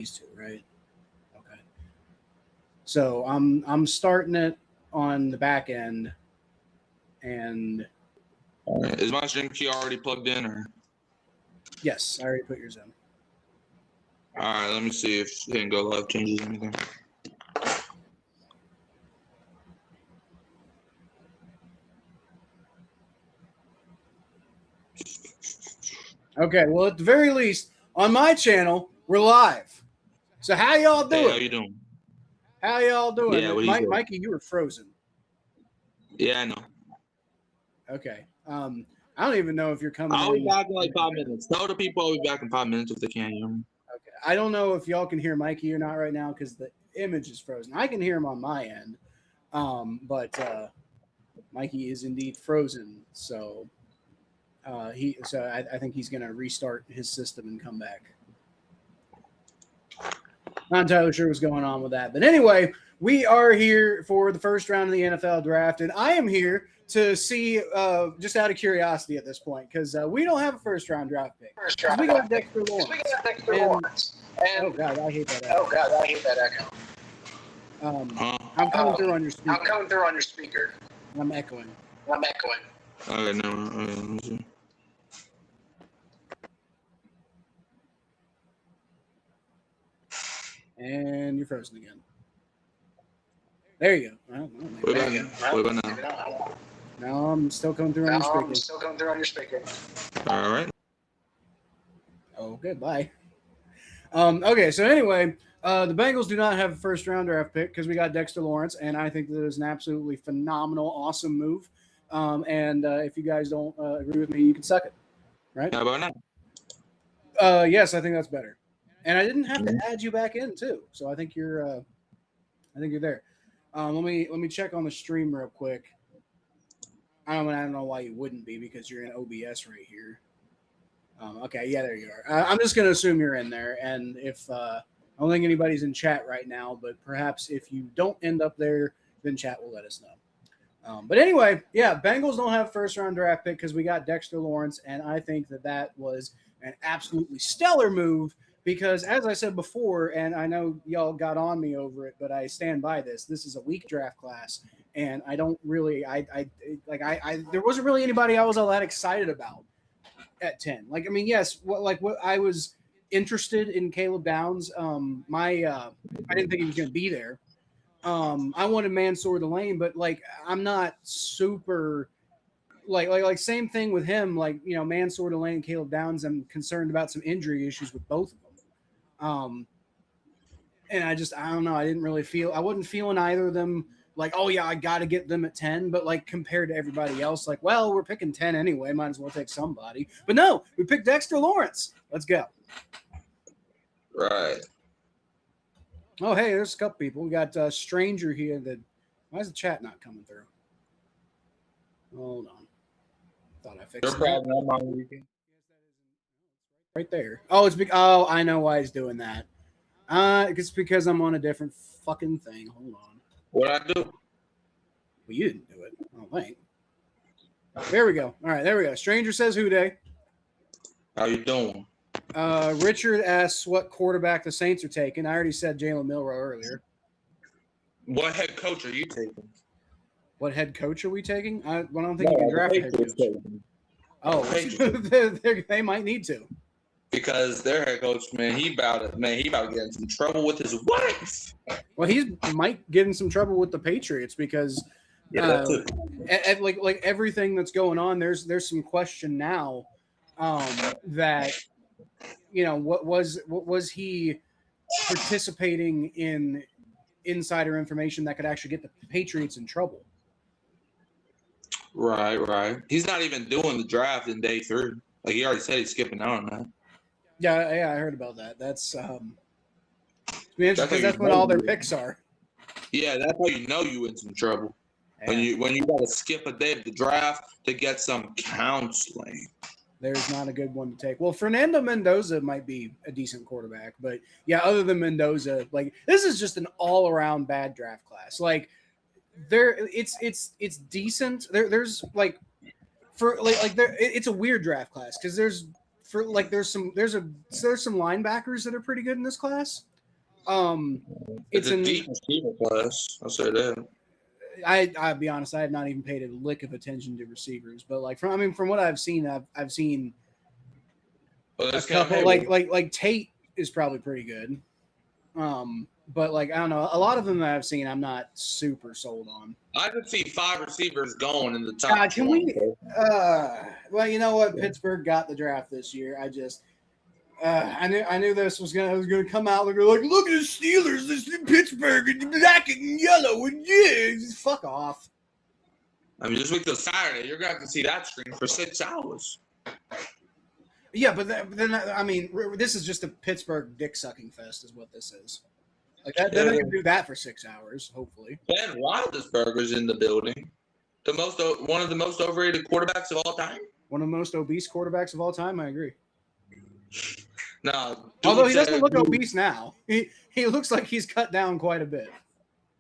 these two, right? Okay. So I'm starting it on the back end, and All right. Is my stream key already plugged in, or? yes, I already put yours in. All right, let me see if Hitting Go Live changes anything. Okay, well, at the very least, on my channel, we're live. So how y'all doing? Hey, how you doing? How y'all doing? Yeah, what do you say? Mikey, you were frozen. Yeah, I know. Okay. I don't even know if you're coming I'll in. be back in like 5 minutes. Tell the people I'll be back in 5 minutes if they can't hear me. Okay. I don't know if y'all can hear Mikey or not right now because the image is frozen. I can hear him on my end, but Mikey is indeed frozen. So I think he's going to restart his system and come back. Not entirely sure what's going on with that. But anyway, we are here for the first round of the NFL draft, and I am here to see, just out of curiosity at this point, because we don't have a first-round draft pick. We got Dexter Lawrence. Oh, God, I hate that echo. I'm coming through on your speaker. I'm echoing. Okay, no. Okay, let me see. And you're frozen again. There you go. What about now? No, I'm still coming through on your speaker. All right. Oh, goodbye. Okay, so anyway, the Bengals do not have a first-round draft pick because we got Dexter Lawrence, and I think that is an absolutely phenomenal, awesome move. And if you guys don't agree with me, you can suck it, right? How about now? Yes, I think that's better. And I didn't have to add you back in too, so I think you're there. Let me check on the stream real quick. I don't know why you wouldn't be because you're in OBS right here. Okay, yeah, there you are. I'm just gonna assume you're in there, and if I don't think anybody's in chat right now, but perhaps if you don't end up there, then chat will let us know. But anyway, yeah, Bengals don't have first round draft pick because we got Dexter Lawrence, and I think that was an absolutely stellar move. Because as I said before, and I know y'all got on me over it, but I stand by this. This is a weak draft class, and I don't really, there wasn't really anybody I was all that excited about at 10. Like, I mean, yes, what I was interested in Caleb Downs. I didn't think he was going to be there. I wanted Mansour Delane, but like, I'm not super. Like same thing with him. Like, you know, Mansour Delane and Caleb Downs. I'm concerned about some injury issues with both of them. And I don't know. I wasn't feeling either of them like, oh yeah, I got to get them at 10. But like compared to everybody else, like, well, we're picking 10 anyway. Might as well take somebody. But no, we picked Dexter Lawrence. Let's go. Right. Oh, hey, there's a couple people. We got Stranger here. Why is the chat not coming through? Hold on. Thought I fixed it. Right there. Oh, I know why he's doing that. It's because I'm on a different fucking thing. Hold on. What'd I do? Well, you didn't do it. Oh, wait. There we go. All right, there we go. Stranger says who day. How you doing? Richard asks what quarterback the Saints are taking. I already said Jalen Milroe earlier. What head coach are you taking? What head coach are we taking? I don't think you can draft a head coach. Oh, they might need to. Because their head coach, man, he about to get in some trouble with his wife. Well, he might get in some trouble with the Patriots because like everything that's going on, there's some question now that, you know, what was he participating in insider information that could actually get the Patriots in trouble? Right. He's not even doing the draft in day 3. Like, he already said he's skipping out on that. Yeah, I heard about that. That's because that's what all their picks are. Yeah, that's how you know you in some trouble. Yeah. When you got to skip a day of the draft to get some counseling. There's not a good one to take. Well, Fernando Mendoza might be a decent quarterback, but yeah, other than Mendoza, like, this is just an all-around bad draft class. Like, it's decent. There's like for like there it's a weird draft class because there's some linebackers that are pretty good in this class. It's a deep receiver class. I'll say that. I'll be honest, I have not even paid a lick of attention to receivers, but like from what I've seen, I've seen a couple like Tate is probably pretty good. But like I don't know, a lot of them that I've seen, I'm not super sold on. I could see 5 receivers going in the top. Can we? Well, you know what? Pittsburgh got the draft this year. I knew this was gonna come out. They're like, look at the Steelers. This is Pittsburgh, and black and yellow, and yeah, fuck off. I mean, just wait till Saturday. You're gonna have to see that stream for 6 hours. Yeah, but then I mean, this is just a Pittsburgh dick sucking fest, is what this is. Like that, they're gonna do that for 6 hours, hopefully. Ben Roethlisberger's in the building. One of the most overrated quarterbacks of all time. One of the most obese quarterbacks of all time. I agree. No, although he doesn't look obese now, he looks like he's cut down quite a bit.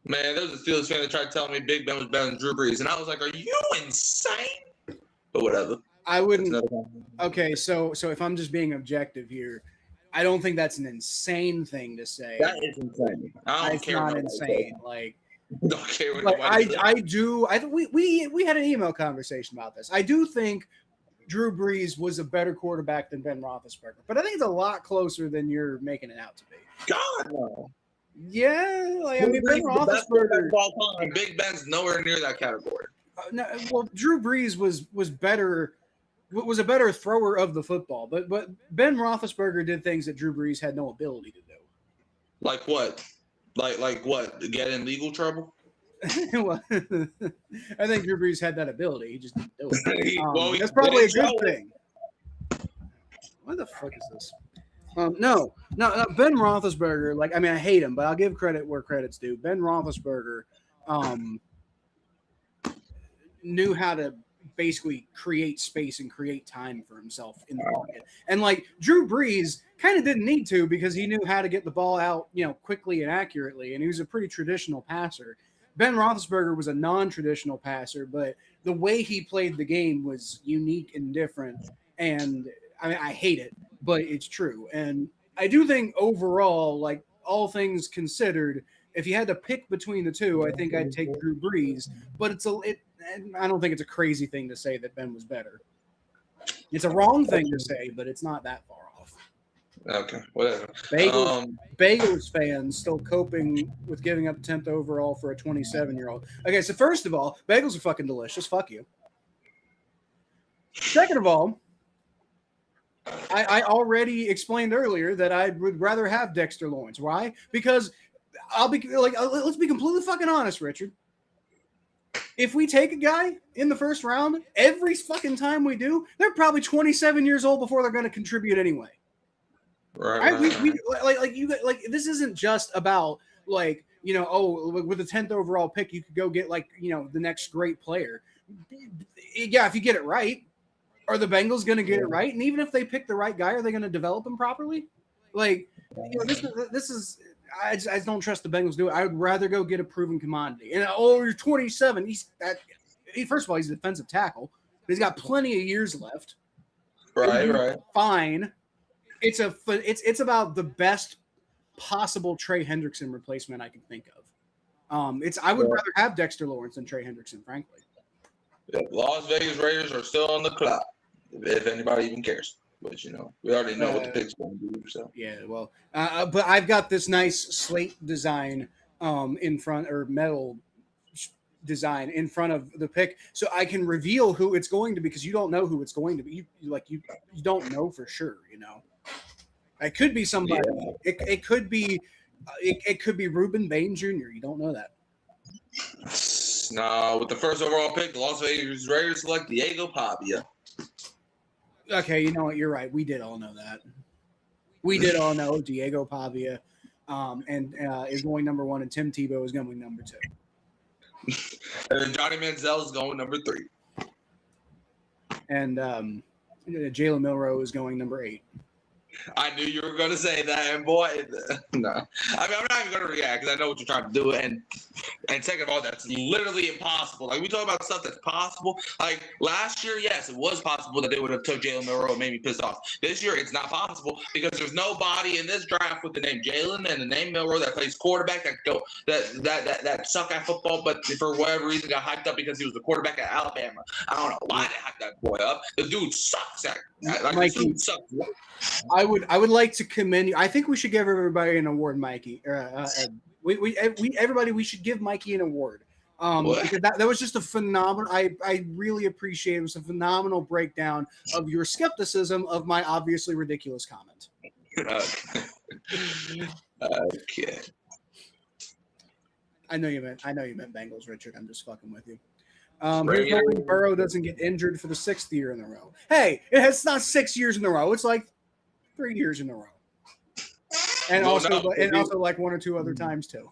Man, there was a Steelers fan that tried to tell me Big Ben was better than Drew Brees, and I was like, "Are you insane?" But whatever. I wouldn't. Okay, so if I'm just being objective here, I don't think that's an insane thing to say. That is insane. I don't care. It's not insane. Like, don't care what like I do. We had an email conversation about this. I do think Drew Brees was a better quarterback than Ben Roethlisberger, but I think it's a lot closer than you're making it out to be. God no. Yeah, like I mean, Ben Roethlisberger. Big Ben's nowhere near that category. No, well, Drew Brees was better. Was a better thrower of the football, but Ben Roethlisberger did things that Drew Brees had no ability to do. Like what? Like what? Get in legal trouble? Well, I think Drew Brees had that ability. He just didn't do it. Well, that's probably a good thing. What the fuck is this? No. Ben Roethlisberger. Like, I mean, I hate him, but I'll give credit where credit's due. Ben Roethlisberger knew how to basically create space and create time for himself in the pocket. And like Drew Brees kind of didn't need to because he knew how to get the ball out, quickly and accurately. And he was a pretty traditional passer. Ben Roethlisberger was a non-traditional passer, but the way he played the game was unique and different. And I mean, I hate it, but it's true. And I do think overall, like all things considered, if you had to pick between the two, I think I'd take Drew Brees. But I don't think it's a crazy thing to say that Ben was better. It's a wrong thing to say, but it's not that far off. Okay, whatever. Bagels fans still coping with giving up 10th overall for a 27-year-old. Okay, so first of all, bagels are fucking delicious. Fuck you. Second of all, I already explained earlier that I would rather have Dexter Lawrence. Why? Because let's be completely fucking honest, Richard. If we take a guy in the first round, every fucking time we do, they're probably 27 years old before they're going to contribute anyway. Right. This isn't just about with the 10th overall pick, you could go get the next great player. Yeah, if you get it right. Are the Bengals going to get it right? And even if they pick the right guy, are they going to develop him properly? This is. I just don't trust the Bengals do it. I would rather go get a proven commodity. And you're 27. First of all, he's a defensive tackle. But he's got plenty of years left. Right. Fine. It's about the best possible Trey Hendrickson replacement I can think of. I would rather have Dexter Lawrence than Trey Hendrickson, frankly. Yeah, Las Vegas Raiders are still on the clock, if anybody even cares. But we already know what the pick's going to do. So yeah, well, but I've got this nice slate design in front, or metal design in front of the pick, so I can reveal who it's going to be, because you don't know who it's going to be. You don't know for sure. It could be somebody. Yeah. It could be Reuben Bain Jr. You don't know that. No, with the first overall pick, the Las Vegas Raiders select Diego Pavia. Okay, you know what? You're right. We did all know that. We did all know Diego Pavia is going number 1, and Tim Tebow is going number 2. And then Johnny Manziel is going number 3. And Jalen Milroe is going number 8. I knew you were going to say that, and boy, no. I mean, I'm not even going to react because I know what you're trying to do, and second of all, that's literally impossible. Like, we talk about stuff that's possible. Like, last year, yes, it was possible that they would have took Jalen Milroe and made me pissed off. This year, it's not possible because there's nobody in this draft with the name Jalen and the name Milroe that plays quarterback that suck at football, but for whatever reason got hyped up because he was the quarterback at Alabama. I don't know why they hyped that boy up. The dude sucks at like, Mikey, the dude sucks. I would like to commend you. I think we should give everybody an award, Mikey. We should give Mikey an award. Because that was just a phenomenal. I really appreciate it. It was a phenomenal breakdown of your skepticism of my obviously ridiculous comment. Okay. I know you meant Bengals, Richard. I'm just fucking with you. Here's hoping Burrow doesn't get injured for the 6th year in a row. Hey, it's not 6 years in a row. It's like 3 years in a row. And also like 1 or 2 other times too.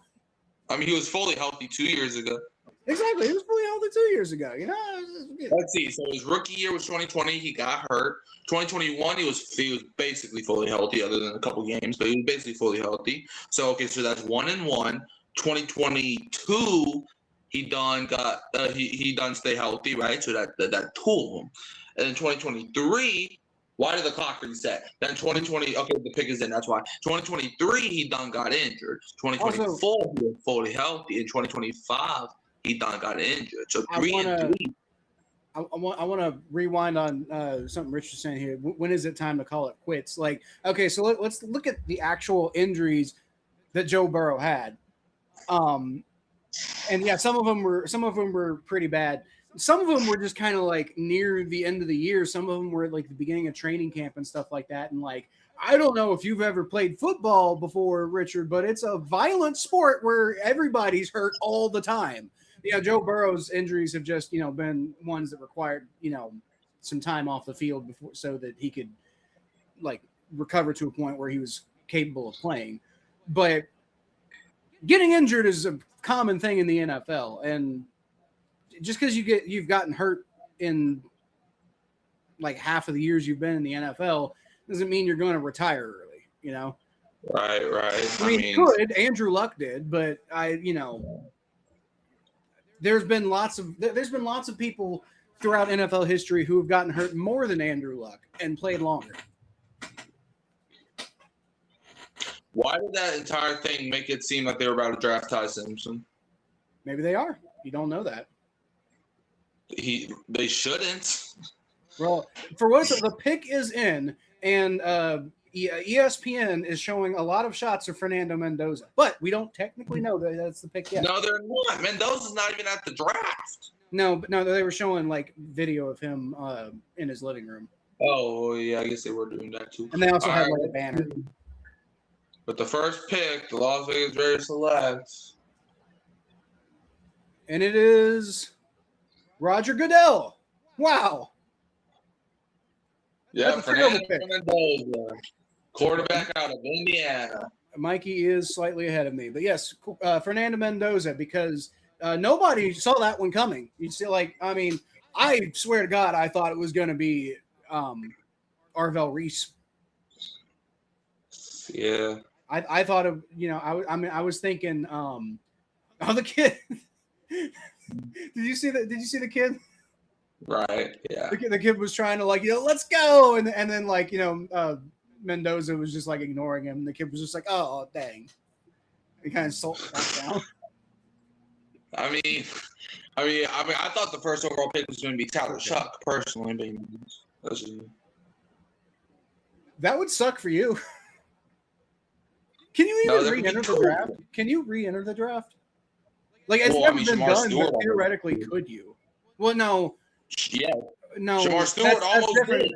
I mean, he was fully healthy 2 years ago. Exactly, he was fully healthy 2 years ago. You know. Let's see. So his rookie year was 2020. He got hurt. 2021, he was basically fully healthy, other than a couple games, but he was basically fully healthy. So so that's 1-1. 2022, he done stay healthy, right? So that tool him. And then 2023. Why did the clock reset? Then 2020, okay, the pick is in, that's why. 2023, he done got injured. 2024, he was fully healthy. In 2025, he done got injured. So 3 and 3. I want to rewind on something Rich was saying here. When is it time to call it quits? Like, okay, so let's look at the actual injuries that Joe Burrow had. And yeah, some of them were pretty bad. Some of them were just kind of like near the end of the year. Some of them were like the beginning of training camp and stuff like that. And like, I don't know if you've ever played football before, Richard, but it's a violent sport where everybody's hurt all the time. Joe Burrow's injuries have just, been ones that required, some time off the field before so that he could like recover to a point where he was capable of playing. But getting injured is a common thing in the NFL. And just because you've gotten hurt in like half of the years you've been in the NFL doesn't mean you're going to retire early, Right. I mean, good. Andrew Luck did, but there's been lots of people throughout NFL history who have gotten hurt more than Andrew Luck and played longer. Why did that entire thing make it seem like they were about to draft Ty Simpson? Maybe they are. You don't know that. They shouldn't. Well, for what the pick is in, and ESPN is showing a lot of shots of Fernando Mendoza, but we don't technically know that that's the pick yet. No, they're not. Mendoza's not even at the draft. No, they were showing like video of him in his living room. Oh yeah, I guess they were doing that too. And they also had like a banner. But the first pick, the Las Vegas Raiders select, and it is Roger Goodell. Wow. Yeah, Fernando Mendoza, quarterback out of Indiana. Mikey is slightly ahead of me, but yes, Fernando Mendoza, because nobody saw that one coming. You see, I swear to God, I thought it was going to be Arvell Reese. Yeah, I thought of I was thinking the kid. Did you see that? Did you see the kid? Right. Yeah. The kid was trying to let's go, and then Mendoza was just like ignoring him. The kid was just like, oh dang, he kind of salted that down. I mean, I thought the first overall pick was going to be Tyler Shuck personally, but that would suck for you. Can you even re-enter the draft? Can you re-enter the draft? Like, it's never been done, but theoretically, could you? Well, no. Yeah. No. Shamar Stewart almost did.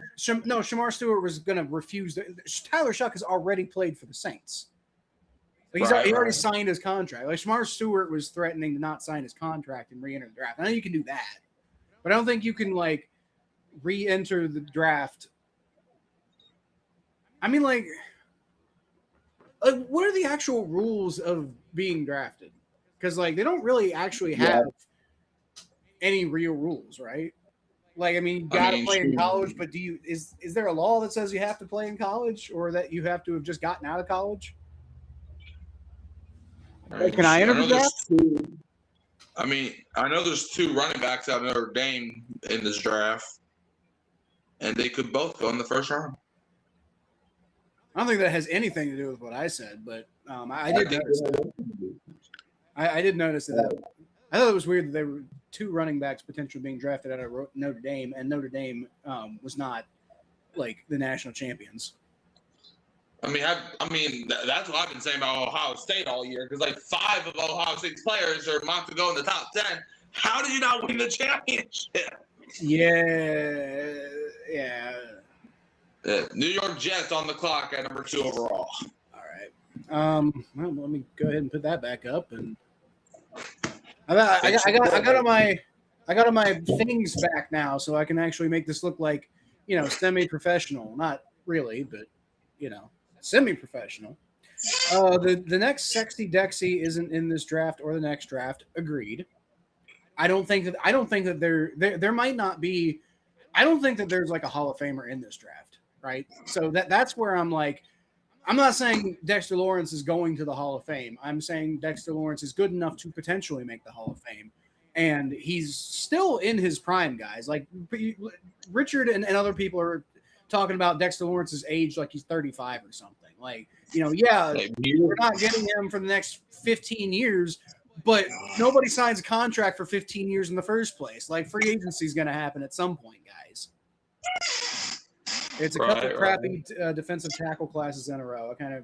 No, Shamar Stewart was going to refuse. Tyler Shuck has already played for the Saints. Like, he already signed his contract. Like, Shamar Stewart was threatening to not sign his contract and re-enter the draft. I know you can do that, but I don't think you can, re-enter the draft. I mean, what are the actual rules of being drafted? Because they don't really actually have any real rules, right? Like, I mean, you got to play in college, but is there a law that says you have to play in college, or that you have to have just gotten out of college? Can I enter the draft? I know there's 2 running backs out of Notre Dame in this draft, and they could both go in the first round. I don't think that has anything to do with what I said, but I did notice that. I did notice that. I thought it was weird that there were 2 running backs potentially being drafted out of Notre Dame, and Notre Dame was not like the national champions. I mean, that's what I've been saying about Ohio State all year, because like 5 of Ohio State's players are marked to go in the top 10. How did you not win the championship? Yeah. New York Jets on the clock at number 2 overall. All right. Well, let me go ahead and put that back up, and I got all my things back now, so I can actually make this look like, semi-professional. Not really, but semi-professional. The next Sexy Dexy isn't in this draft or the next draft. Agreed. I don't think that there might not be. I don't think that there's like a Hall of Famer in this draft, right? So that's where I'm like, I'm not saying Dexter Lawrence is going to the Hall of Fame. I'm saying Dexter Lawrence is good enough to potentially make the Hall of Fame, and he's still in his prime, guys. Like Richard and other people are talking about Dexter Lawrence's age like he's 35 or something. Like, we're not getting him for the next 15 years, but nobody signs a contract for 15 years in the first place. Like, free agency is going to happen at some point, guys. It's a couple of crappy defensive tackle classes in a row. I kind of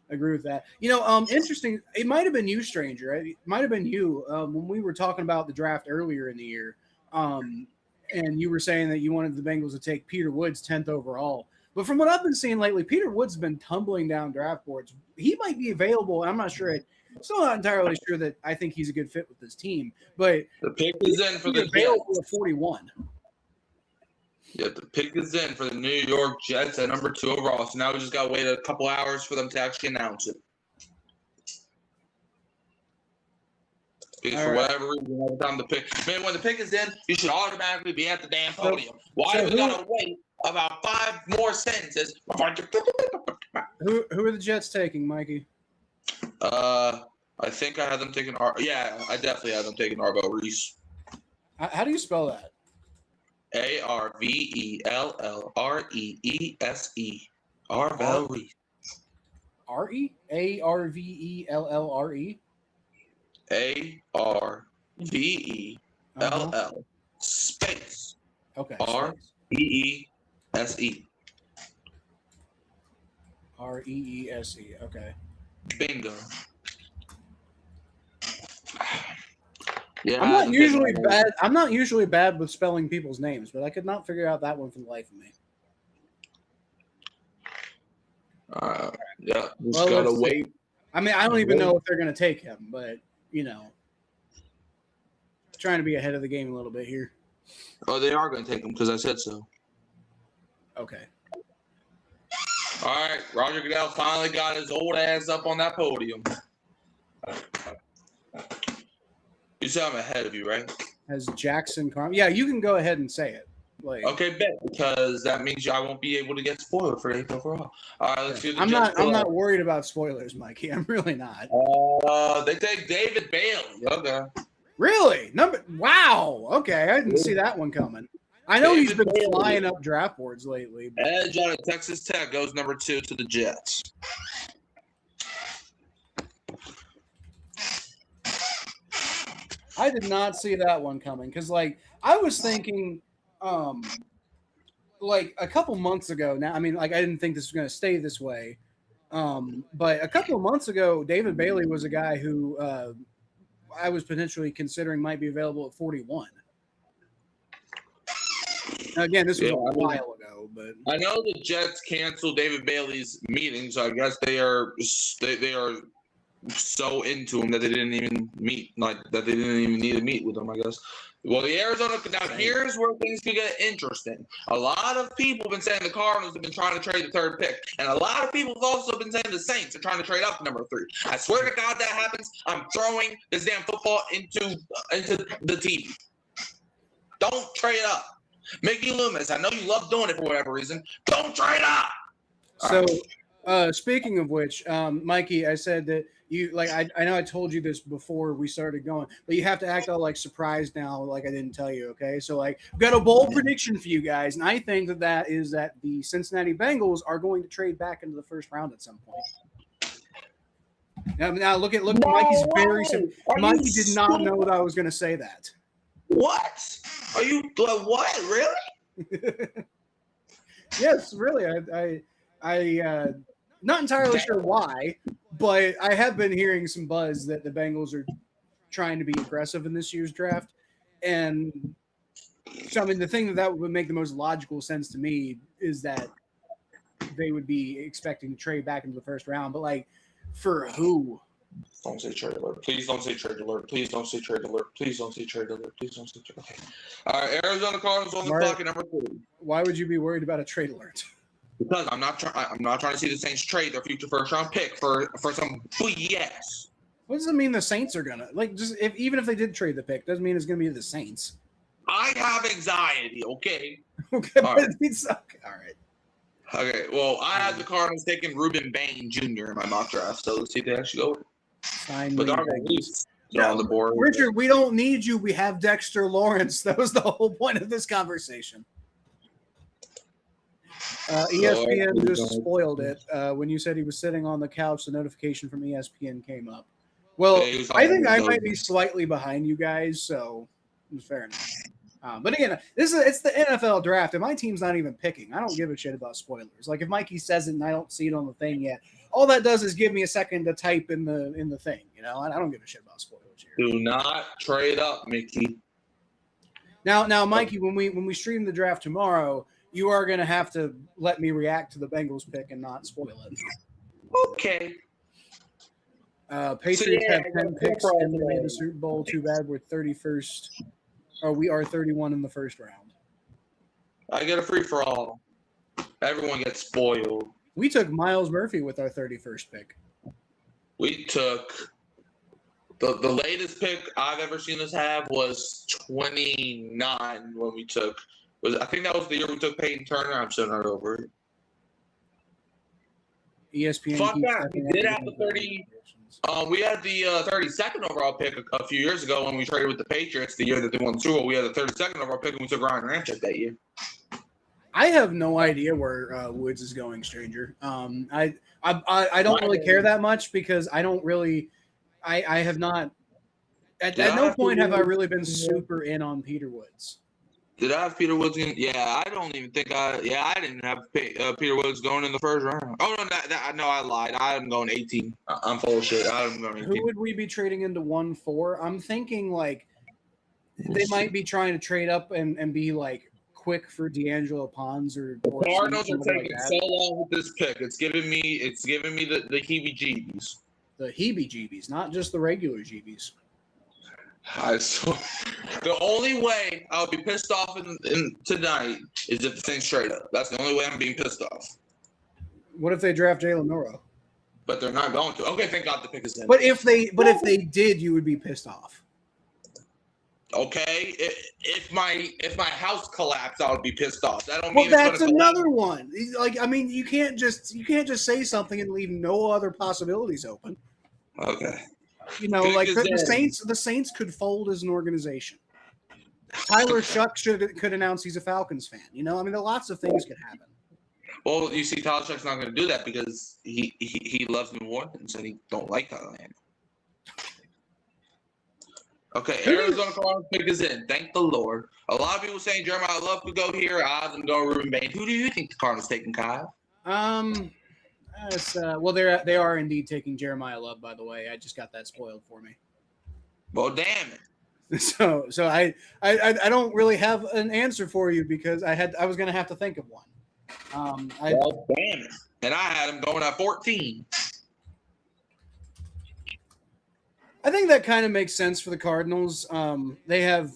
agree with that. Interesting. It might have been you, Stranger. It might have been you when we were talking about the draft earlier in the year. And you were saying that you wanted the Bengals to take Peter Woods 10th overall. But from what I've been seeing lately, Peter Woods has been tumbling down draft boards. He might be available. I'm not sure. Still not entirely sure that I think he's a good fit with this team. But the pick is in for the available at 41. Yeah, the pick is in for the New York Jets at number 2 overall. So now we just got to wait a couple hours for them to actually announce it. Because for whatever reason, every time the pick, man, when the pick is in, you should automatically be at the damn podium. Why do we gotta wait about 5 more sentences? Who are the Jets taking, Mikey? I think I had them taking I definitely had them taking Arvell Reese. How do you spell that? Arvellreese. Arvell Reese. R-E? Arvellre? Arvell space. Okay. Reese. Reese. Okay. Bingo. Yeah, I'm not usually bad with spelling people's names, but I could not figure out that one for the life of me. Yeah, just gotta wait. I mean, I don't even know if they're gonna take him, but trying to be ahead of the game a little bit here. Oh, they are gonna take him because I said so. Okay. All right, Roger Goodell finally got his old ass up on that podium. You said I'm ahead of you, right? Has Jackson Carmen? Yeah, you can go ahead and say it. Okay, bet, because that means I won't be able to get spoiled for 8th overall. All right, let's do the I'm not worried about spoilers, Mikey. I'm really not. They take David Bailey. Okay. Really? Wow. Okay, I didn't see that one coming. I know he's been flying up draft boards lately. Edge out of Texas Tech goes number 2 to the Jets. I did not see that one coming because, I was thinking, a couple months ago. Now, I mean, I didn't think this was going to stay this way, but a couple of months ago, David Bailey was a guy who I was potentially considering might be available at 41. Again, this was a while ago, but I know the Jets canceled David Bailey's meeting, so I guess they are so into him that they didn't even meet, that they didn't even need to meet with him, I guess. Well, the Arizona – now, here's where things could get interesting. A lot of people have been saying the Cardinals have been trying to trade the 3rd pick, and a lot of people have also been saying the Saints are trying to trade up to number 3. I swear to God that happens, I'm throwing this damn football into the TV. Don't trade up. Mickey Loomis, I know you love doing it for whatever reason. Don't trade up. So, speaking of which, Mikey, I said that you like I know I told you this before we started going, but you have to act all like surprised now, like I didn't tell you. Okay, so like we've got a bold prediction for you guys, and I think that is that the Cincinnati Bengals are going to trade back into the first round at some point. Now look at Mikey's very. Mikey did not know that I was going to say that. What? Are you what? Really? Yes, really. I not entirely sure why, but I have been hearing some buzz that the Bengals are trying to be aggressive in this year's draft. And so, I mean, the thing that would make the most logical sense to me is that they would be expecting to trade back into the first round. But, like, for who? Don't say trade alert. Please don't say trade alert. Please don't say trade alert. Please don't say trade alert. Please don't say trade alert. Okay. All right, Arizona Cardinals on the clock at number 2. Why would you be worried about a trade alert? Because I'm not trying to see the Saints trade their future first round pick for some BS. What does it mean the Saints are gonna even if they did trade the pick, doesn't mean it's gonna be the Saints. I have anxiety, okay? Okay, all right. All right. Okay, well, I had the Cardinals taking Ruben Bain Jr. in my mock draft, so let's see if they actually go. But they're on the board. Richard, we don't need you. We have Dexter Lawrence. That was the whole point of this conversation. ESPN just spoiled it. When you said he was sitting on the couch, the notification from ESPN came up. Well, I think I might be slightly behind you guys, so it's fair enough. But again, it's the NFL draft, and my team's not even picking. I don't give a shit about spoilers. Like if Mikey says it and I don't see it on the thing yet, all that does is give me a second to type in the thing. You know, I don't give a shit about spoilers here. Do not trade up, Mickey. Now, Mikey, when we stream the draft tomorrow, you are going to have to let me react to the Bengals pick and not spoil it. Okay. Patriots have 10 picks and they made the Super Bowl. Too bad we're 31st. Or we are 31 in the first round. I get a free for all. Everyone gets spoiled. We took Miles Murphy with our 31st pick. We took the latest pick I've ever seen us have was 29 when we took. I think that was the year we took Peyton Turner. I'm still not over it. ESPN. Fuck that. We did have the 30. We had the 32nd overall pick a few years ago when we traded with the Patriots. The year that they won the Super Bowl, we had the 32nd overall pick and we took Ryan Ramczyk that year. I have no idea where Woods is going, stranger. I don't really care that much because I don't really. I have not. At no point have I really been super in on Peter Woods. Did I have Peter Woods in? Yeah, I don't even think I didn't have Peter Woods going in the first round. Oh, no, I lied. I'm going 18. I'm full of shit. I'm going 18. Who would we be trading into 1-4? I'm thinking, like, they might be trying to trade up and be, like, quick for D'Angelo Pons or the Cardinals are taking so long with this pick. It's giving me the heebie-jeebies. The heebie-jeebies, not just the regular jeebies. The only way I'll be pissed off in tonight is if the thing's straight up. That's the only way I'm being pissed off. What if they draft Jalen Milroe? But they're not going to. Okay, thank God the pick is in. But if they did, you would be pissed off. Okay, if my house collapsed, I would be pissed off. That don't mean. Well, that's another one. Like, I mean, you can't just say something and leave no other possibilities open. Okay. You know, like the Saints could fold as an organization. Tyler Shuck could announce he's a Falcons fan. You know, I mean, lots of things could happen. Well, you see, Tyler Shuck's not going to do that because he loves New Orleans and he don't like Thailand. Okay, Arizona Cardinals pick is in. Thank the Lord. A lot of people saying Jeremiah Love could go here. Odds I'm going Ruben Bain. Who do you think the Cardinals taking, Kyle? Well, they are indeed taking Jeremiah Love. By the way, I just got that spoiled for me. Well, damn it. So I don't really have an answer for you because I was going to have to think of one. Well, damn it. And I had him going at 14. I think that kind of makes sense for the Cardinals. They have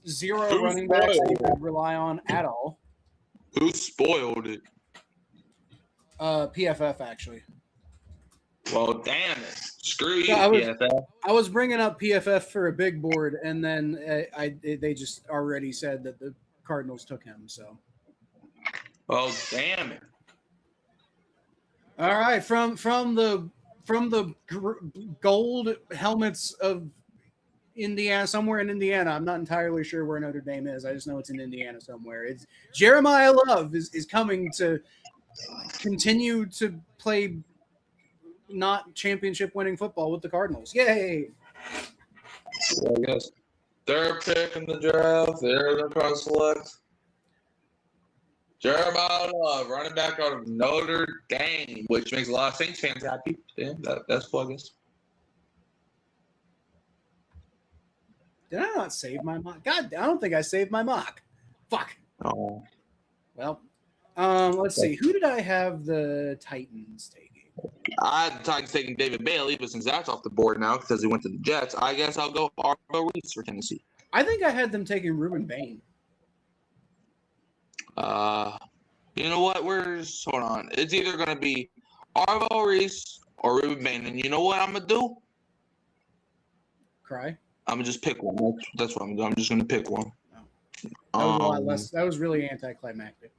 zero running backs they could rely on at all. Who spoiled it? PFF, actually. Well, damn it. Screw you, PFF. I was bringing up PFF for a big board, and then they just already said that the Cardinals took him. So, Oh, damn it. all right, from the gold helmets of Indiana, somewhere in Indiana. I'm not entirely sure where Notre Dame is. I just know it's in Indiana somewhere. It's Jeremiah Love is coming to continue to play not championship winning football with the Cardinals. Yay! I guess third pick in the draft. They're going to select Jeremiah Love, running back out of Notre Dame, which makes a lot of Saints fans happy. Yeah, that's cool, I guess. Did I not save my mock? God, I don't think I saved my mock. Fuck. Oh. Well, let's see. Who did I have the Titans taking? I had the Titans taking David Bailey, but since that's off the board now because he went to the Jets, I guess I'll go Arvo Reese for Tennessee. I think I had them taking Ruben Bain. You know what? Hold on. It's either going to be Arvo Reese or Ruben Bain. And you know what I'm going to do? Cry? I'm going to just pick one. That's what I'm doing. I'm just going to pick one. That was a lot less. That was really anticlimactic.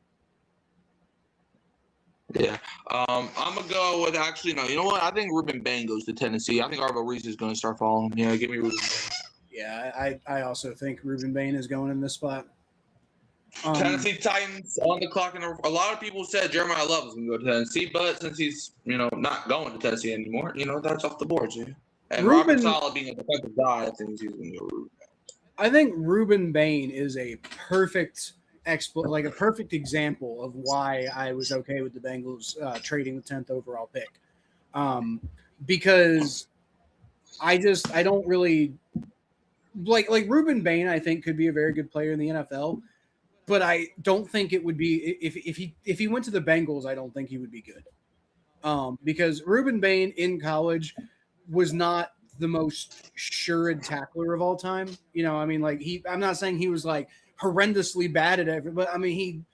Yeah. I'm going to go with actually, no. You know what? I think Ruben Bain goes to Tennessee. I think Arvo Reese is going to start falling. Yeah, give me Ruben Bain. Yeah, I also think Ruben Bain is going in this spot. Tennessee Titans on the clock, and a lot of people said Jeremiah Love was going to go to Tennessee, but since he's not going to Tennessee anymore, that's off the board. Yeah. And Robert Saleh being a defensive guy, I think he's going to go Ruben Bain. I think Ruben Bain is a perfect a perfect example of why I was okay with the Bengals trading the 10th overall pick, because I don't really like Ruben Bain. I think could be a very good player in the NFL. But I don't think it would be if he went to the Bengals. I don't think he would be good, because Ruben Bain in college was not the most sure tackler of all time. I'm not saying he was like horrendously bad at everything, but I mean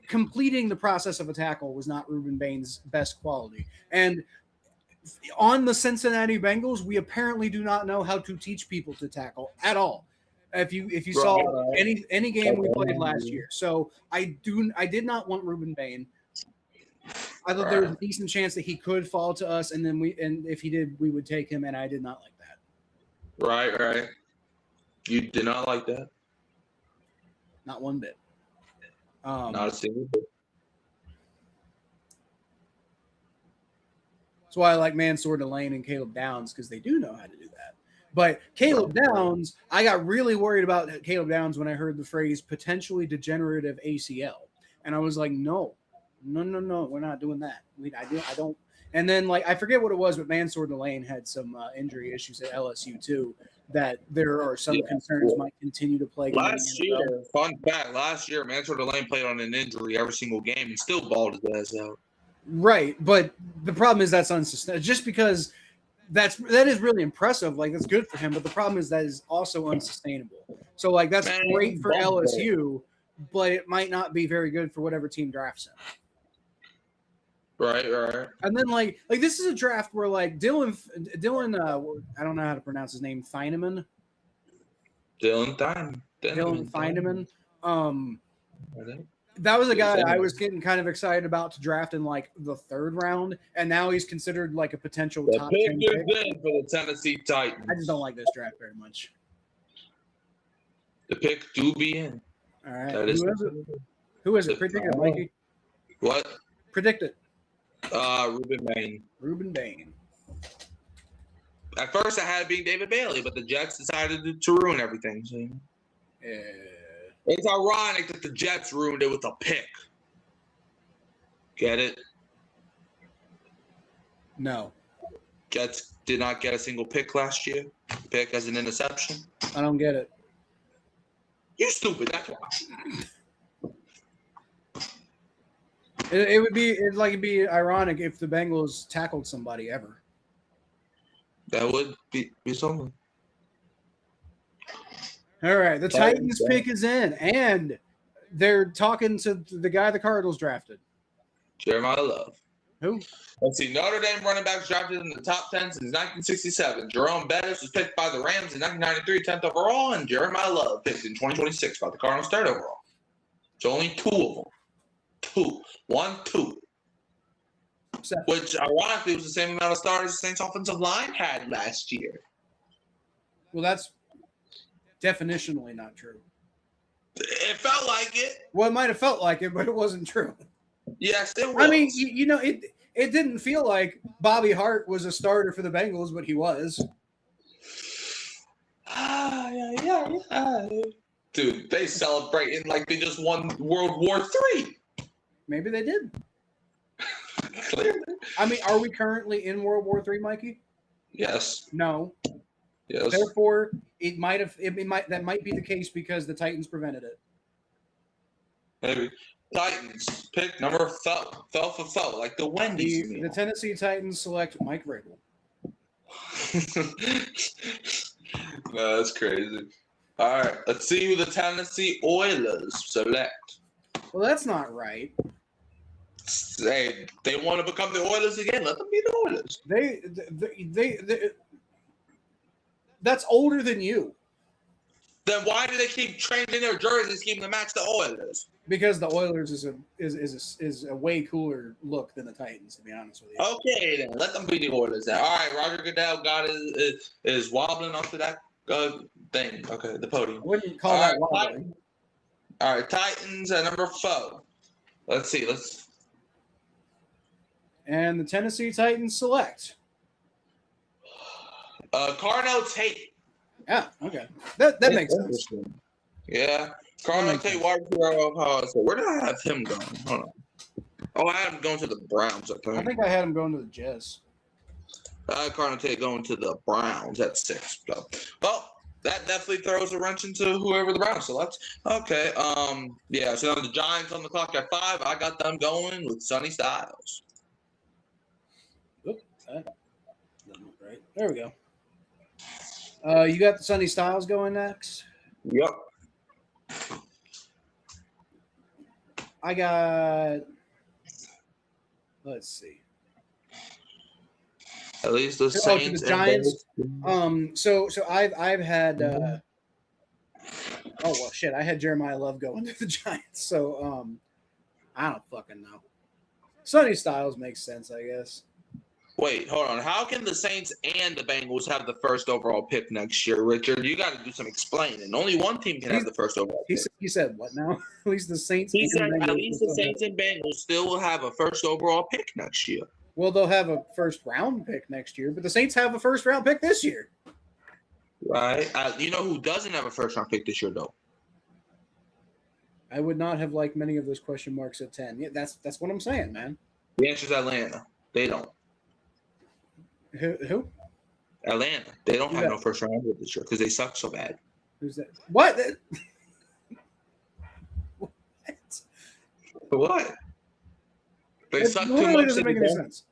completing the process of a tackle was not Ruben Bain's best quality. And on the Cincinnati Bengals, we apparently do not know how to teach people to tackle at all. If you saw any game we played last year. So I did not want Ruben Bain. I thought there was a decent chance that he could fall to us, and if he did, we would take him, and I did not like that. Right. You did not like that? Not one bit. Not a single bit. That's why I like Mansour Delane and Caleb Downs, because they do know how to do that. But Caleb Downs, I got really worried about Caleb Downs when I heard the phrase potentially degenerative ACL. And I was like, no, we're not doing that. I don't. And then, I forget what it was, but Mansour Delane had some injury issues at LSU, too, that there are some concerns might continue to plague. Last year, fun fact, Mansour Delane played on an injury every single game and still balled his ass out. Right, but the problem is that's unsustainable. Just because that is really impressive. That's good for him, but the problem is that is also unsustainable. So that's great for LSU, but it might not be very good for whatever team drafts him. Right. And then this is a draft where Dylan I don't know how to pronounce his name, Thieneman. Dylan Thieneman. That was a guy I was getting kind of excited about to draft in the third round, and now he's considered a potential top 10 pick for the Tennessee Titans. I just don't like this draft very much. The pick do be in. All right. Who is it? Predict it, Mikey. What? Predict it. Ruben Bain. At first, I had it being David Bailey, but the Jets decided to ruin everything. So. It's ironic that the Jets ruined it with a pick. Get it? No. Jets did not get a single pick last year. Pick as an interception. I don't get it. You're stupid. That's why. It'd be ironic if the Bengals tackled somebody ever. That would be something. All right, the Titans pick is in, and they're talking to the guy the Cardinals drafted. Jeremiah Love. Who? Let's see. Notre Dame running backs drafted in the top 10 since 1967. Jerome Bettis was picked by the Rams in 1993, 10th overall, and Jeremiah Love picked in 2026 by the Cardinals, 3rd overall. So only 2 of them. 2. 1, 2. Seven. Which, ironically, was the same amount of starters the Saints offensive line had last year. Well, that's definitionally not true. It felt like it. Well, it might have felt like it, but it wasn't true. Yes, it was. I mean, you know, it didn't feel like Bobby Hart was a starter for the Bengals, but he was. Yeah. Dude, they celebrating like they just won World War III. Maybe they did. Clearly. I mean, are we currently in World War III, Mikey? Yes. No. Yes. Therefore, that might be the case because the Titans prevented it. Maybe. Titans pick number fell for fell, like the Wendy's. The Tennessee Titans select Mike Vrabel. No, that's crazy. All right, let's see who the Tennessee Oilers select. Well, that's not right. Hey, they want to become the Oilers again. Let them be the Oilers. They that's older than you. Then why do they keep changing their jerseys, keeping to match the Oilers? Because the Oilers is a way cooler look than the Titans, to be honest with you. Okay, then let them be the Oilers. Then. All right, Roger Goodell got is wobbling off to that thing. Okay, the podium. I wouldn't call that wobbling. All right, Titans at number 4. Let's see. And the Tennessee Titans select. Carnell Tate. Yeah, okay. That makes sense. Yeah. Carnell Tate, wide receiver. So where did I have him going? Hold on. Oh, I had him going to the Browns, I think I had him going to the Jets. I had Carnell Tate going to the Browns at 6. So, well, that definitely throws a wrench into whoever the Browns select. Okay. Yeah, so now the Giants on the clock at 5. I got them going with Sonny Styles. Oop, that doesn't look right. There we go. You got the Sonny Styles going next? Yep. I got. Let's see. At least the Saints. The Giants. So I've had. Oh well, shit! I had Jeremiah Love going to the Giants. So I don't fucking know. Sonny Styles makes sense, I guess. Wait, hold on. How can the Saints and the Bengals have the first overall pick next year, Richard? You got to do some explaining. Only one team can have the first overall pick. He said what now? At least the Saints. He said at least the Saints and Bengals still will have a first overall pick next year. Well, they'll have a first round pick next year, but the Saints have a first round pick this year. Right. You know who doesn't have a first round pick this year, though? I would not have liked many of those question marks at 10. Yeah, that's what I'm saying, man. The answer is Atlanta. They don't. Who? Atlanta. They don't have no first round pick this year because they suck so bad. Who's that? What? What? They suck too much. Doesn't make any sense.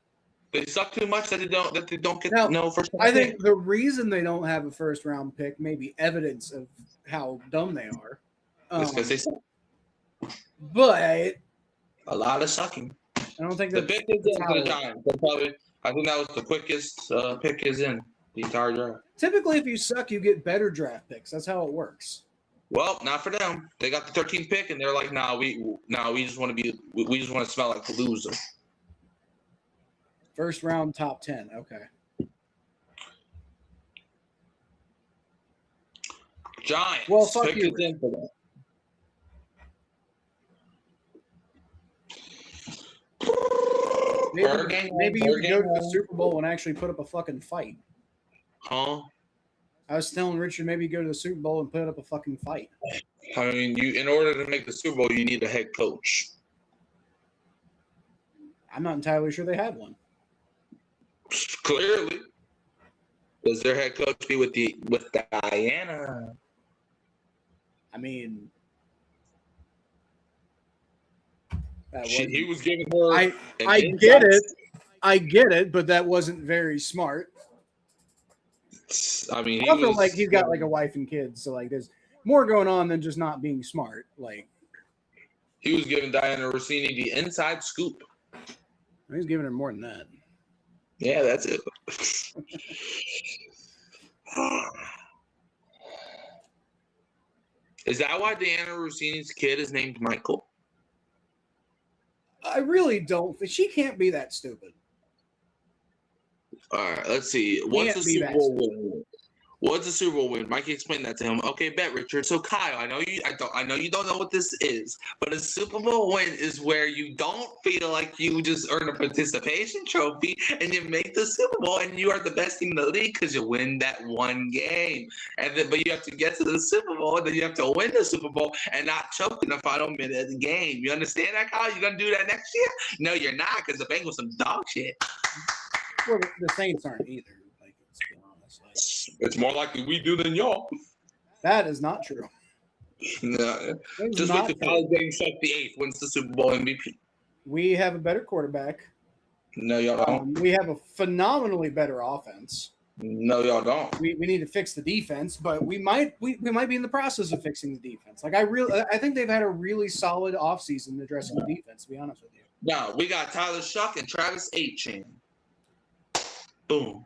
They suck too much that they don't get no first round pick. I think the reason they don't have a first round pick may be evidence of how dumb they are. It's because they suck. But a lot of sucking. I don't think the pick is in for the Giants. I think that was the quickest pick is in the entire draft. Typically, if you suck, you get better draft picks. That's how it works. Well, not for them. They got the 13th pick, and they're like, we just want to smell like a loser. First round, top 10. Okay. Giants. Well, fuck pick you. Is in for that. Maybe you could go to the Super Bowl and actually put up a fucking fight. Huh? I was telling Richard maybe go to the Super Bowl and put up a fucking fight. I mean, in order to make the Super Bowl, you need a head coach. I'm not entirely sure they have one. Clearly. Does their head coach be with Diana? I mean, he was giving her. I get it. I get it, but that wasn't very smart. I mean, he's got like a wife and kids, so like there's more going on than just not being smart. Like he was giving Diana Rossini the inside scoop. He's giving her more than that. Yeah, that's it. Is that why Deanna Rossini's kid is named Michael? I really don't. She can't be that stupid. All right, let's see. What's the Super Bowl win? What's the Super Bowl win? Mikey explained that to him. Okay, bet Richard. So Kyle, I know you don't know what this is, but a Super Bowl win is where you don't feel like you just earn a participation trophy and you make the Super Bowl and you are the best team in the league because you win that one game. But you have to get to the Super Bowl and then you have to win the Super Bowl and not choke in the final minute of the game. You understand that, Kyle? You gonna do that next year? No, you're not, because the Bengals some dog shit. Well, the Saints aren't either. It's more likely we do than y'all. That is not true. No. Just wait till Kyle James the 8th wins the Super Bowl MVP. We have a better quarterback. No, y'all don't. We have a phenomenally better offense. No, y'all don't. We need to fix the defense, but we might be in the process of fixing the defense. I think they've had a really solid offseason addressing the defense, to be honest with you. No, we got Tyler Shuck and Travis Etienne. Boom.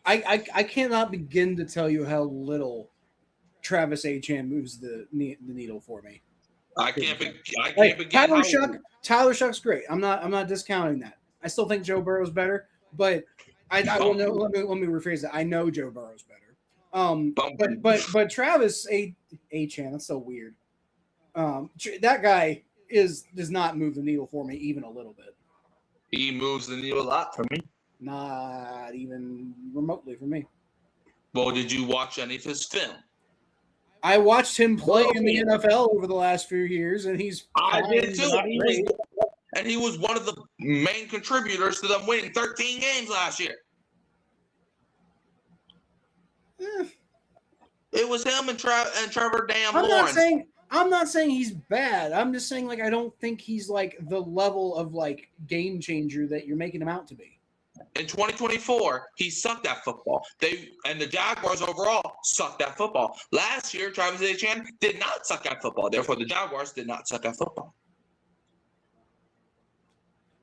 I cannot begin to tell you how little Travis Etienne moves the needle for me. I can't begin. Tyler Shuck's great. I'm not discounting that. I still think Joe Burrow's better, but let me rephrase that. I know Joe Burrow's better. But Travis Etienne, that's so weird. That guy does not move the needle for me even a little bit. He moves the needle a lot for me. Not even remotely for me. Well, did you watch any of his film? I watched him play in the NFL over the last few years, and I did too. And he was one of the main contributors to them winning 13 games last year. It was him and Trevor Lawrence. I'm not saying he's bad. I'm just saying, I don't think he's the level of game changer that you're making him out to be. In 2024, he sucked at football. And the Jaguars overall sucked at football. Last year, Travis Etienne did not suck at football. Therefore, the Jaguars did not suck at football.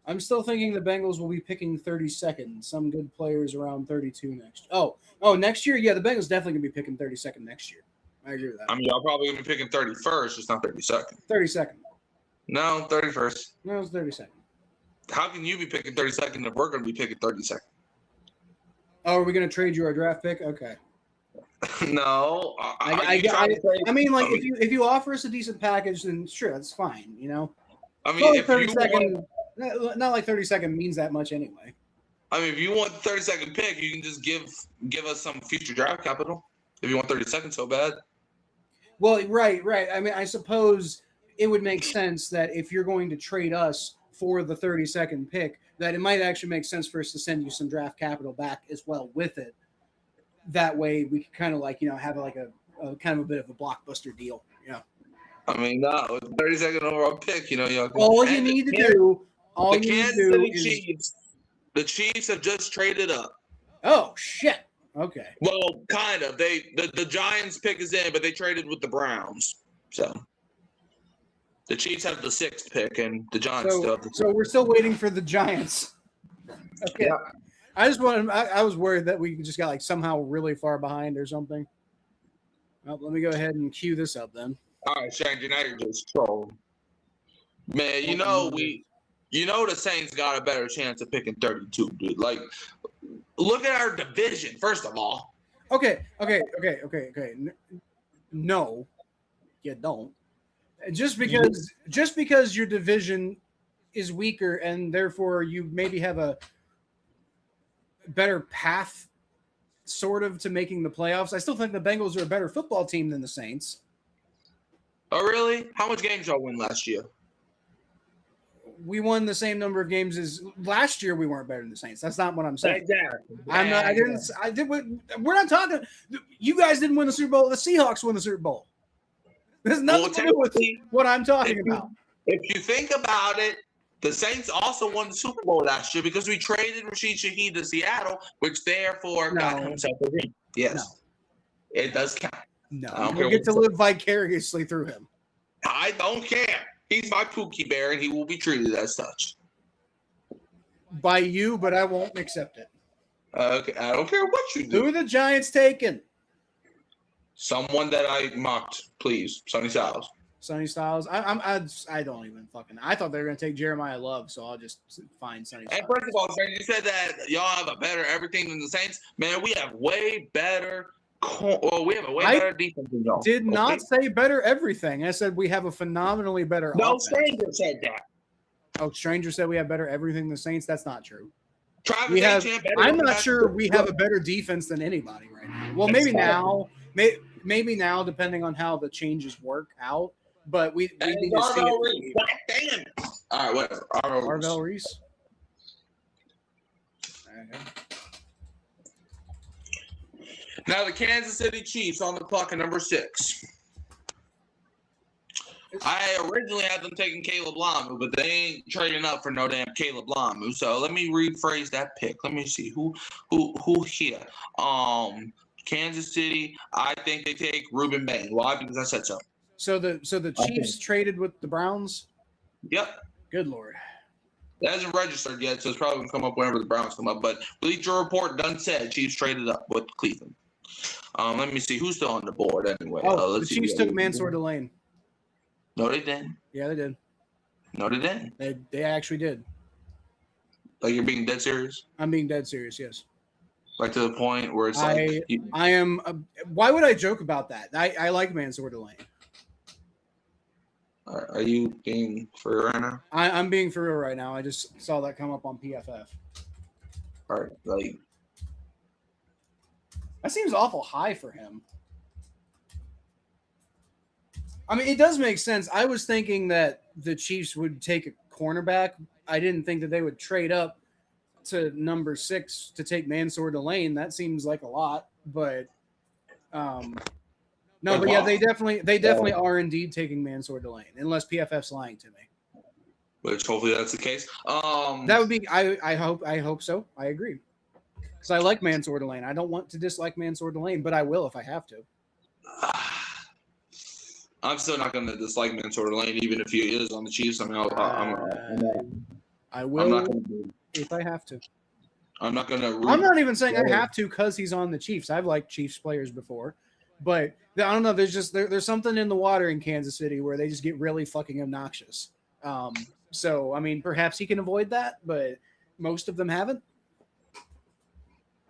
I'm still thinking the Bengals will be picking 32nd. Some good players around 32 next. Oh, next year, yeah, the Bengals definitely gonna be picking 32nd next year. I agree with that. I mean, y'all probably gonna be picking 31st, just not 32nd. 32nd. No, 31st. No, it's 32nd. How can you be picking 32nd if we're going to be picking 32nd? Oh, are we going to trade you our draft pick? Okay. No. If you offer us a decent package, then sure, that's fine. I mean, if 32nd, not like 32nd means that much anyway. I mean, if you want the 32nd pick, you can just give us some future draft capital. If you want 32nd so bad. Well, right. I mean, I suppose it would make sense that if you're going to trade us for the 32nd pick, that it might actually make sense for us to send you some draft capital back as well with it. That way we can kind of have a kind of a bit of a blockbuster deal. Yeah. I mean, no, with 32nd overall pick, all you need to do is the Chiefs have just traded up. Oh shit. Okay. Well, kind of. The Giants pick is in, but they traded with the Browns. So the Chiefs have the 6th pick, and the Giants still have the 6th. So we're still waiting for the Giants. Okay. Yeah. I was worried that we just got somehow really far behind or something. Well, let me go ahead and cue this up then. All right, Shane, now you're just trolling. Man, the Saints got a better chance of picking 32, dude. Look at our division, first of all. Okay. No, you don't. Just because your division is weaker and therefore you maybe have a better path sort of to making the playoffs, I still think the Bengals are a better football team than the Saints. Oh, really? How much games y'all win last year? We won the same number of games as last year. We weren't better than the Saints. That's not what I'm saying. Exactly. We're not talking. You guys didn't win the Super Bowl. The Seahawks won the Super Bowl. There's nothing to do with what I'm talking about. If you think about it, the Saints also won the Super Bowl last year because we traded Rashid Shaheed to Seattle, which therefore got himself a ring. Yes. No. It does count. No. You get to live vicariously through him. I don't care. He's my Pookie Bear, and he will be treated as such. by you, but I won't accept it. Okay, I don't care what you do. Who are the Giants taking? Someone that I mocked, please. Sonny Styles. Sonny Styles. I don't even fucking. I thought they were gonna take Jeremiah Love, so I'll just find Sonny Styles. And first of all, man, you said that y'all have a better everything than the Saints. Man, we have way better. We have a way better defense than y'all. Did not say better everything. I said we have a phenomenally better. No offense. stranger said that. Oh, Stranger said we have better everything than the Saints. That's not true. I'm not sure we have a better defense than anybody right now. Well, maybe now, maybe now, depending on how the changes work out. But we need to see it. God damn it. All right, whatever. Arvell Reese. Okay. Now the Kansas City Chiefs on the clock at number 6. I originally had them taking Caleb Lamu, but they ain't trading up for no damn Caleb Lamu. So let me rephrase that pick. Let me see who here. Kansas City. I think they take Ruben Bain. Why? Because I said so. So the Chiefs traded with the Browns. Yep. Good Lord. It hasn't registered yet, so it's probably gonna come up whenever the Browns come up. But Bleacher Report done said Chiefs traded up with Cleveland. Let me see who's still on the board anyway. The Chiefs took Mansour Delane. No, they didn't. Yeah, they did. No, they didn't. They actually did. Like, you're being dead serious? I'm being dead serious. Yes. Like, to the point where it's I am. Why would I joke about that? I like Mansour Delane. Are you being for real right now? I'm being for real right now. I just saw that come up on PFF. All right, like that seems awful high for him. I mean, it does make sense. I was thinking that the Chiefs would take a cornerback. I didn't think that they would trade up to number 6 to take Mansour Delane. That seems like a lot, but no, but yeah, they definitely are indeed taking Mansour Delane, unless PFF's lying to me. Which hopefully that's the case. That would be. I hope so. I agree. Because I like Mansour Delane. I don't want to dislike Mansour Delane, but I will if I have to. I'm still not going to dislike Mansour Delane, even if he is on the Chiefs. I mean, I will if I have to. I'm not going to. I'm not even saying I have to because he's on the Chiefs. I've liked Chiefs players before, but I don't know. There's something in the water in Kansas City where they just get really fucking obnoxious. So I mean, perhaps he can avoid that, but most of them haven't.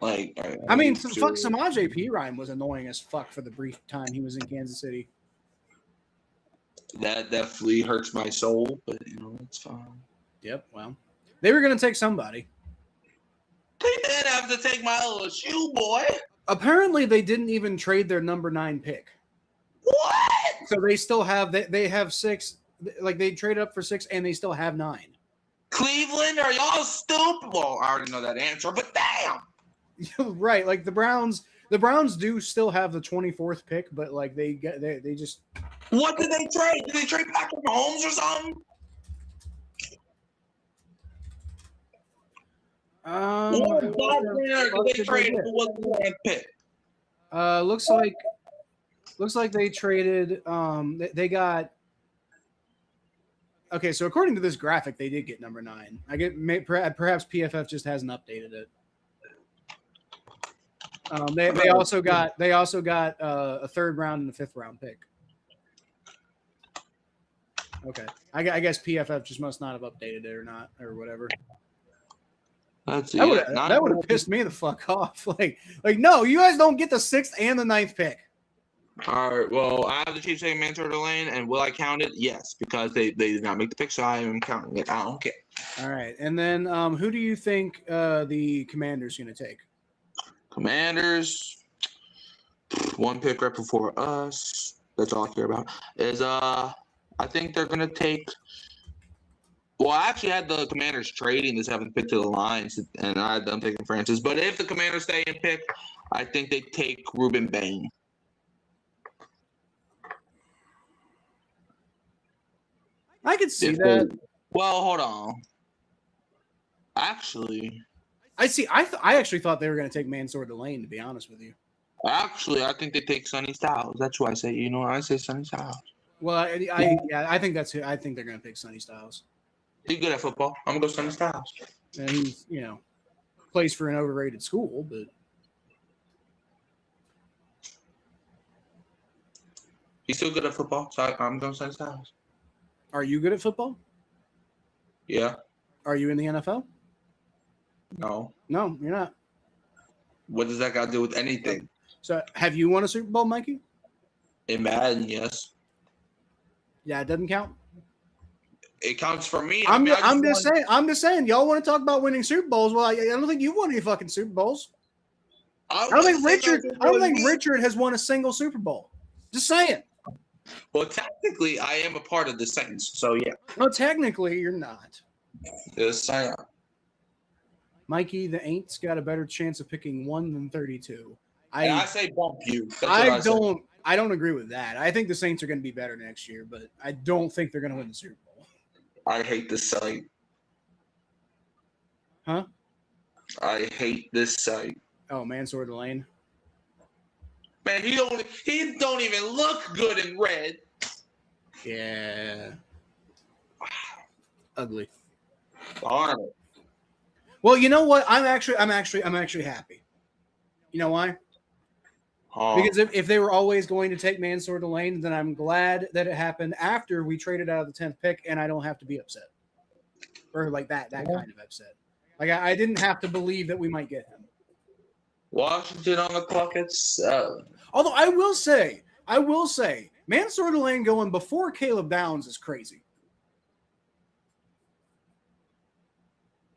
Like, I mean, fuck, Samaje Perine was annoying as fuck for the brief time he was in Kansas City. That definitely hurts my soul, but it's fine. Yep. Well, they were gonna take somebody. They did have to take my LSU boy. Apparently, they didn't even trade their number 9 pick. What? So they still have they have 6. Like they traded up for 6, and they still have 9. Cleveland, are y'all stupid? Well, I already know that answer, but damn. Right, like the Browns do still have the 24th pick, but like they just. What did they trade? Did they trade Patrick Mahomes or something? What did they trade? Who was the last pick? Looks like they traded. They got. Okay, so according to this graphic, they did get number 9. I get perhaps PFF just hasn't updated it. They also got a 3rd round and a 5th round pick. Okay, I guess PFF just must not have updated it or not or whatever. That would have pissed me the fuck off. Like no, you guys don't get the 6th and the 9th pick. All right. Well, I have the Chiefs saying Mansour Delane, and will I count it? Yes, because they did not make the pick, so I am counting it. I don't care. All right, and then who do you think the Commanders going to take? Commanders, 1 pick right before us. That's all I care about. Is I think they're gonna take. Well, I actually had the Commanders trading this 7th pick to the Lions, and I had them taking Francis. But if the Commanders stay in pick, I think they take Ruben Bain. I could see that. Well, hold on. Actually, I actually thought they were going to take Mansour Delane, to be honest with you. Actually, I think they take Sonny Styles. That's who I say. I say Sonny Styles. Well, I think that's who. I think they're going to pick Sonny Styles. He's good at football. I'm going to go Sonny Styles. and he's plays for an overrated school, but He's still good at football, so I'm going to say Styles. are you good at football? Yeah. Are you in the NFL? No. No, you're not. What does that got to do with anything? So, have you won a Super Bowl, Mikey? In Madden, yes. Yeah, it doesn't count. It counts for me. I'm just saying. Y'all want to talk about winning Super Bowls? Well, I don't think you've won any fucking Super Bowls. I don't think Richard has won a single Super Bowl. Just saying. Well, technically, I am a part of the Saints, so yeah. No, technically, you're not. Yes, I am. Mikey, the Aints got a better chance of picking 1 than 32. I say bump you. I don't agree with that. I think the Saints are going to be better next year, but I don't think they're going to win the Super Bowl. I hate this site. Huh? I hate this site. Oh, Mansour Lane. Man, he don't even look good in red. Yeah. Ugly. Darn it. Well, you know what? I'm actually happy. You know why? Because if they were always going to take Mansour Lane, then I'm glad that it happened after we traded out of the 10th pick, and I don't have to be upset. Or like that kind of upset. Like I didn't have to believe that we might get him. Washington on the clock at 7. Although I will say, Mansour Lane going before Caleb Downs is crazy.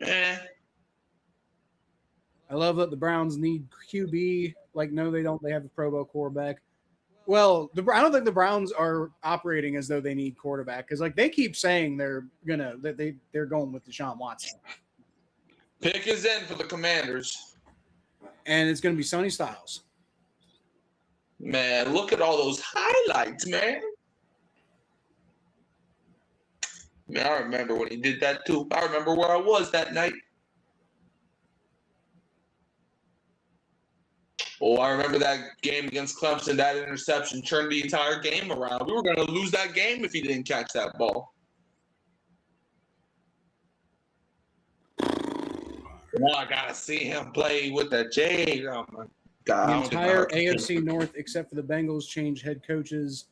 Eh. I love that the Browns need QB. Like, no, they don't. They have a Pro Bowl quarterback. Well, I don't think the Browns are operating as though they need quarterback because, like, they keep saying they're going with Deshaun Watson. Pick is in for the Commanders. And it's going to be Sonny Styles. Man, look at all those highlights, man. Man, I remember when he did that, too. I remember where I was that night. Oh, I remember that game against Clemson. That interception turned the entire game around. We were going to lose that game if he didn't catch that ball. Well, I got to see him play with the J. Oh, my God. The entire AFC North, except for the Bengals, change head coaches.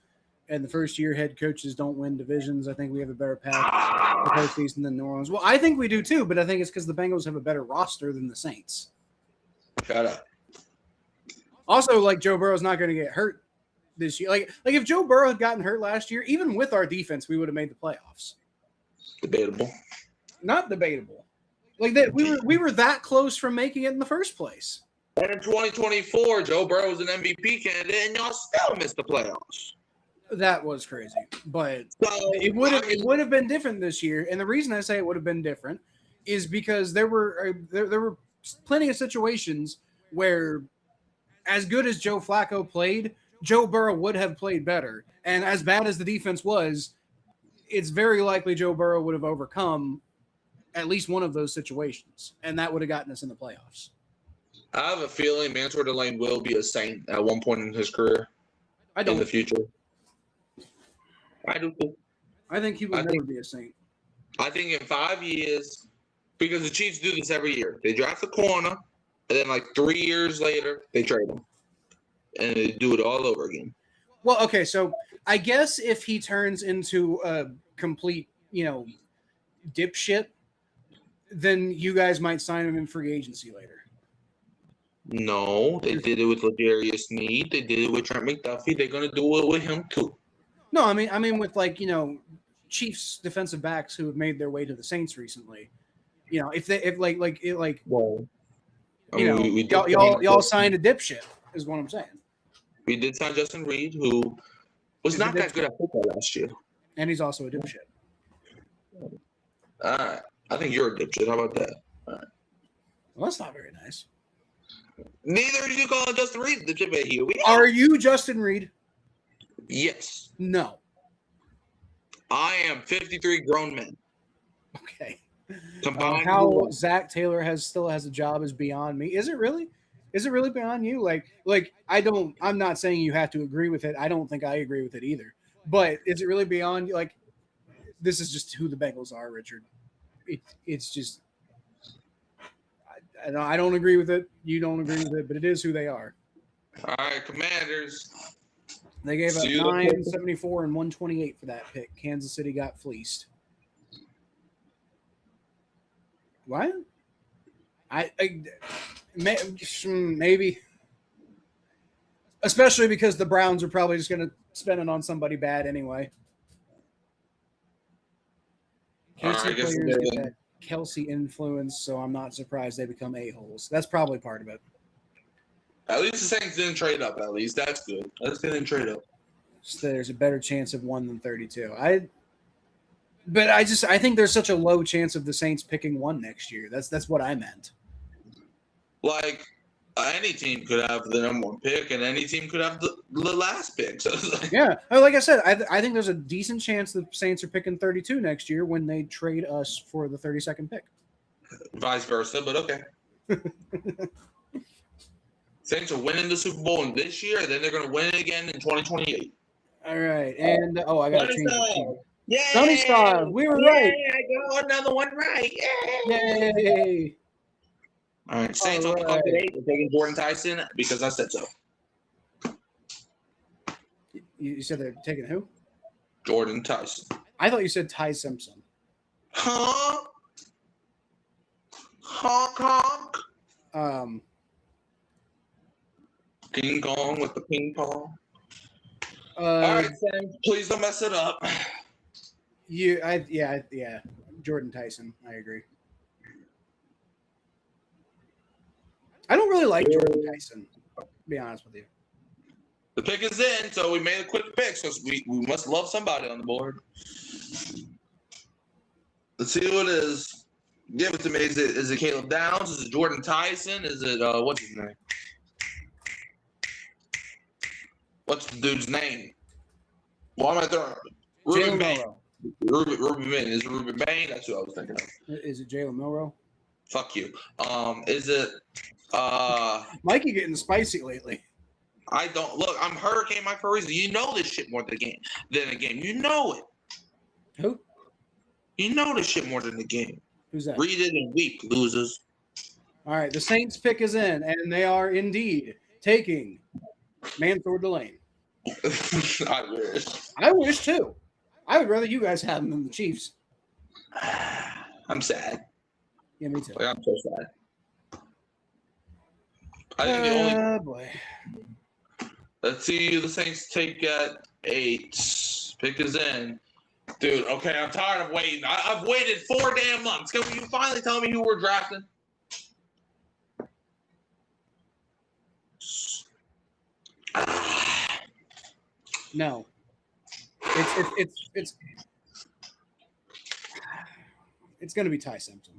And the first-year head coaches don't win divisions. I think we have a better path to postseason than New Orleans. Well, I think we do, too. But I think it's because the Bengals have a better roster than the Saints. Shut up. Also, like, Joe Burrow's not going to get hurt this year. Like if Joe Burrow had gotten hurt last year, even with our defense, we would have made the playoffs. Debatable. Not debatable. Like that, we were that close from making it in the first place. And in 2024, Joe Burrow was an MVP candidate, and y'all still missed the playoffs. That was crazy, but it would have been different this year. And the reason I say it would have been different is because there were plenty of situations where, as good as Joe Flacco played, Joe Burrow would have played better. And as bad as the defense was, it's very likely Joe Burrow would have overcome at least one of those situations, and that would have gotten us in the playoffs. I have a feeling Mansour Lane will be a Saint at one point in his career. I don't. In the future. I do too. I think he will never be a Saint. I think in 5 years, because the Chiefs do this every year. They draft a corner, and then like 3 years later, they trade him. And they do it all over again. Well, okay, so I guess if he turns into a complete, dipshit, then you guys might sign him in free agency later. No, they did it with L'Jarius Sneed. They did it with Trent McDuffie. They're going to do it with him too. No, I mean with Chiefs defensive backs who have made their way to the Saints recently. Y'all signed a dipshit is what I'm saying. We did sign Justin Reed, who was not that good at football last year. And he's also a dipshit. All right. I think you're a dipshit. How about that? All right. Well, that's not very nice. Neither are you calling Justin Reed a dipshit, but here we are. Are you Justin Reed? Yes. No. I am 53 grown men. Okay. How Zach Taylor still has a job is beyond me. Is it really? Is it really beyond you? I'm not saying you have to agree with it. I don't think I agree with it either. But is it really beyond you? Like, this is just who the Bengals are, Richard. It's just I don't agree with it. You don't agree with it, but it is who they are. All right, Commanders. They gave up See you 974 and 128 for that pick. Kansas City got fleeced. What? Maybe. Especially because the Browns are probably just going to spend it on somebody bad anyway. KC players get that Kelsey influence, so I'm not surprised they become a-holes. That's probably part of it. At least the Saints didn't trade up. At least that's good. At least they didn't trade up. So there's a better chance of 1 than 32. I think there's such a low chance of the Saints picking 1 next year. That's what I meant. Like any team could have the number 1 pick, and any team could have the last pick. So yeah, like I said, I think there's a decent chance the Saints are picking 32 next year when they trade us for the 32nd pick. Vice versa, but okay. Saints are winning the Super Bowl in this year, then they're going to win it again in 2028. All right, and I got to change the team. Yay! Sunny Star, we were right. I got another one right. Yay! Yay! All right, Saints on the clock today. We're taking Jordan Tyson because I said so. You said they're taking who? Jordan Tyson. I thought you said Ty Simpson. Huh? Honk, honk. King Kong with the ping pong. All right, Sam, please don't mess it up. Yeah. Jordan Tyson. I agree. I don't really like Jordan Tyson, to be honest with you. The pick is in, so we made a quick pick, so we must love somebody on the board. Let's see who it is. Give it to me. Is it Caleb Downs? Is it Jordan Tyson? Is it what's his name? What's the dude's name? Why am I throwing? Ruben Bain. Ruben Bain. Is it Ruben Bain? That's who I was thinking of. Is it Jalen Milroe? Fuck you. Is it Mikey getting spicy lately? I don't look. I'm Hurricane Mike for a reason. You know this shit more than a game. You know it. Who? You know this shit more than the game. Who's that? Read it and weep, losers. All right, the Saints pick is in, and they are indeed taking Mansour Delane. I wish. I wish too. I would rather you guys have him than the Chiefs. I'm sad. Yeah, me too. I'm so sad. I think the only. Boy. Let's see the Saints take at 8. Pick is in. Dude, okay, I'm tired of waiting. I've waited 4 damn months. Can you finally tell me who we're drafting? No. It's going to be Ty Simpson.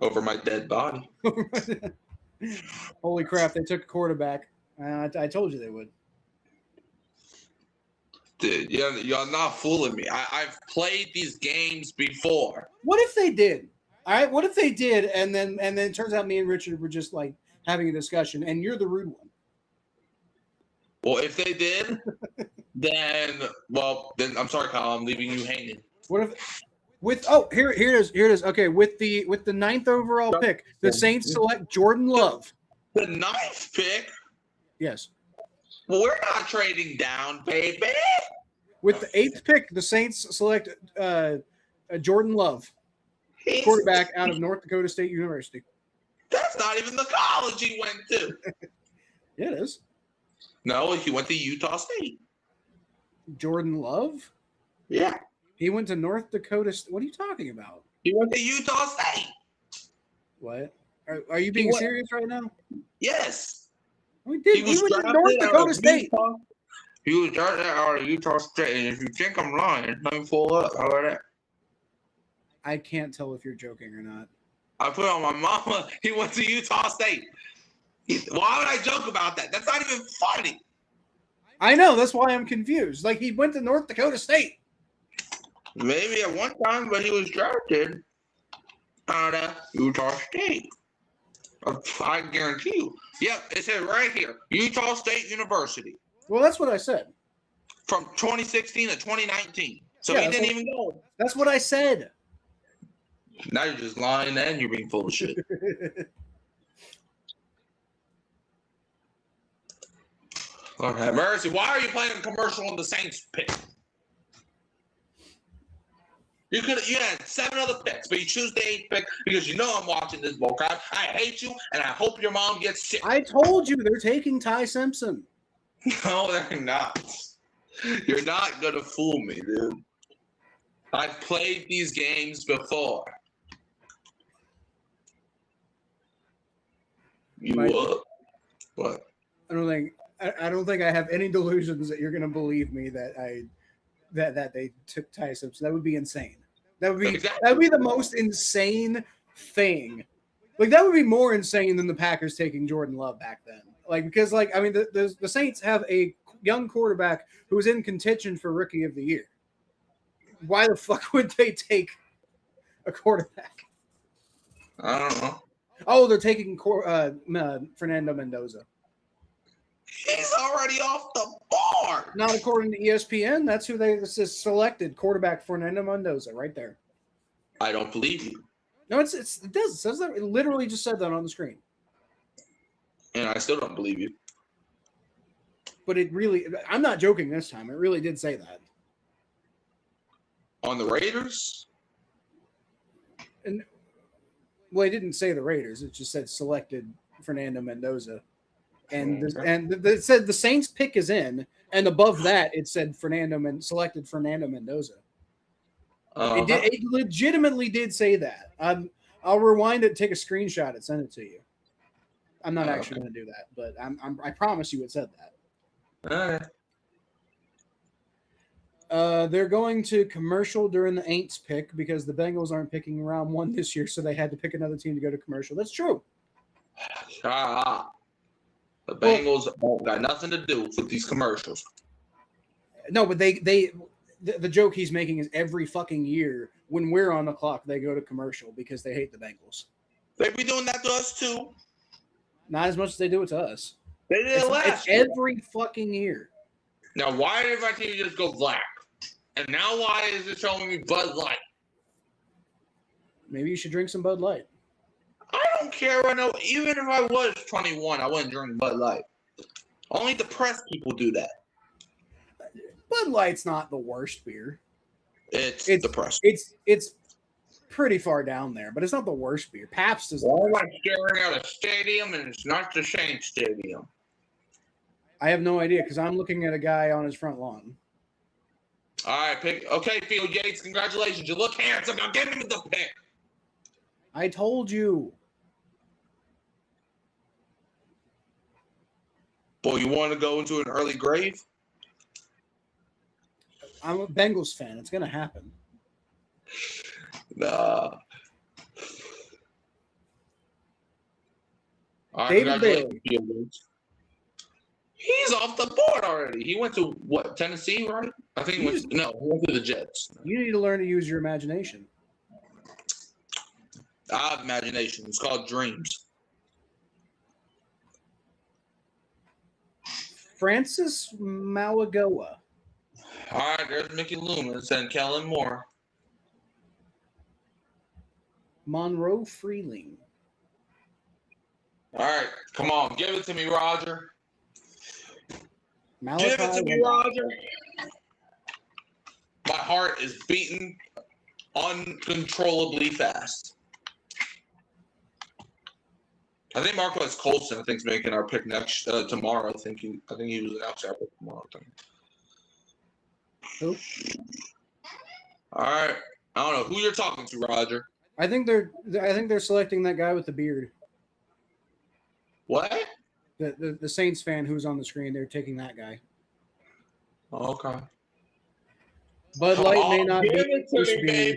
Over my dead body. Holy crap, they took a quarterback. I told you they would. Dude, you're not fooling me. I've played these games before. What if they did? All right, what if they did, and then it turns out me and Richard were just like having a discussion, and you're the rude one. Well, if they did, then I'm sorry, Kyle. I'm leaving you hanging. What if here it is. Okay, with the 9th overall pick, the Saints select Jordan Love. The 9th pick? Yes. Well, we're not trading down, baby. With the 8th pick, the Saints select Jordan Love, quarterback out of North Dakota State University. That's not even the college he went to. Yeah, it is. No, he went to Utah State. Jordan Love? Yeah. He went to North Dakota. What are you talking about? He went to Utah State. What? Are you being serious right now? Yes. He went to North Dakota State. He was drafted out of Utah State. And if you think I'm lying, let me pull up. How about that? I can't tell if you're joking or not. I put on my mama. He went to Utah State. Why would I joke about that? That's not even funny. I know. That's why I'm confused. Like, he went to North Dakota State. Maybe at one time, but he was drafted out of Utah State. I guarantee you. Yep, it says right here, Utah State University. Well, that's what I said. From 2016 to 2019. So yeah, he didn't even go. That's what I said. Now you're just lying and you're being full of shit. Lord have mercy. Why are you playing a commercial on the Saints pick? You had 7 other picks, but you choose the 8th pick because you know I'm watching this bull crap. I hate you, and I hope your mom gets sick. I told you they're taking Ty Simpson. No, they're not. You're not gonna fool me, dude. I've played these games before. You would. What? I don't think I have any delusions that you're going to believe me that they took Ty Simpson. That would be insane. That would be the most insane thing. Like, that would be more insane than the Packers taking Jordan Love back then. Like, because, like, I mean, the Saints have a young quarterback who is in contention for Rookie of the Year. Why the fuck would they take a quarterback? I don't know. Oh, they're taking Fernando Mendoza. He's already off the board. Not according to ESPN. That's who they selected. Quarterback Fernando Mendoza, right there. I don't believe you. No, it does. It says that. It literally just said that on the screen. And I still don't believe you. But it really, I'm not joking this time. It really did say that. On the Raiders? And well, it didn't say the Raiders. It just said selected Fernando Mendoza. And it said the Saints pick is in, and above that it said selected Fernando Mendoza. It legitimately did say that. I'll rewind it, take a screenshot, and send it to you. I'm not actually going to do that, but I promise you it said that. They're going to commercial during the Aints pick because the Bengals aren't picking round 1 this year, so they had to pick another team to go to commercial. That's true. The Bengals got nothing to do with these commercials. No, but the joke he's making is every fucking year when we're on the clock, they go to commercial because they hate the Bengals. They be doing that to us too. Not as much as they do it to us. They did it last year. Every fucking year. Now, why did my team just go black? And now why is it showing me Bud Light? Maybe you should drink some Bud Light. I don't care. I know. Even if I was 21, I wouldn't drink Bud Light. Only depressed people do that. Bud Light's not the worst beer. It's depressing. It's pretty far down there, but it's not the worst beer. Pabst is. Well, I'm like staring at a stadium, and it's not the same stadium. I have no idea because I'm looking at a guy on his front lawn. All right, pick. Okay, Field Yates, congratulations. You look handsome. Now give me the pick. I told you. Boy, you want to go into an early grave? I'm a Bengals fan. It's going to happen. Nah. Right, David Bailey. He's off the board already. He went to, what, Tennessee, right? I think he went to the Jets. You need to learn to use your imagination. I have imagination. It's called dreams. Francis Mauigoa. All right, there's Mickey Loomis and Kellen Moore. Monroe Freeling. All right, come on. Give it to me, Roger. Malachi Give it to me, Roger. My heart is beating uncontrollably fast. I think Marquez Colson, is making our pick next tomorrow. I think he was announced our pick tomorrow. Who? All right. I don't know who you're talking to, Roger. I think they're selecting that guy with the beard. What? The Saints fan who's on the screen. They're taking that guy. Okay. Bud Light may not be the worst beer.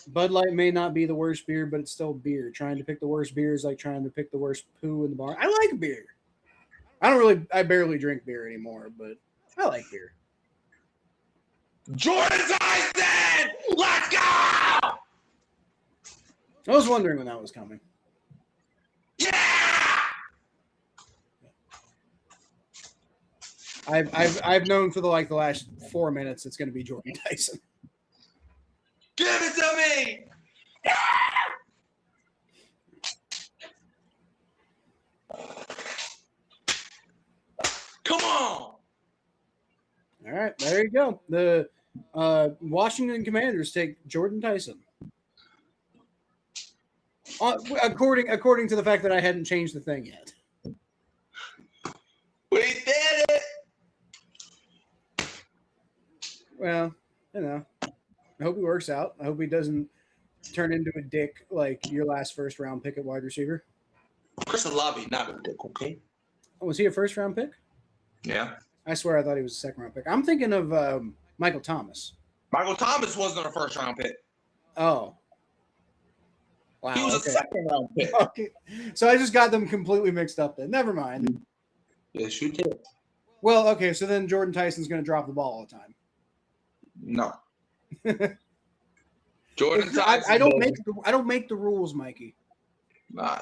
Bud Light may not be the worst beer, but it's still beer. Trying to pick the worst beer is like trying to pick the worst poo in the bar. I like beer. I barely drink beer anymore, but I like beer. Jordan Tyson! Let's go! I was wondering when that was coming. Yeah! I've known for the last 4 minutes it's going to be Jordan Tyson. Give it to me! right, there you go. The Washington Commanders take Jordan Tyson. According to the fact that I hadn't changed the thing yet. We did it. Well, I hope he works out. I hope he doesn't turn into a dick like your last first round pick at wide receiver. Chris Olave, not a dick, okay? Oh, was he a first round pick? Yeah. I swear I thought he was a second round pick. I'm thinking of Michael Thomas. Michael Thomas wasn't a first round pick. Oh. Wow. He was a second round pick. Okay. So I just got them completely mixed up then. Never mind. Yes, you did. Well, okay, so then Jordan Tyson's going to drop the ball all the time. No. Jordan Tyson. I don't make the rules, Mikey. I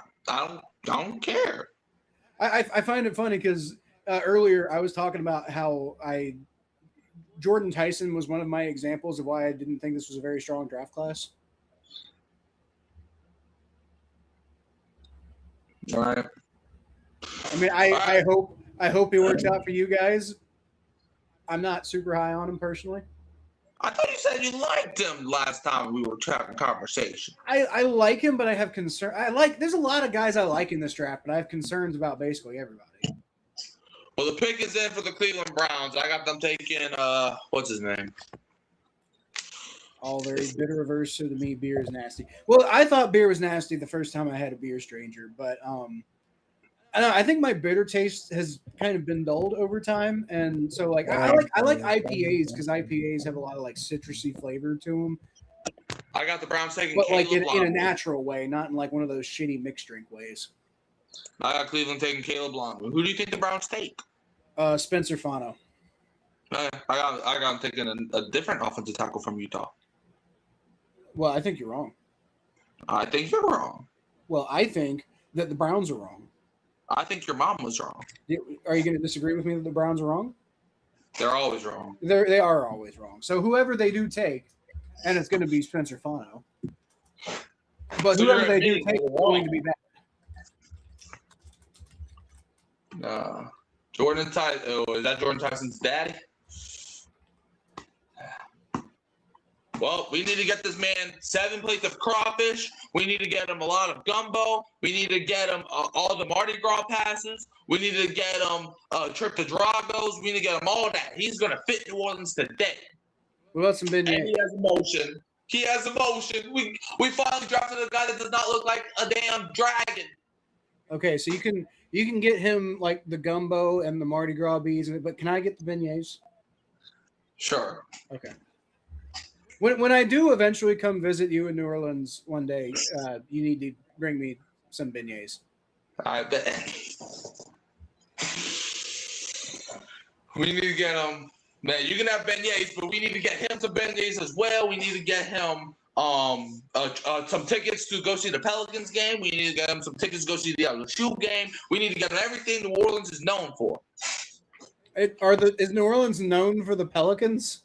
don't care. I find it funny because earlier I was talking about how Jordan Tyson was one of my examples of why I didn't think this was a very strong draft class. All right. I mean, I hope he works out for you guys. I'm not super high on him personally. I thought you said you liked him last time we were having conversation. I like him, but I have concern. There's a lot of guys I like in this draft, but I have concerns about basically everybody. Well, the pick is in for the Cleveland Browns. I got them taking what's his name? All very bitter averse to me. Beer is nasty. Well, I thought beer was nasty the first time I had a beer stranger, but I think my bitter taste has kind of been dulled over time, and so like I like IPAs because IPAs have a lot of like citrusy flavor to them. I got the Browns taking, but like in a natural way, not in like one of those shitty mixed drink ways. I got Cleveland taking Caleb Long. Who do you think the Browns take? Spencer Fano. I got him taking a different offensive tackle from Utah. Well, I think you're wrong. I think you're wrong. Well, I think that the Browns are wrong. I think your mom was wrong. Are you going to disagree with me that the Browns are wrong? They're always wrong. They are always wrong. So whoever they do take, and it's going to be Spencer Fano. But so whoever they do take is going to be bad. Jordan Tyson. Oh, is that Jordan Tyson's daddy? Well, we need to get this man 7 plates of crawfish. We need to get him a lot of gumbo. We need to get him all the Mardi Gras passes. We need to get him a trip to Dragos. We need to get him all that. He's going to fit New Orleans today. What about some beignets? And he has emotion. He has emotion. We finally drafted a guy that does not look like a damn dragon. Okay, so you can get him like the gumbo and the Mardi Gras beads, but can I get the beignets? Sure. Okay. When I do eventually come visit you in New Orleans one day, you need to bring me some beignets. I bet. We need to get him. Man, you can have beignets, but we need to get him some beignets as well. We need to get him some tickets to go see the Pelicans game. We need to get him some tickets to go see the LSU game. We need to get him everything New Orleans is known for. Is New Orleans known for the Pelicans?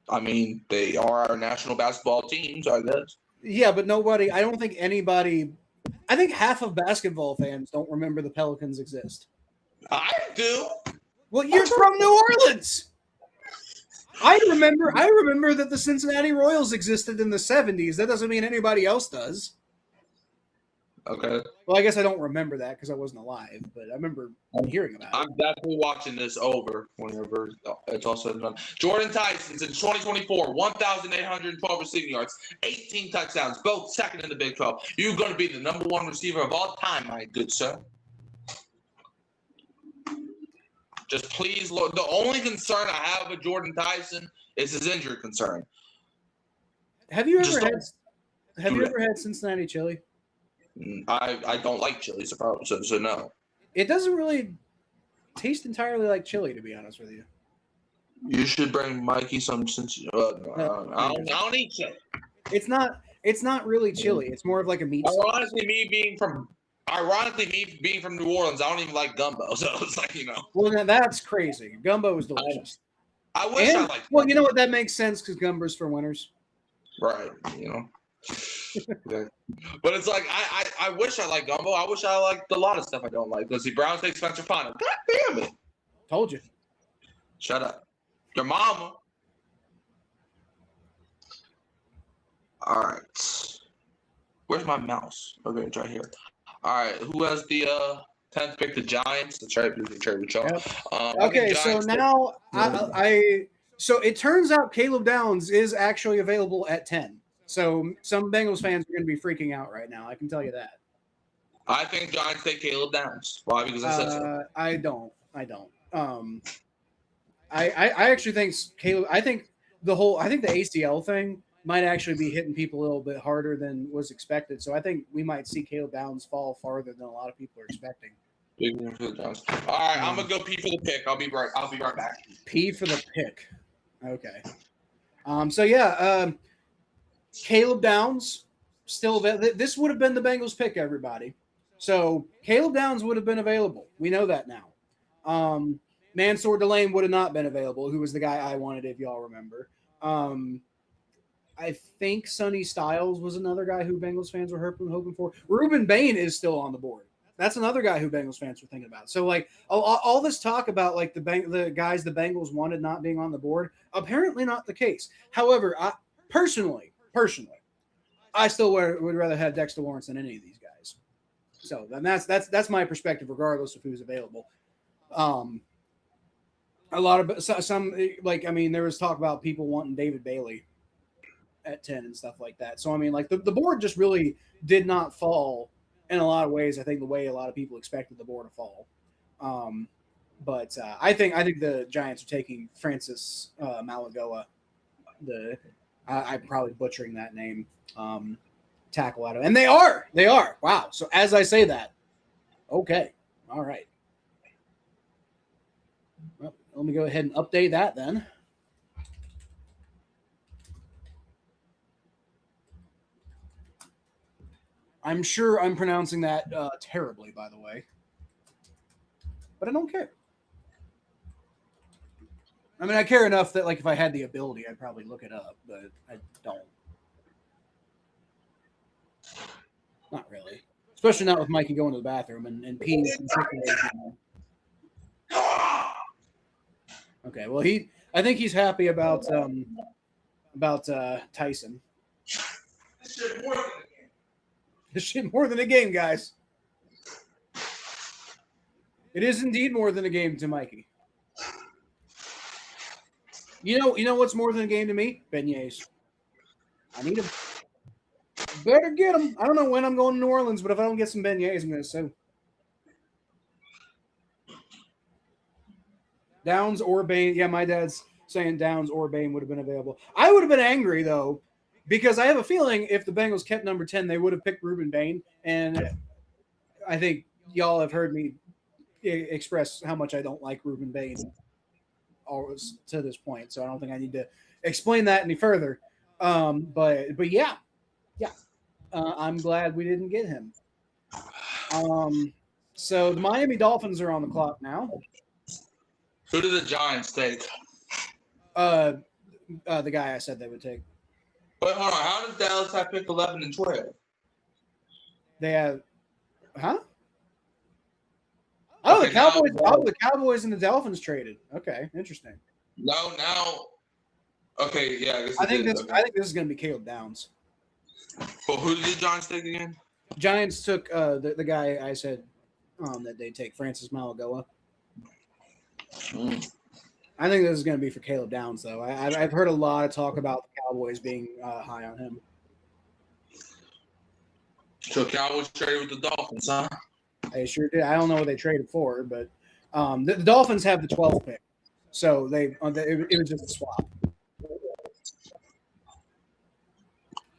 I mean, they are our national basketball team, so I guess. Yeah, but I don't think anybody – I think half of basketball fans don't remember the Pelicans exist. I do. Well, you're from New Orleans. I remember that the Cincinnati Royals existed in the 70s. That doesn't mean anybody else does. Okay. Well, I guess I don't remember that because I wasn't alive, but I remember hearing about it. I'm definitely watching this over whenever it's all said and done. Jordan Tyson, since 2024, 1,812 receiving yards, 18 touchdowns, both second in the Big 12. You're going to be the number one receiver of all time, my good sir. Just please look. The only concern I have with Jordan Tyson is his injury concern. Have you ever had Cincinnati chili? I don't like chili, so no. It doesn't really taste entirely like chili, to be honest with you. You should bring Mikey some since I don't eat chili. It's not really chili. It's more of like a meat. Ironically, me being from New Orleans, I don't even like gumbo. So it's like, Well, now that's crazy. Gumbo is delicious. I wish I liked. Well, you know what? That makes sense because gumbo's for winners. Right. Yeah. But it's like I wish I liked gumbo. I wish I liked a lot of stuff I don't like. Because the Browns take Spencer Fano. God damn it! Told you. Shut up. Your mama. All right. Where's my mouse? Okay, it's right here. All right. Who has the 10th pick? The Giants. That's right. We can trade with y'all. Yep. Okay, so now so it turns out Caleb Downs is actually available at 10. So some Bengals fans are going to be freaking out right now. I can tell you that. I think Giants take Caleb Downs. Why? Because I said so. I don't. I actually think Caleb. I think the ACL thing might actually be hitting people a little bit harder than was expected. So I think we might see Caleb Downs fall farther than a lot of people are expecting. All right, I'm gonna go pee for the pick. I'll be right back. Pee for the pick. Okay. So yeah, Caleb Downs still available. This would have been the Bengals pick, everybody. So Caleb Downs would have been available. We know that now. Mansour Delane would have not been available, who was the guy I wanted, if y'all remember. I think Sonny Styles was another guy who Bengals fans were hoping for. Ruben Bain is still on the board. That's another guy who Bengals fans were thinking about. So, like, all this talk about, like, the guys the Bengals wanted not being on the board, apparently not the case. However, I personally, I still would rather have Dexter Lawrence than any of these guys. So, and that's my perspective, regardless of who's available. A lot of some, like, I mean, there was talk about people wanting David Bailey at 10 and stuff like that. So, I mean, like, the board just really did not fall in a lot of ways. I think the way a lot of people expected the board to fall. But I think the Giants are taking Francis Malagoa. I'm probably butchering that name. Tackle out of, and they are. Wow. So as I say that, okay, all right. Well, let me go ahead and update that then. I'm sure I'm pronouncing that terribly, by the way. But I don't care. I mean, I care enough that, like, if I had the ability, I'd probably look it up, but I don't. Not really. Especially not with Mikey going to the bathroom and peeing. Okay, well, I think he's happy about Tyson. This shit more than a game, guys. It is indeed more than a game to Mikey. You know what's more than a game to me? Beignets. I need them. Better get them. I don't know when I'm going to New Orleans, but if I don't get some beignets, I'm going to sue. Downs or Bain. Yeah, my dad's saying Downs or Bain would have been available. I would have been angry, though, because I have a feeling if the Bengals kept number 10, they would have picked Ruben Bain. And I think y'all have heard me express how much I don't like Ruben Bain always to this point. So I don't think I need to explain that any further. But yeah. I'm glad we didn't get him. So the Miami Dolphins are on the clock now. Who did the Giants take? The guy I said they would take. Wait, hold on. How does Dallas have pick 11 and 12? They have, huh? Oh, okay, the Cowboys and the Dolphins traded. Okay, interesting. No, now. Okay, yeah. I think this is going to be Caleb Downs. Well, who did the Giants take again? Giants took the guy I said that they take, Francis Malagoa. I think this is going to be for Caleb Downs, though. I've heard a lot of talk about the Cowboys being high on him. So Cowboys traded with the Dolphins, huh? They sure did. I don't know what they traded for, but the Dolphins have the 12th pick, so it was just a swap.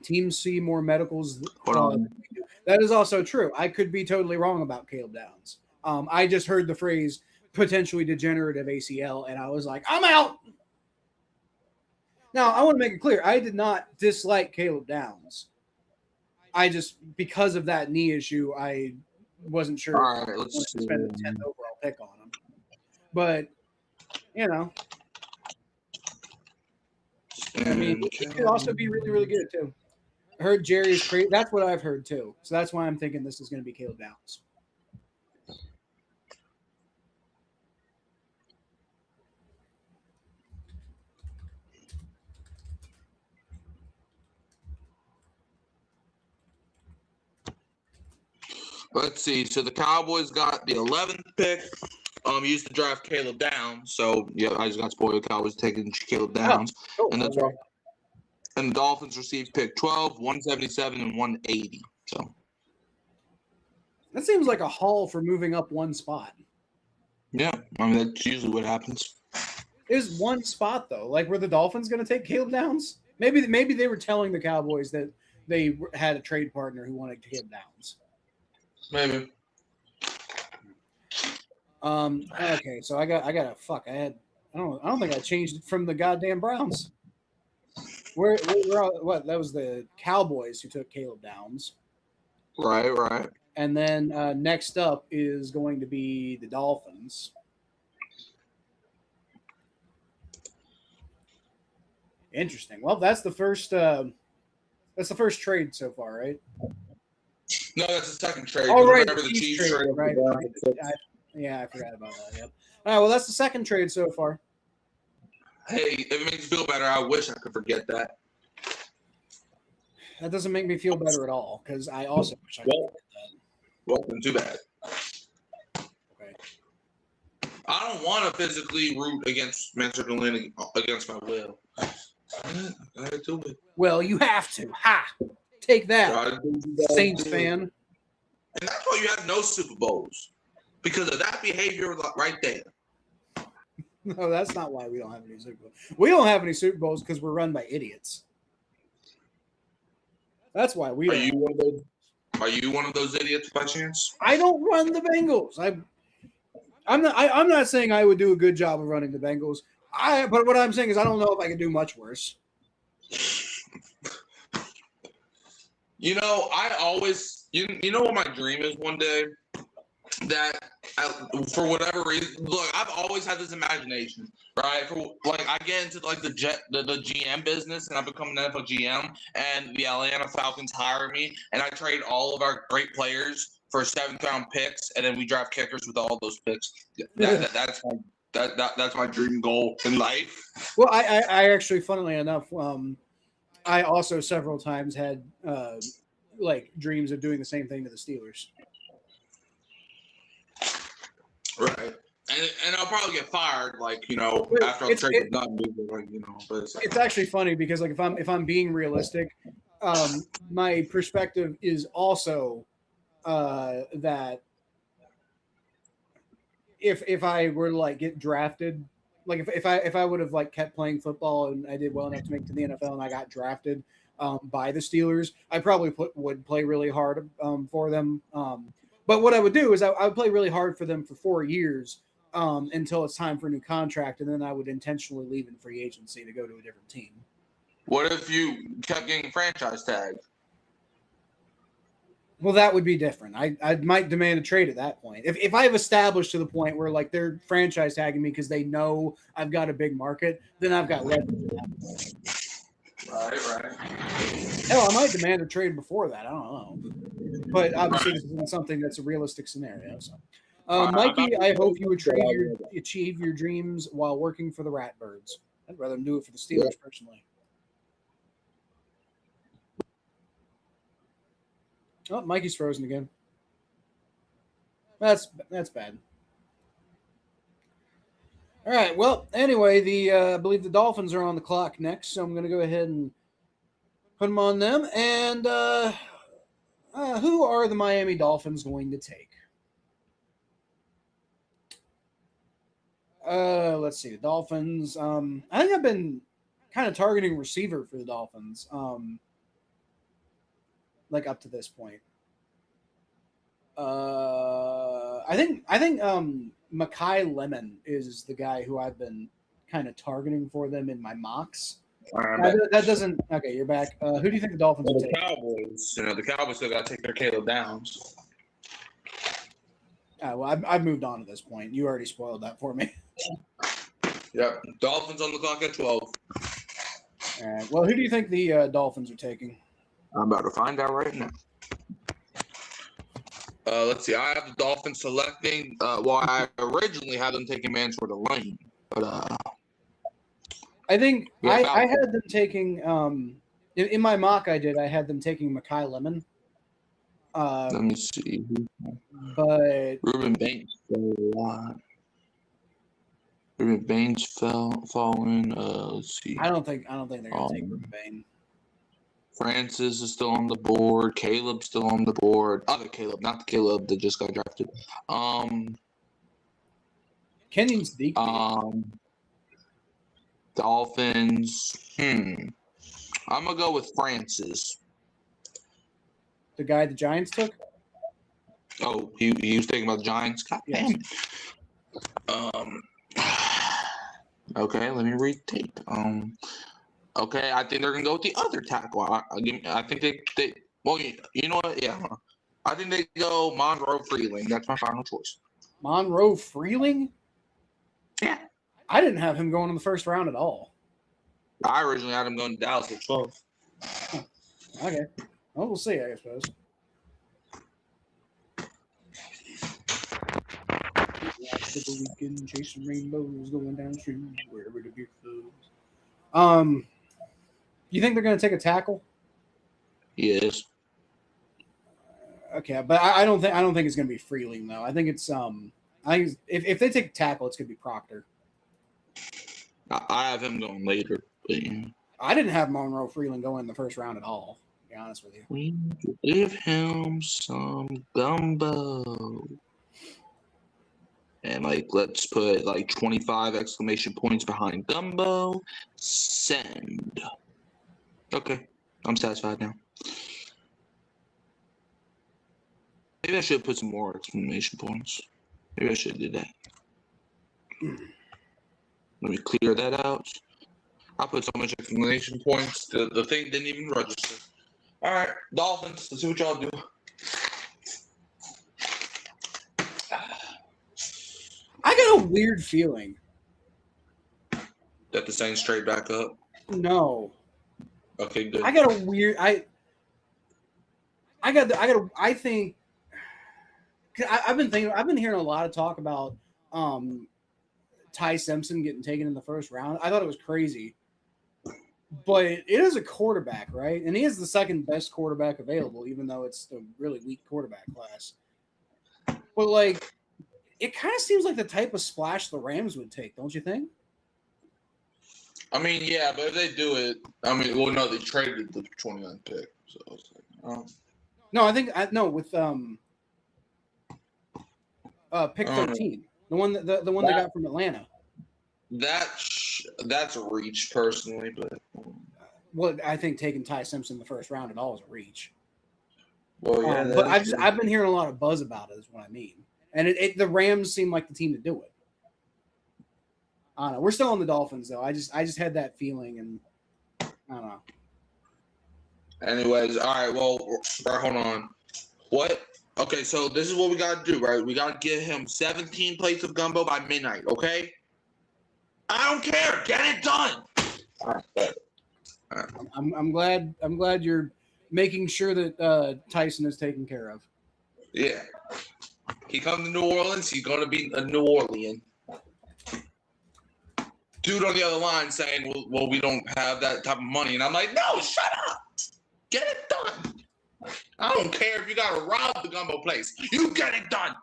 Teams see more medicals. That is also true. I could be totally wrong about Caleb Downs. I just heard the phrase potentially degenerative ACL, and I was like, I'm out. Now, I want to make it clear. I did not dislike Caleb Downs. I just, because of that knee issue, I wasn't sure All right, if I wanted to spend the 10th overall pick on him. But, you know, I mean, it could also be really, really good, too. I heard Jerry is crazy. That's what I've heard, too. So that's why I'm thinking this is going to be Caleb Downs. Let's see. So the Cowboys got the 11th pick. Used to draft Caleb Downs. So yeah, I just got spoiled. The Cowboys taking Caleb Downs, Oh, and okay. the Dolphins received pick 12, 177, and 180. So That seems like a haul for moving up one spot. yeah, I mean that's usually what happens. There's one spot though. Like, were the Dolphins going to take Caleb Downs? Maybe they were telling the Cowboys that they had a trade partner who wanted Caleb Downs. Maybe. Okay, so I don't think I changed it from the goddamn Browns. We're what? That was the Cowboys who took Caleb Downs. Right. And then next up is going to be the Dolphins. Interesting. Well, that's the first trade so far, right? No, that's the second trade. Oh, right, Remember the Chiefs trade? right. I forgot about that. Yep. All right. Well, that's the second trade so far. Hey, if it makes you feel better, I wish I could forget that. That doesn't make me feel better at all because I also wish I could forget that. Well, then too bad. Okay. I don't want to physically root against Manchester United against my will. I gotta do it. Well, you have to. Ha! Take that, Saints fan. And that's why you have no Super Bowls. Because of that behavior right there. No, that's not why we don't have any Super Bowls. We don't have any Super Bowls because we're run by idiots. That's why we don't. Are you one of those idiots by chance? I don't run the Bengals. I'm not saying I would do a good job of running the Bengals. But what I'm saying is I don't know if I could do much worse. You know, I always you know what my dream is one day? That for whatever reason, look, I've always had this imagination, right? I get into like the GM business, and I become an NFL GM, and the Atlanta Falcons hire me, and I trade all of our great players for 7th-round picks, and then we draft kickers with all those picks. That's my dream goal in life. Well, I actually, funnily enough, I also several times had like dreams of doing the same thing to the Steelers. Right. And I'll probably get fired, like, you know, after I'm trading done, like, you know. But it's actually funny because, like, if I'm being realistic, my perspective is also that if I were to like get drafted, like if I would have like kept playing football and I did well enough to make it to the NFL and I got drafted by the Steelers, I probably would play really hard for them. But what I would do is I would play really hard for them for 4 years until it's time for a new contract, and then I would intentionally leave in free agency to go to a different team. What if you kept getting franchise tagged? Well, that would be different. I might demand a trade at that point. If I've established to the point where like they're franchise tagging me because they know I've got a big market, then I've got leverage. Right. Hell, I might demand a trade before that. I don't know. But obviously, this isn't something that's a realistic scenario. So, Mikey, I hope you achieve your dreams while working for the Ratbirds. I'd rather do it for the Steelers personally. Oh, Mikey's frozen again. That's bad. All right. Well, anyway, I believe the Dolphins are on the clock next, so I'm going to go ahead and put them on them. And who are the Miami Dolphins going to take? Let's see. The Dolphins. I think I've been kind of targeting receiver for the Dolphins. Like up to this point. I think Makai Lemon is the guy who I've been kind of targeting for them in my mocks. That doesn't. Okay, you're back. Who do you think the Dolphins will take? The Cowboys. You know, the Cowboys still got to take their Caleb Downs. Well, I've moved on to this point. You already spoiled that for me. Yep. Dolphins on the clock at 12. All right. Well, who do you think the Dolphins are taking? I'm about to find out right now. Let's see. I have the Dolphins selecting. I originally had them taking Mansour Lane, but I think I had them taking. In my mock, I had them taking Makai Lemon. Let me see. But Ruben Baines fell a lot. Ruben Baines falling. Let's see. I don't think they're gonna take Ruben Bain. Francis is still on the board. Caleb's still on the board. Other Caleb, not the Caleb that just got drafted. Kenyon Sneak. Dolphins. I'm gonna go with Francis. The guy the Giants took. Oh, he was thinking about the Giants. God damn. Okay, let me read tape. Okay, I think they're gonna go with the other tackle. I think they. Well, you know what? Yeah, I think they go Monroe Freeling. That's my final choice. Monroe Freeling. Yeah. I didn't have him going in the first round at all. I originally had him going to Dallas at 12. Oh, okay. Well, we'll see, I suppose. The weekend, chasing rainbows, going downstream, wherever the beer flows. You think they're going to take a tackle? Yes. Okay, but I don't think it's going to be Freeling though. I think it's if they take a tackle, it's going to be Proctor. I have him going later. But, yeah. I didn't have Monroe Freeling going in the first round at all. To be honest with you. We give him some gumbo. And let's put 25 exclamation points behind gumbo. Send. Okay, I'm satisfied now. Maybe I should put some more exclamation points. Maybe I should do that. Let me clear that out. I put so much exclamation points, the thing didn't even register. All right, Dolphins, let's see what y'all do. I got a weird feeling that the Saints straight back up. No. Okay, good. I got a weird. I think. I've been hearing a lot of talk about Ty Simpson getting taken in the first round. I thought it was crazy, but it is a quarterback, right? And he is the second best quarterback available, even though it's a really weak quarterback class. But it kind of seems like the type of splash the Rams would take, don't you think? I mean, yeah, but if they do it, well, no, they traded the 29th pick, so it's No, I think with pick 13, the one they got from Atlanta. That's a reach, personally, but I think taking Ty Simpson the first round at all is a reach. Well, yeah, but I've been hearing a lot of buzz about it, is what I mean. And the Rams seem like the team to do it. I don't know. We're still on the Dolphins, though. I just had that feeling, and I don't know. Anyways, all right. Well, hold on. What? Okay, so this is what we got to do, right? We got to get him 17 plates of gumbo by midnight, okay? I don't care. Get it done. All right. I'm glad you're making sure that Tyson is taken care of. Yeah. He comes to New Orleans, he's going to be a New Orleans. Dude on the other line saying, well, we don't have that type of money. And I'm like, no, shut up. Get it done. I don't care if you got to rob the gumbo place. You get it done.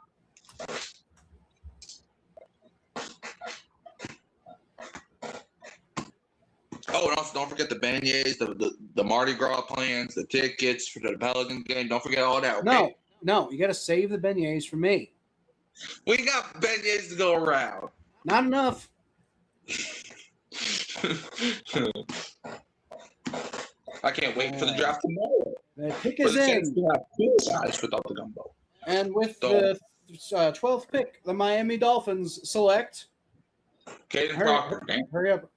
Oh, and also don't forget the beignets, the Mardi Gras plans, the tickets for the Pelican game. Don't forget all that, okay? No, you got to save the beignets for me. We got beignets to go around. Not enough. I can't wait for the draft tomorrow. The pick is in. Without the gumbo. And with the 12th pick, the Miami Dolphins select. Caden Proctor. Hurry up.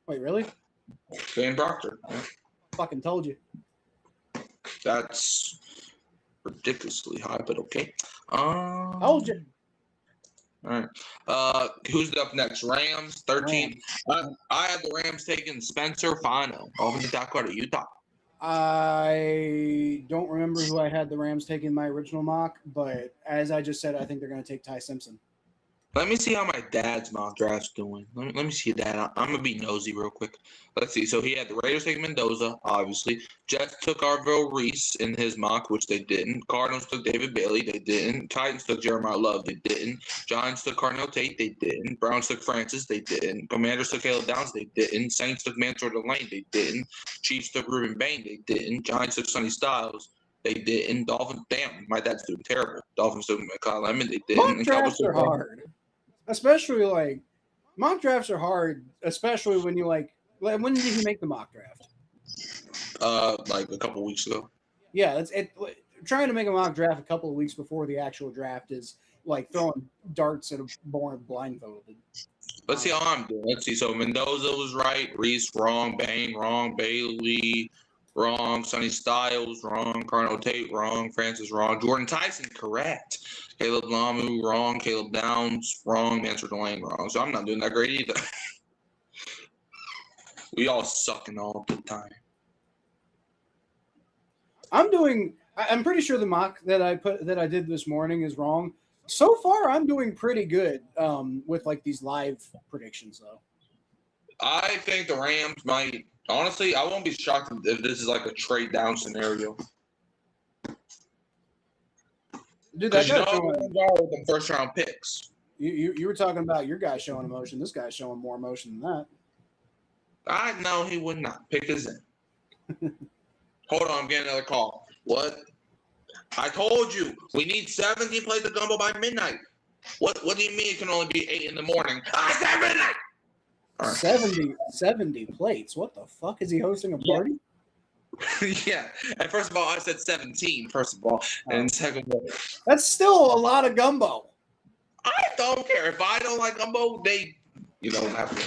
Wait, really? Caden Proctor. Yeah. Fucking told you. That's ridiculously high, but okay. Told you. All right. Who's up next? Rams, 13. I have the Rams taking Spencer Fano, offensive tackle out of Utah. I don't remember who I had the Rams taking my original mock, but as I just said, I think they're going to take Ty Simpson. Let me see how my dad's mock draft's doing. Let me see that. I'm gonna be nosy real quick. Let's see. So he had the Raiders taking Mendoza, obviously. Jets took Arvell Reese in his mock, which they didn't. Cardinals took David Bailey, they didn't. Titans took Jeremiah Love, they didn't. Giants took Cardinal Tate, they didn't. Browns took Francis, they didn't. Commanders took Caleb Downs, they didn't. Saints took Mansour Delane, they didn't. Chiefs took Ruben Bain, they didn't. Giants took Sonny Styles, they didn't. Dolphins, damn, my dad's doing terrible. Dolphins took Kyle Lemon, they didn't. Mock drafts are hard. Especially like mock drafts are hard, especially when you like when did you make the mock draft? Like a couple weeks ago. Yeah, that's it. Trying to make a mock draft a couple of weeks before the actual draft is like throwing darts at a born blindfolded. Let's see how I'm doing. Let's see. So Mendoza was right, Reese wrong, Bain wrong, Bailey wrong, Sonny Styles wrong, Cardinal Tate wrong, Francis wrong, Jordan Tyson correct. Caleb Lamu wrong, Caleb Downs wrong, Mansour Delane wrong. So I'm not doing that great either. We all sucking all the time. I'm pretty sure the mock that I did this morning is wrong. So far, I'm doing pretty good with like these live predictions though. I think the Rams might. Honestly, I won't be shocked if this is like a trade down scenario. Dude, Because you know with them first round picks. You were talking about your guy showing emotion. This guy's showing more emotion than that. I know he would not. Pick his in. Hold on, I'm getting another call. What? I told you we need 17 plates of gumbo by midnight. What do you mean it can only be 8 in the morning? I said midnight. Right. 70 plates. What the fuck? Is he hosting a party? Yeah. And first of all, I said 17, first of all. And second of all, that's still a lot of gumbo. I don't care. If I don't like gumbo, you don't have to.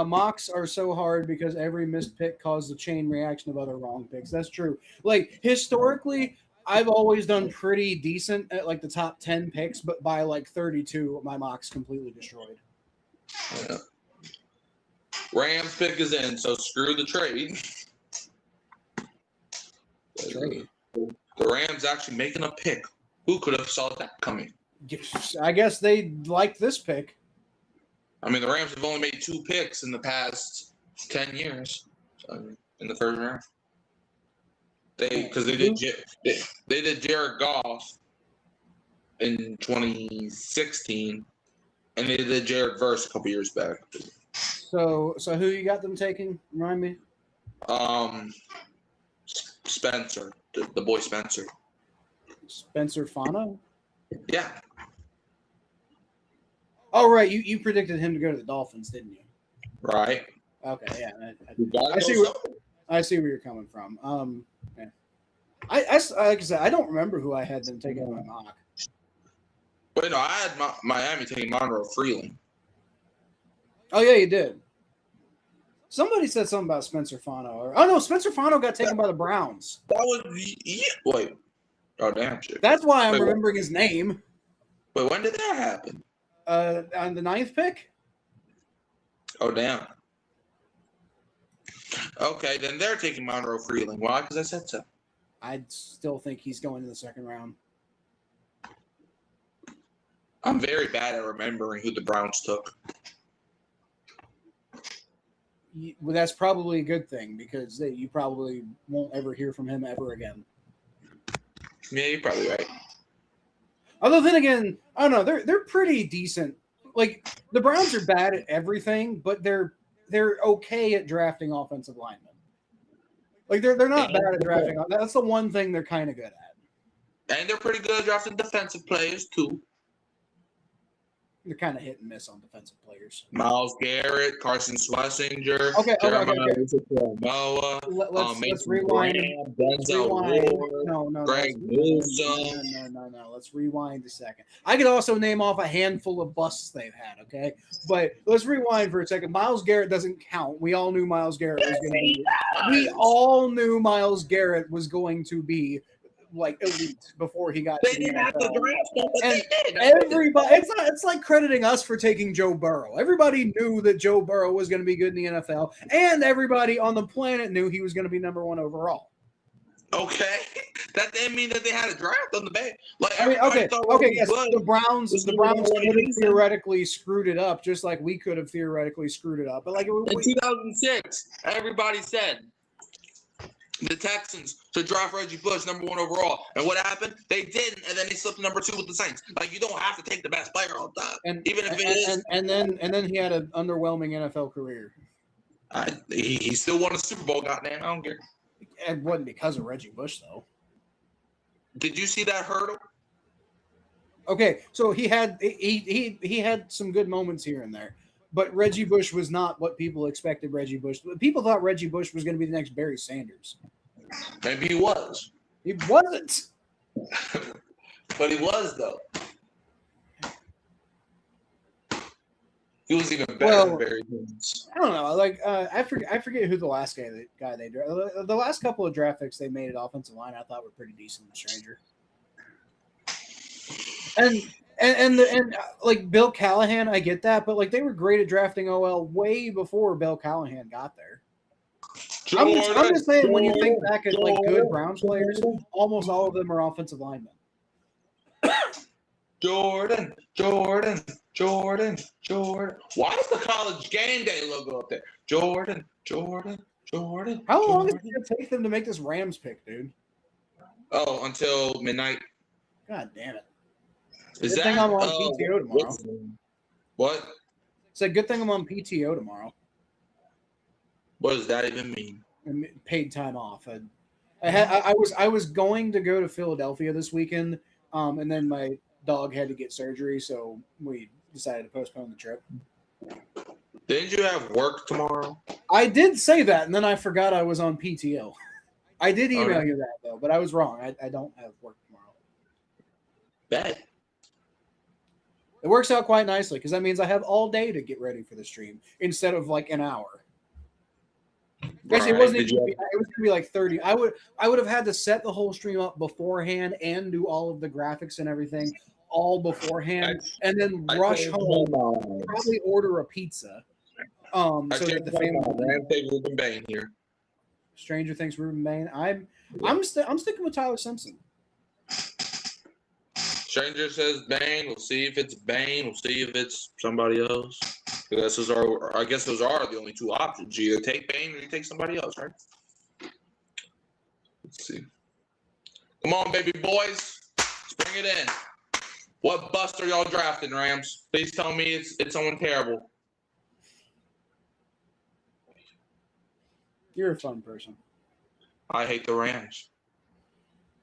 Mocks are so hard because every missed pick caused a chain reaction of other wrong picks. That's true. Like historically, I've always done pretty decent at like the top 10 picks, but by like 32, my mock's completely destroyed. Yeah. Rams pick is in, so screw the trade. The Rams actually making a pick. Who could have saw that coming? I guess they liked this pick. I mean, the Rams have only made 2 picks in the past 10 years in the first round. Because they did Jared Goff in 2016, and they did Jared Verse a couple years back. So who you got them taking? Remind me. Spencer, the boy Spencer. Spencer Fano? Yeah. Oh, right. You predicted him to go to the Dolphins, didn't you? Right. Okay, yeah. I see where you're coming from. Yeah. I like I said, I don't remember who I had them taking in my mock. Wait, no, I had Miami taking Monroe Freeling. Oh, yeah, you did. Somebody said something about Spencer Fano. Oh, no, Spencer Fano got taken by the Browns. That was wait. Oh, damn shit. That's why I'm remembering his name. Wait, when did that happen? On the 9th pick. Oh, damn. Okay, then they're taking Monroe Freeling. Why? Because I said so. I still think he's going to the second round. I'm very bad at remembering who the Browns took. Well, that's probably a good thing because you probably won't ever hear from him ever again. Yeah, you're probably right. Although then again, I don't know, they're pretty decent. Like the Browns are bad at everything, but they're okay at drafting offensive linemen. Like they're not bad at drafting. That's the one thing they're kind of good at. And they're pretty good at drafting defensive players too. They're kind of hit and miss on defensive players. Myles Garrett, Carson Schlesinger, okay. Moa, let's rewind. Denzel Ward, no, Greg Newsome. No. Let's rewind a second. I could also name off a handful of busts they've had, okay? But let's rewind for a second. Myles Garrett doesn't count. We all knew Myles Garrett was going to be. We all knew Myles Garrett was going to be like elite before he got. They didn't have to draft him, but and they did. Everybody, it's like crediting us for taking Joe Burrow. Everybody knew that Joe Burrow was going to be good in the NFL, and everybody on the planet knew he was going to be number 1 overall. Okay, that didn't mean that they had a draft on the Like I mean, everybody okay, thought yes, Bush the Browns was could gonna win have the season. theoretically screwed it up, just like we could have theoretically screwed it up. But like, In 2006, everybody said the Texans to draft Reggie Bush #1 overall, and what happened? They didn't, and then he slipped to #2 with the Saints. Like you don't have to take the best player all the time, and even if it is. and then he had an underwhelming NFL career. He still won a Super Bowl. Goddamn, I don't care. It wasn't because of Reggie Bush, though. Did you see that hurdle? Okay, so he had some good moments here and there, but Reggie Bush was not what people expected Reggie Bush. People thought Reggie Bush was going to be the next Barry Sanders. Maybe he was. He wasn't. But he was, though. He was even better than Barry Sanders. I don't know. Like I forget who the last guy they drafted. The last couple of draft picks they made at offensive line I thought were pretty decent. The Stranger. And like Bill Callahan, I get that, but like they were great at drafting OL way before Bill Callahan got there. I'm just saying, when you think back at like good Browns players, almost all of them are offensive linemen. Jordan. Why is the College Game Day logo up there? Jordan. How long is it going to take them to make this Rams pick, dude? Oh, until midnight. God damn it. Is good that, thing I'm on PTO tomorrow. What? It's a good thing I'm on PTO tomorrow. What does that even mean? Paid time off. I was going to go to Philadelphia this weekend, and then my dog had to get surgery, so we decided to postpone the trip. Didn't you have work tomorrow? I did say that, and then I forgot I was on PTO. I did email you that, though, but I was wrong. I don't have work tomorrow. Bet. It works out quite nicely because that means I have all day to get ready for the stream instead of like an hour. Actually, it wasn't even. It was gonna be like 30. I would have had to set the whole stream up beforehand and do all of the graphics and everything all beforehand, and then rush home, probably order a pizza. So that the family. Ruben Bain here. Stranger Things, Ruben Bain. I'm sticking with Tyler Simpson. Stranger says Bain. We'll see if it's Bain. We'll see if it's somebody else. I guess those are the only two options. You either take Bain or you take somebody else, right? Let's see. Come on, baby boys. Let's bring it in. What bust are y'all drafting, Rams? Please tell me it's someone terrible. You're a fun person. I hate the Rams.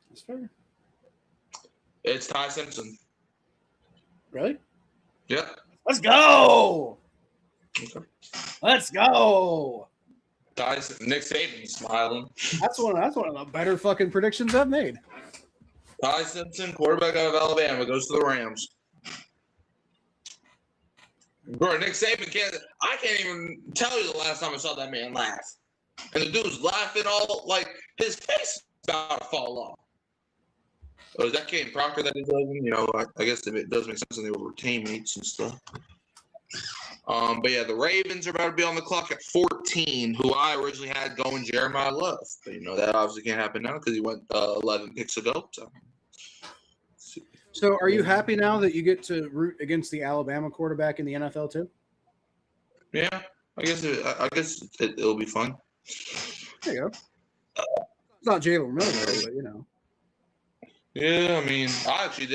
That's fair. It's Ty Simpson. Really? Yep. Let's go. Okay. Let's go. Nick Saban smiling. That's one of the better fucking predictions I've made. Ty Simpson, quarterback out of Alabama, goes to the Rams. Bro, Nick Saban I can't even tell you the last time I saw that man laugh. And the dude's laughing all like his face is about to fall off. Oh, is that Kane Proctor that he's loving? You know, I guess it does make sense when they were teammates and stuff. But yeah, the Ravens are about to be on the clock at 14, who I originally had going Jeremiah Love. But you know, that obviously can't happen now because he went 11 picks ago. So are you happy now that you get to root against the Alabama quarterback in the NFL too? Yeah, I guess it'll be fun. There you go. It's not Jalen Milroe, but you know. Yeah, I mean, I actually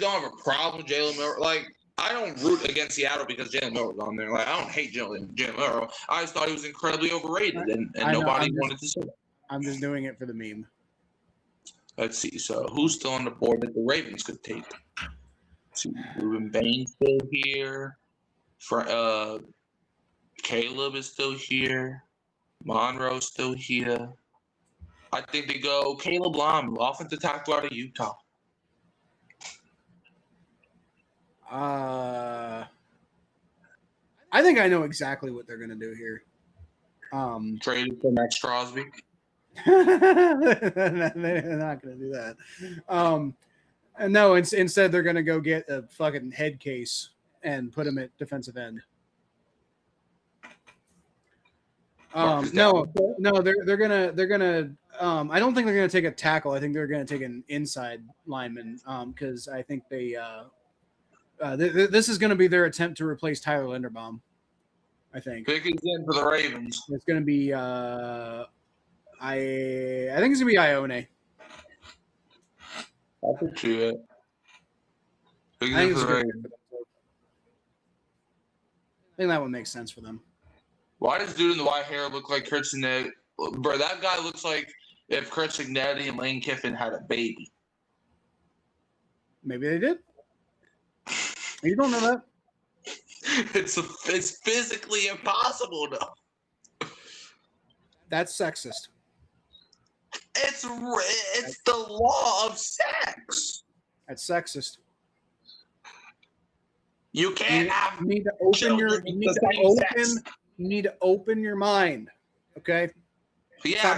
don't have a problem with Jalen Milroe. Like, I don't root against Seattle because Jalen Milroe's on there. Like, I don't hate Jalen Milroe. I just thought he was incredibly overrated, and nobody wanted to say that. I'm just doing it for the meme. Let's see. So, who's still on the board that the Ravens could take? Let's see, Ruben Bain still here. Caleb is still here. Monroe's still here. I think they go Caleb Lom, offensive tackle out of Utah. I think I know exactly what they're going to do here. Traded for Max Crosby. They're not going to do that. No, instead they're going to go get a fucking head case and put him at defensive end. No, they're gonna. I don't think they're gonna take a tackle. I think they're gonna take an inside lineman. Because I think they. This is gonna be their attempt to replace Tyler Linderbaum. I think. Pickens in for the Ravens. It's gonna be. I think it's gonna be Ione. I think it. I think that one makes sense for them. Why does dude in the white hair look like Kurt Signetti? Bro, that guy looks like if Kurt Signetti and Lane Kiffin had a baby. Maybe they did. You don't know that. It's physically impossible, though. That's sexist. It's the law of sex. That's sexist. You can't have. You need to open your. You need to open your mind. Okay. Yeah,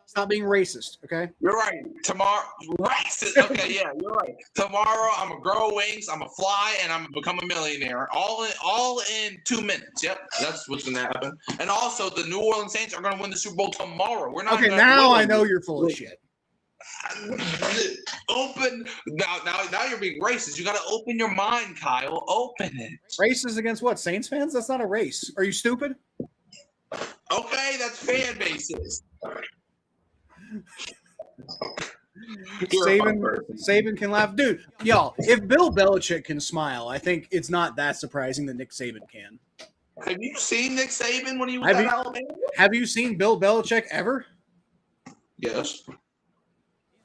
Stop being racist. Okay. You're right. Tomorrow, racist. Okay, yeah, you're right. Tomorrow, I'm gonna grow wings. I'm gonna fly, and I'm gonna become a millionaire. All in 2 minutes. Yep, that's what's gonna happen. And also, the New Orleans Saints are gonna win the Super Bowl tomorrow. We're not. Okay, now I know you're full of shit. Open now you're being racist. You got to open your mind, Kyle. Open it. Racist against what? Saints fans? That's not a race. Are you stupid? Okay, that's fan bases. Saban can laugh, dude. Y'all, if Bill Belichick can smile, I think it's not that surprising that Nick Saban can. Have you seen Nick Saban when he was at Alabama? Have you seen Bill Belichick ever? Yes.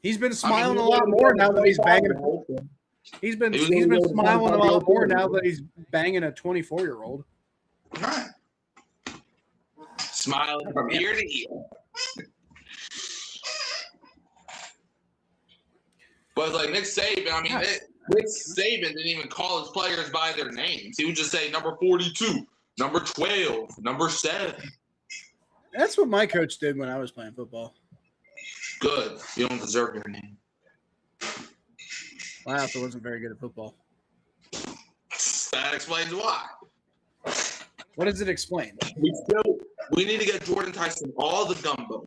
He's been smiling a lot more now that he's banging. He's been smiling a lot more now that he's banging a 24-year-old. All right. Smiling from ear to ear. But like Nick Saban, I mean, Nick Saban didn't even call his players by their names. He would just say number 42, number 12, number 7. That's what my coach did when I was playing football. Good. You don't deserve your name. I also wasn't very good at football. That explains why. What does it explain? We need to get Jordan Tyson all the gumbo.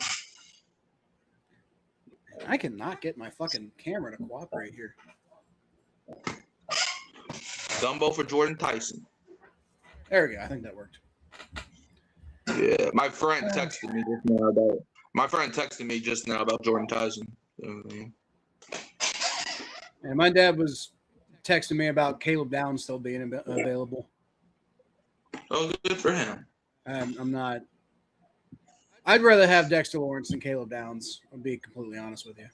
I cannot get my fucking camera to cooperate here. Gumbo for Jordan Tyson. There we go. I think that worked. Yeah, my friend texted me just now about Jordan Tyson. And my dad was texting me about Caleb Downs still being available. Oh, good for him. I'm not. I'd rather have Dexter Lawrence than Caleb Downs. I'll be completely honest with you.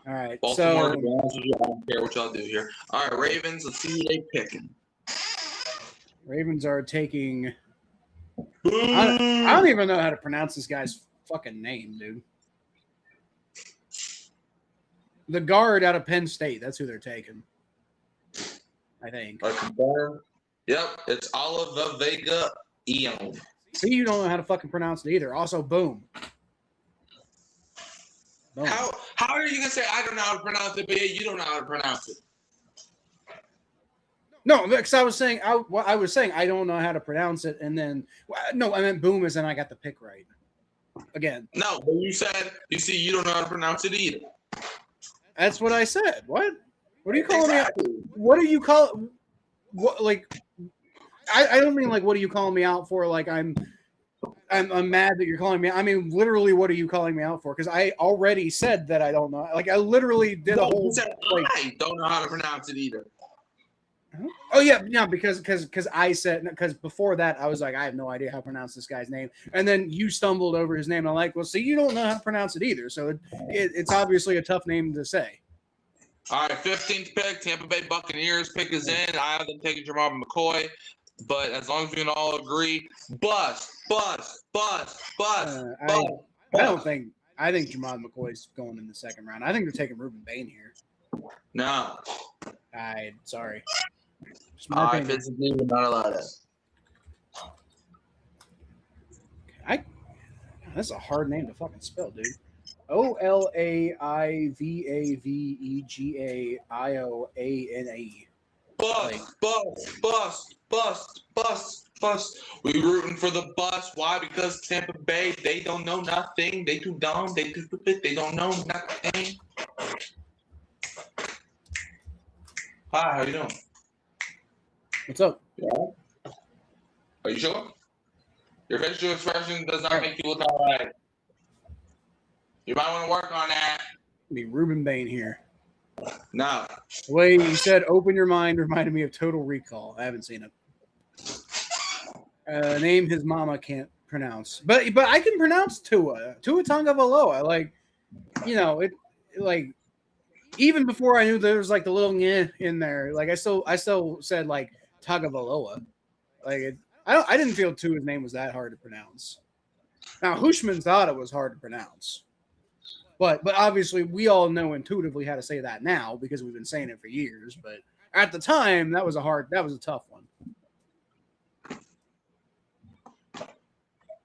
All right. Baltimore, I don't care what y'all do here. All right, Ravens, let's see who they picking. Ravens are taking. I don't even know how to pronounce this guy's fucking name, dude. The guard out of Penn State. That's who they're taking. I think. Yep, it's Oliver Vega Eon. See, you don't know how to fucking pronounce it either. Also, boom. How are you gonna say I don't know how to pronounce it, but you don't know how to pronounce it? No, because I was saying I don't know how to pronounce it, and then no, I meant boom as in I got the pick right. Again. No, but you said you don't know how to pronounce it either. That's what I said. What? What are you calling me out? What do you call? What like? I don't mean like what are you calling me out for? Like I'm mad that you're calling me. I mean literally, what are you calling me out for? Because I already said that I don't know. Like I literally did a whole. I don't know how to pronounce it either. Oh yeah, because I said because before that I was like I have no idea how to pronounce this guy's name, and then you stumbled over his name. And I'm like, well, see, you don't know how to pronounce it either, so it's obviously a tough name to say. All right, 15th pick, Tampa Bay Buccaneers pick is in. I have them taking Jamal McCoy, but as long as we can all agree, bust. I don't think. I think Jamal McCoy's going in the second round. I think they're taking Ruben Bain here. No. Sorry. Physically, we're not allowed that. That's a hard name to fucking spell, dude. OLAIVAVEGAIOANA. Bust. Plus, we rooting for the bus. Why? Because Tampa Bay, they don't know nothing. They too dumb. They too stupid. They don't know nothing. Hi, how you doing? What's up? Yeah. Are you sure? Your facial expression does not make you look all right. You might want to work on that. Be Ruben Bain here. No. The way you said "open your mind" reminded me of Total Recall. I haven't seen it. Name his mama can't pronounce, but I can pronounce Tua Tagovailoa. Like, it like even before I knew there was like the little "nyeh" in there. Like I still said like Tagovailoa. Like I didn't feel Tua's name was that hard to pronounce. Now Hushman thought it was hard to pronounce. But obviously we all know intuitively how to say that now because we've been saying it for years. But at the time, that was a tough one.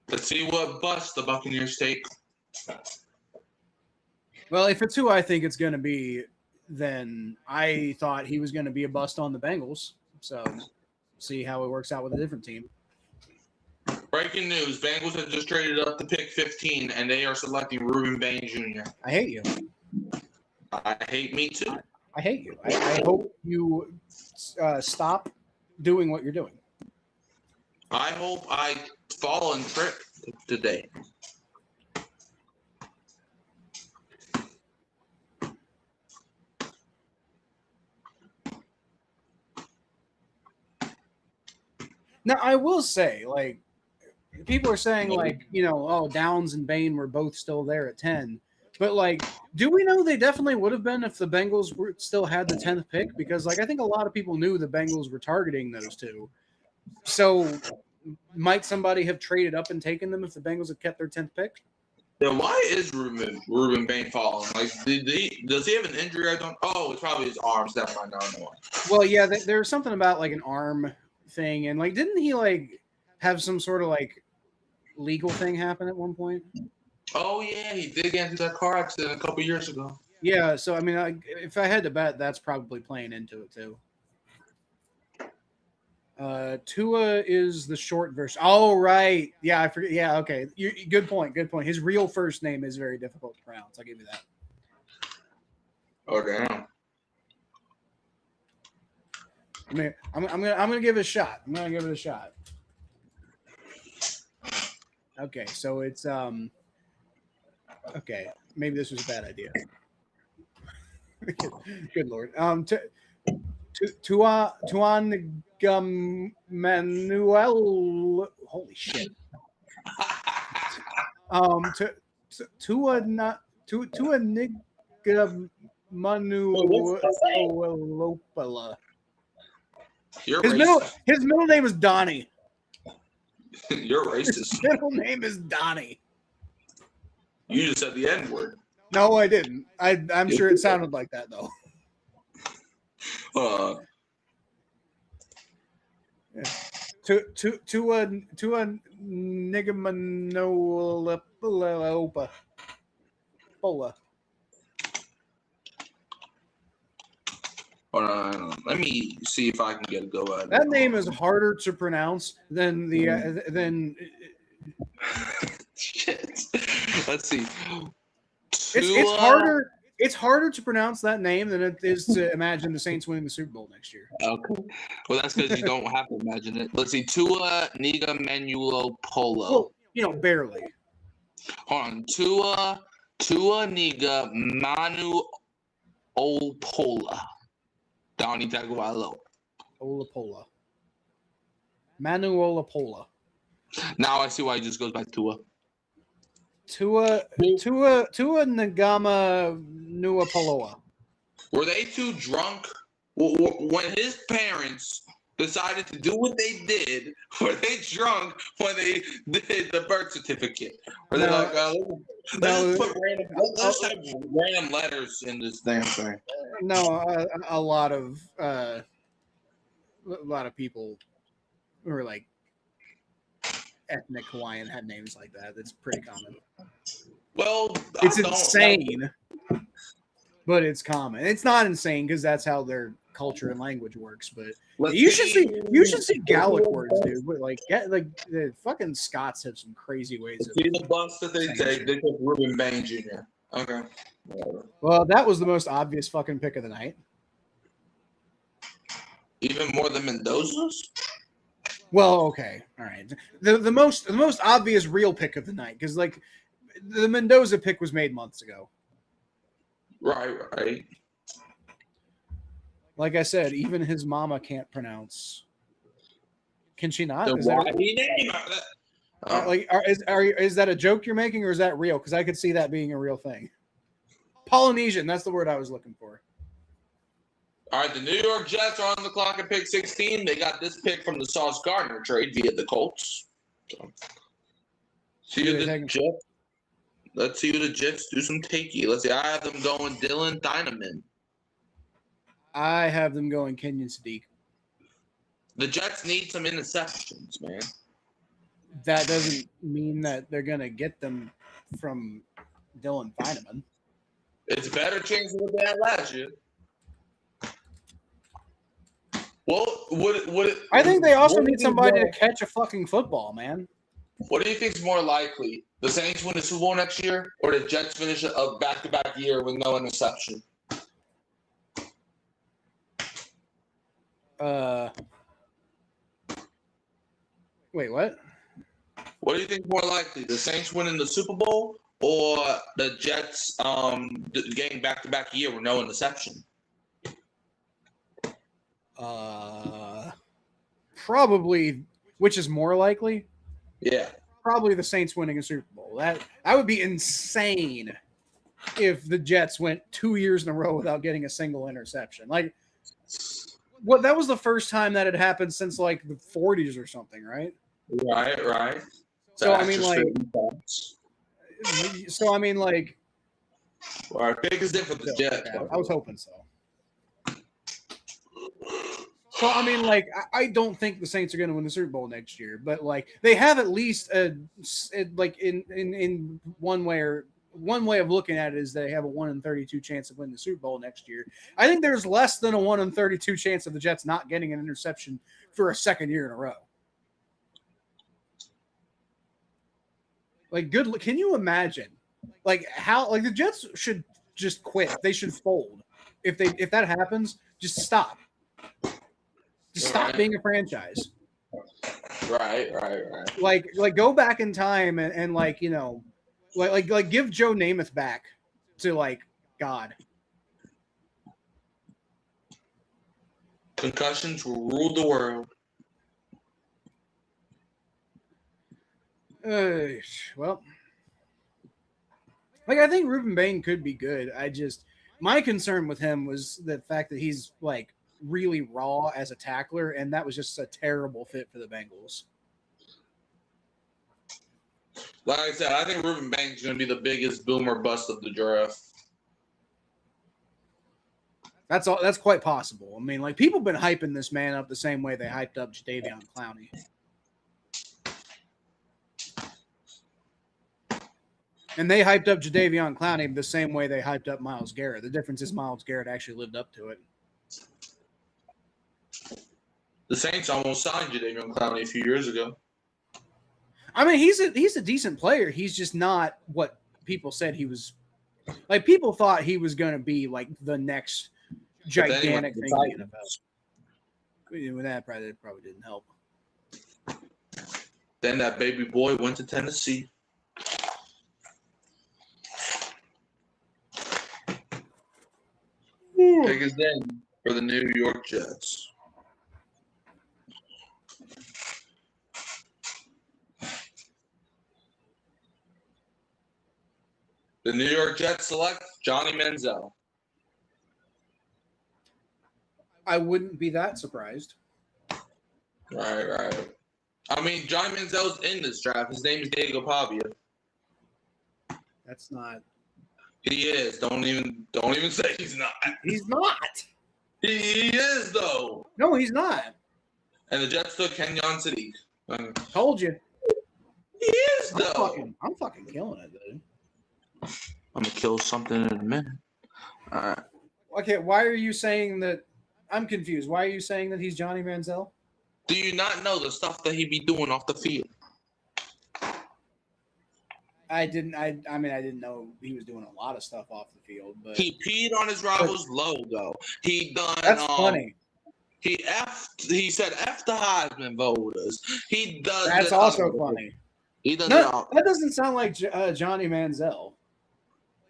Let's see what bust the Buccaneers take. Well, if it's who I think it's going to be, then I thought he was going to be a bust on the Bengals. So see how it works out with a different team. Breaking news: Bengals have just traded up to pick 15, and they are selecting Ruben Bain Jr. I hate you. I hate me too. I hate you. I hope you stop doing what you're doing. I hope I fall and trip today. Now, I will say, like, people are saying, like, oh, Downs and Bain were both still there at 10. But, like, do we know they definitely would have been if the Bengals still had the 10th pick? Because, like, I think a lot of people knew the Bengals were targeting those two. So might somebody have traded up and taken them if the Bengals had kept their 10th pick? Then why is Ruben Bain falling? Like, does he have an injury? It's probably his arms. That's why. No. Well, yeah, there's something about, like, an arm thing. And, like, didn't he, like, have some sort of, like, legal thing happen at one point? Oh, yeah, he did get into that car accident a couple years ago. Yeah, so, I mean, if I had to bet, that's probably playing into it, too. Tua is the short version. Oh, right. Yeah, I forget. Yeah, okay. Good point. His real first name is very difficult to pronounce. I'll give you that. Oh, damn. I'm gonna give it a shot. Okay, so it's okay. Maybe this was a bad idea. Good Lord. Tuan Manuel. Holy shit. Tua Manuelopala. His middle name is Donnie. You're racist. His middle name is Donnie. You just said the N-word. No, I didn't. I'm sure it sounded like that though. To a Nigamanola Pola. Let me see if I can get a go at it. That name is harder to pronounce than than. Shit. Let's see. It's harder. It's harder to pronounce that name than it is to imagine the Saints winning the Super Bowl next year. Okay. Well, that's because you don't have to imagine it. Let's see. Tua Nigamanola. Well, barely. Hold on. Tua Nigamanola. Donnie Tagovailoa. Olapola. Manuolapola. Now I see why he just goes by Tua. Tua Nagama Nuapoloa. Were they too drunk when his parents decided to do what they did? Were they drunk when they did the birth certificate? Were they like, let's have random letters in this damn thing? No, a lot of people who are like ethnic Hawaiian had names like that. It's pretty common. Well, it's insane. but it's common. It's not insane because that's how their culture and language works. But Let's you should see Gallic words, dude. But the fucking Scots have some crazy ways of. See the bus that they saying take. shit. They took Ruben Bain Jr. Okay. Whatever. Well, that was the most obvious fucking pick of the night. Even more than Mendoza's? Well, okay, all right. The most obvious real pick of the night because like the Mendoza pick was made months ago. Right. Like I said, even his mama can't pronounce. Can she not? The Is that, YB name? is that a joke you're making, or is that real? Because I could see that being a real thing. Polynesian, that's the word I was looking for. All right, the New York Jets are on the clock at pick 16. They got this pick from the Sauce Gardner trade via the Colts. So, let's see who the Jets do some takey. Let's see. I have them going Dylan Dynaman. I have them going Kenyon Sadiq. The Jets need some interceptions, man. That doesn't mean that they're going to get them from Dylan Dynaman. It's a better chance than what they had last year. Well, I think they also need somebody to catch a fucking football, man. What do you think is more likely? The Saints win the Super Bowl next year, or the Jets finish a back-to-back year with no interception? Wait, what? What do you think is more likely? The Saints winning the Super Bowl, or the Jets getting back-to-back year with no interception? Probably, which is more likely? Yeah. Probably the Saints winning a Super Bowl. That would be insane if the Jets went 2 years in a row without getting a single interception. Like, what? That was the first time that had happened since like the 40s or something, right? Right. So I mean, like. All right, biggest thing for the Jets. Yeah, I was hoping so. So I mean, like, I don't think the Saints are going to win the Super Bowl next year, but like they have at least like in one way of looking at it is they have a 1 in 32 chance of winning the Super Bowl next year. I think there's less than a 1 in 32 chance of the Jets not getting an interception for a second year in a row. Like, can you imagine, like how like the Jets should just quit? They should fold if that happens. Just stop. Just stop being a franchise. Right. Like go back in time and like, you know, like give Joe Namath back to like God. Concussions will rule the world. Well, like I think Ruben Bain could be good. My concern with him was the fact that he's like really raw as a tackler, and that was just a terrible fit for the Bengals. Like I said, I think Ruben Bain is going to be the biggest boomer bust of the draft. That's all. That's quite possible. I mean, like people have been hyping this man up the same way they hyped up Jadeveon Clowney. And they hyped up Jadeveon Clowney the same way they hyped up Myles Garrett. The difference is Myles Garrett actually lived up to it. The Saints almost signed Jadeveon Clowney a few years ago. I mean, he's a decent player. He's just not what people said he was. Like, people thought he was going to be like the next gigantic thing in the NFL. With that, probably didn't help. Then that baby boy went to Tennessee. Pick is in for the New York Jets. The New York Jets select Johnny Manziel. I wouldn't be that surprised. Right. I mean, Johnny Manziel's in this draft. His name is Diego Pavia. That's not. He is. Don't even say he's not. He's not. He is though. No, he's not. And the Jets took Kenyon Sadiq. Told you. He is though. I'm fucking killing it, dude. I'm gonna kill something in a minute. Okay, why are you saying that? I'm confused. Why are you saying that he's Johnny Manziel? Do you not know the stuff that he be doing off the field? I didn't. I mean, I didn't know he was doing a lot of stuff off the field, but He peed on his rival's logo. He done. that's funny. He said F the Heisman voters. He does. That's also funny. He does. That doesn't sound like Johnny Manziel.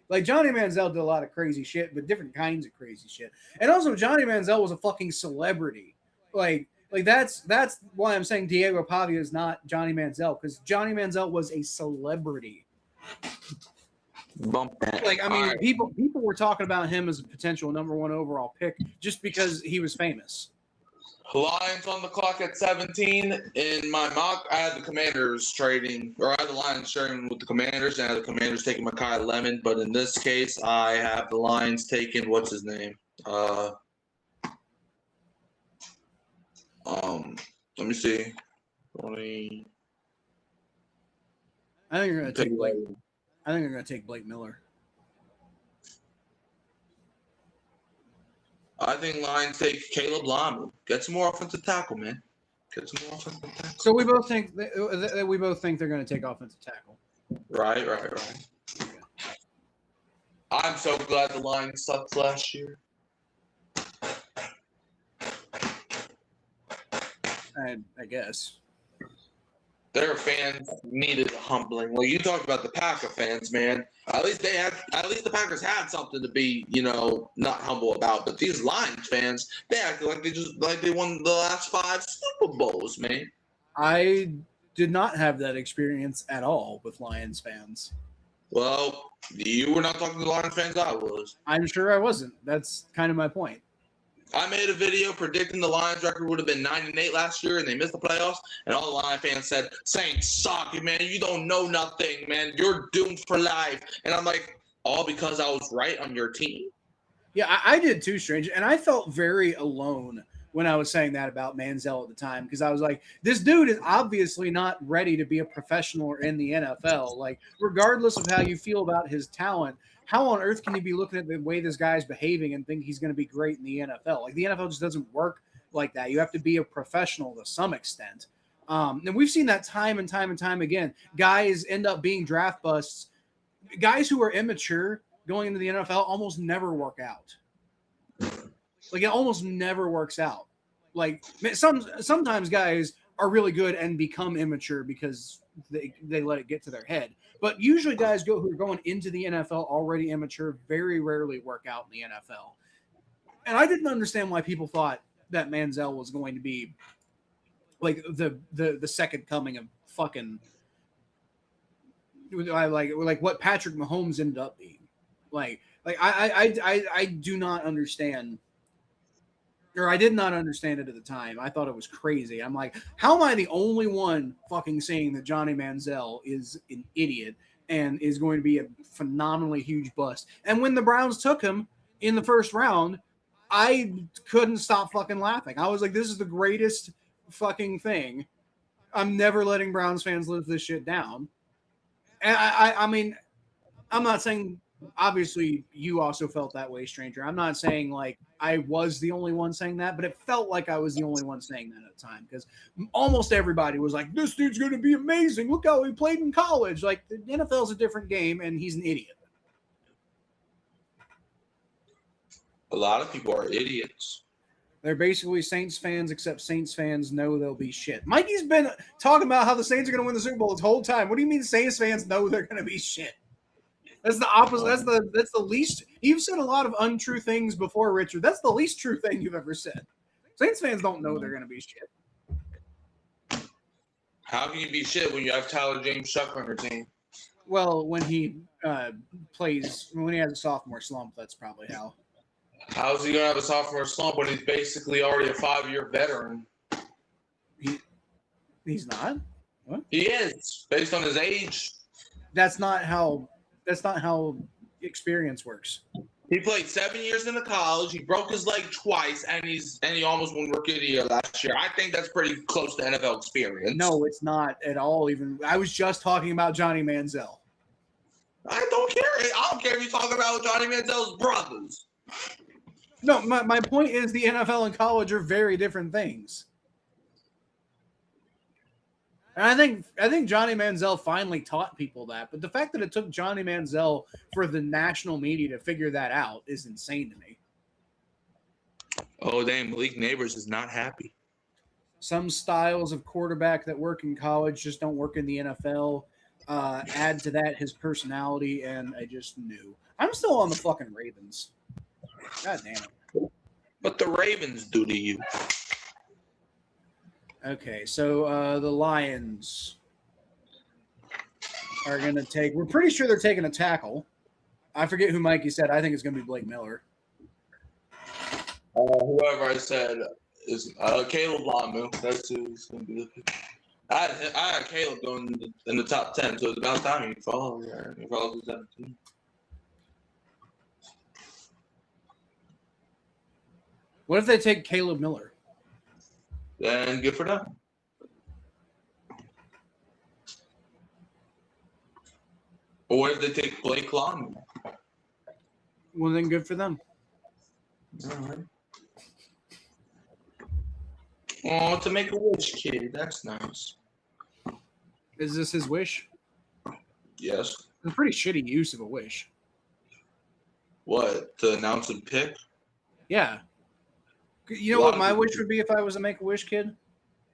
Like Johnny Manziel did a lot of crazy shit, but different kinds of crazy shit. And also, Johnny Manziel was a fucking celebrity. Like that's why I'm saying Diego Pavia is not Johnny Manziel, because Johnny Manziel was a celebrity. Bump that. Like, I mean, people were talking about him as a potential number 1 overall pick just because he was famous. Lions on the clock at 17. In my mock, I had the Commanders trading, or I had the Lions trading with the Commanders, and I had the Commanders taking Mekhi Lemon. But in this case, I have the Lions taking, what's his name? Let me see. 20. I think you're going to take Blake. I think they're going to take Blake Miller. I think Lions take Caleb Lamy. Get some more offensive tackle, man. Get some more offensive tackle. So we both think they're going to take offensive tackle. Right. Yeah. I'm so glad the Lions sucked last year. I guess. Their fans needed a humbling. Well, you talked about the Packer fans, man. At least the Packers had something to be, not humble about. But these Lions fans, they acted like they won the last 5 Super Bowls, man. I did not have that experience at all with Lions fans. Well, you were not talking to the Lions fans. I was. I'm sure I wasn't. That's kind of my point. I made a video predicting the Lions record would have been 9-8 last year, and they missed the playoffs. And all the Lions fans said, "Saints suck, man. You don't know nothing, man. You're doomed for life." And I'm like, all because I was right on your team. Yeah, I did too, Strange. And I felt very alone when I was saying that about Manziel at the time, because I was like, this dude is obviously not ready to be a professional or in the NFL. Like, regardless of how you feel about his talent, how on earth can you be looking at the way this guy's behaving and think he's going to be great in the NFL? Like, the NFL just doesn't work like that. You have to be a professional to some extent. And we've seen that time and time and time again. Guys end up being draft busts. Guys who are immature going into the NFL almost never work out. Like, it almost never works out. Like, sometimes guys are really good and become immature because they let it get to their head. But usually guys who are going into the NFL already immature very rarely work out in the NFL. And I didn't understand why people thought that Manziel was going to be like the second coming of fucking like what Patrick Mahomes ended up being. I do not understand, or I did not understand it at the time. I thought it was crazy. I'm like, how am I the only one fucking saying that Johnny Manziel is an idiot and is going to be a phenomenally huge bust? And when the Browns took him in the first round, I couldn't stop fucking laughing. I was like, this is the greatest fucking thing. I'm never letting Browns fans live this shit down. And I mean, I'm not saying, obviously you also felt that way, Stranger. I'm not saying like I was the only one saying that, but it felt like I was the only one saying that at the time, because almost everybody was like, this dude's going to be amazing. Look how he played in college. Like, the NFL is a different game and he's an idiot. A lot of people are idiots. They're basically Saints fans, except Saints fans know they'll be shit. Mikey's been talking about how the Saints are going to win the Super Bowl this whole time. What do you mean Saints fans know they're going to be shit? That's the opposite. That's the least. You've said a lot of untrue things before, Richard. That's the least true thing you've ever said. Saints fans don't know they're going to be shit. How can you be shit when you have Tyler James Shuck on your team? Well, when he when he has a sophomore slump, that's probably how. How is he going to have a sophomore slump when he's basically already a 5-year veteran? He's not. What? He is, based on his age. That's not how experience works. He played 7 years in college. He broke his leg twice, and he almost won Rookie of the Year last year. I think that's pretty close to NFL experience. No, it's not at all. Even I was just talking about Johnny Manziel. I don't care. I don't care if you're talking about Johnny Manziel's brothers. No, my point is the NFL and college are very different things. And I think Johnny Manziel finally taught people that. But the fact that it took Johnny Manziel for the national media to figure that out is insane to me. Oh, dang. Malik Neighbors is not happy. Some styles of quarterback that work in college just don't work in the NFL. Add to that his personality, and I just knew. I'm still on the fucking Ravens. God damn it. What the Ravens do to you? Okay, so the Lions are going to take – we're pretty sure they're taking a tackle. I forget who Mikey said. I think it's going to be Blake Miller. Whoever I said is Caleb Lamu. That's who's going to be the pick. I had Caleb going in the top 10, so it's about time you follow there. You follow the 17. What if they take Caleb Miller? Then good for them. Or what if they take Blake Long? Well, then good for them. All right. Oh, to make a wish, kid. That's nice. Is this his wish? Yes. It's a pretty shitty use of a wish. What? To announce a pick? Yeah. You know what my wish would be if I was a Make-A-Wish kid?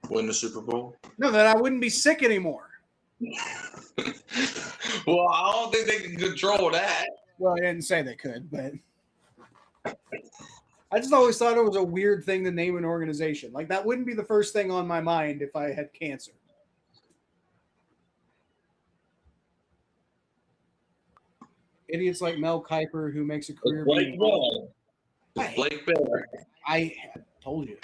Win the Super Bowl? No, that I wouldn't be sick anymore. Well, I don't think they can control that. Well, I didn't say they could, but I just always thought it was a weird thing to name an organization. Like, that wouldn't be the first thing on my mind if I had cancer. Idiots like Mel Kiper who makes a career Blake being Blake Miller. I told you.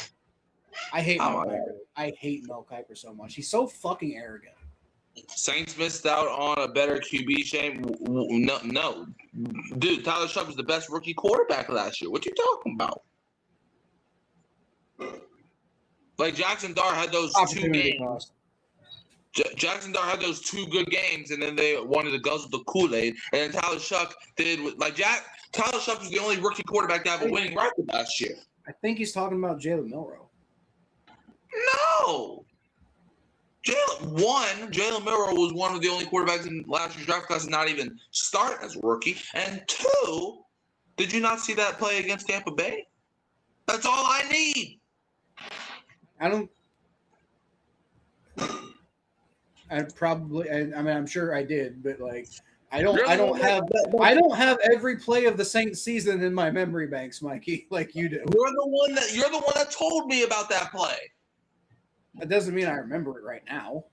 I hate Oh, Mel Kiper. I hate Mel Kiper so much. He's so fucking arrogant. Saints missed out on a better QB. Shame. No. Dude, Tyler Shuck was the best rookie quarterback last year. What you talking about? Like, Jackson Dart had those 2 games. Jackson Dart had those 2 good games, and then they wanted to guzzle the Kool-Aid. And then Tyler Shuck did Tyler Shuck was the only rookie quarterback to have a winning record last year. I think he's talking about Jalen Milroe. No. Jalen Milroe was one of the only quarterbacks in last year's draft class to not even start as a rookie. And 2, did you not see that play against Tampa Bay? That's all I need. I'm sure I did, but like, I don't have every play of the Saints season in my memory banks, Mikey, like you do. You're the one that told me about that play. That doesn't mean I remember it right now.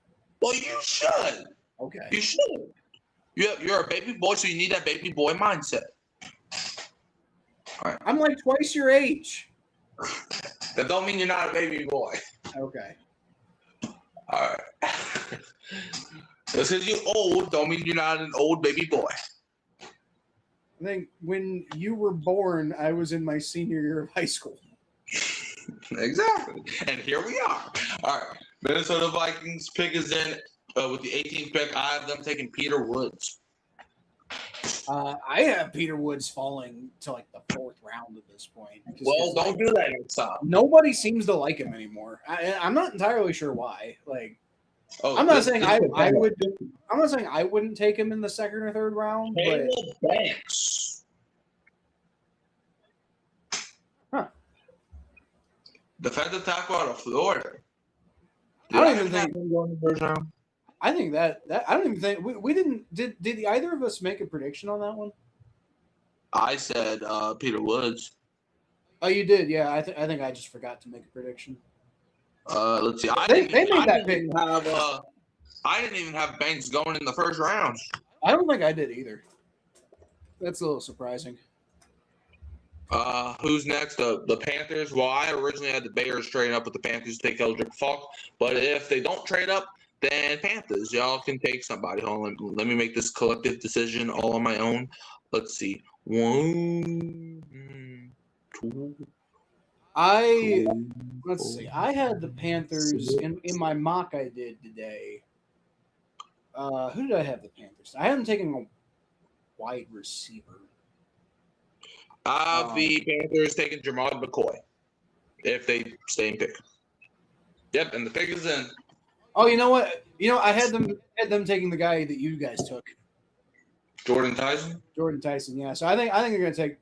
Well, you should. Okay. You should. You're a baby boy, so you need that baby boy mindset. All right. I'm like twice your age. That don't mean you're not a baby boy. Okay. All right. Just because you're old don't mean you're not an old baby boy. I think when you were born, I was in my senior year of high school. Exactly. And here we are. All right. Minnesota Vikings pick is in with the 18th pick. I have them taking Peter Woods. I have Peter Woods falling to like the 4th round at this point. Well, don't do that next time. Nobody seems to like him anymore. I'm not entirely sure why. Like, I'm not saying I would. I'm not saying I wouldn't take him in the 2nd or 3rd round. Caleb Banks. Defensive tackle out of Florida. I don't even think going to the 1st round. I think that I don't even think we didn't. Did either of us make a prediction on that one? I said Peter Woods. Oh, you did, yeah. I think I just forgot to make a prediction. Let's see. I didn't even have Banks going in the 1st round. I don't think I did either. That's a little surprising. Who's next? The Panthers. Well, I originally had the Bears trade up with the Panthers to take Eldrick Falk, but if they don't trade up, then Panthers. Y'all can take somebody. Hold on, let me make this collective decision all on my own. Let's see. 1, 2. Let's see. I had the Panthers in my mock I did today. Who did I have the Panthers? I hadn't taken a wide receiver. The Panthers taking Jamal McCoy if they stay in pick. Yep, and the pick is in. Oh, you know what? I had them taking the guy that you guys took, Jordan Tyson. Jordan Tyson. Yeah, so I think they're going to take.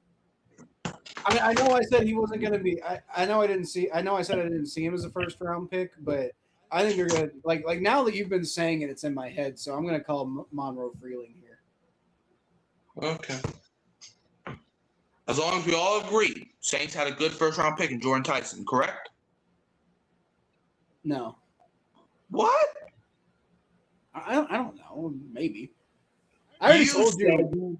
I mean, I know I said he wasn't going to be. I know I said I didn't see him as a first round pick, but I think they're going to like now that you've been saying it, it's in my head. So I'm going to call Monroe Freeling here. Okay. As long as we all agree, Saints had a good first round pick in Jordan Tyson, correct? No. What? I don't know. Maybe. I already told you.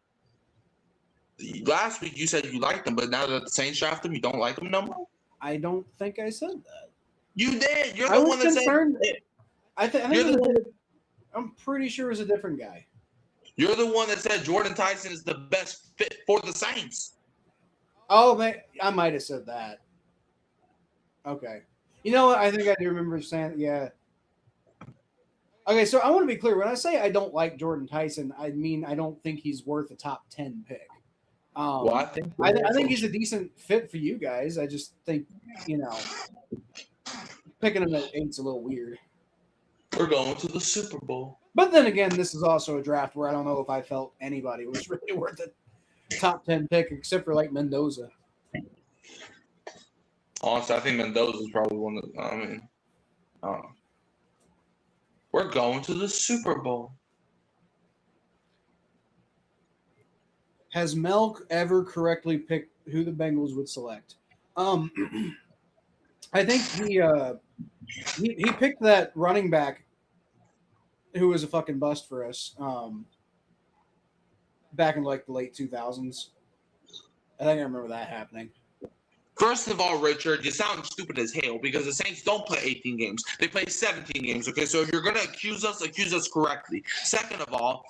Last week you said you liked him, but now that the Saints draft him, you don't like him no more? I don't think I said that. You did. You're the one that concerned. said I think I'm pretty sure it was a different guy. You're the one that said Jordan Tyson is the best fit for the Saints. Oh, man, I might have said that. Okay. You know what? I think I do remember saying, yeah. Okay, so I want to be clear. When I say I don't like Jordan Tyson, I mean I don't think he's worth a top 10 pick. Well, I think he's a decent fit for you guys. I just think, picking him at 8's a little weird. We're going to the Super Bowl. But then again, this is also a draft where I don't know if I felt anybody was really worth a top 10 pick except for like Mendoza. Honestly, I think Mendoza is probably one that, I don't know. We're going to the Super Bowl. Has Mel ever correctly picked who the Bengals would select? I think he picked that running back who was a fucking bust for us back in like the late 2000s. I think I remember that happening. First of all, Richard, you sound stupid as hell because the Saints don't play 18 games. They play 17 games, okay? So if you're going to accuse us correctly. Second of all,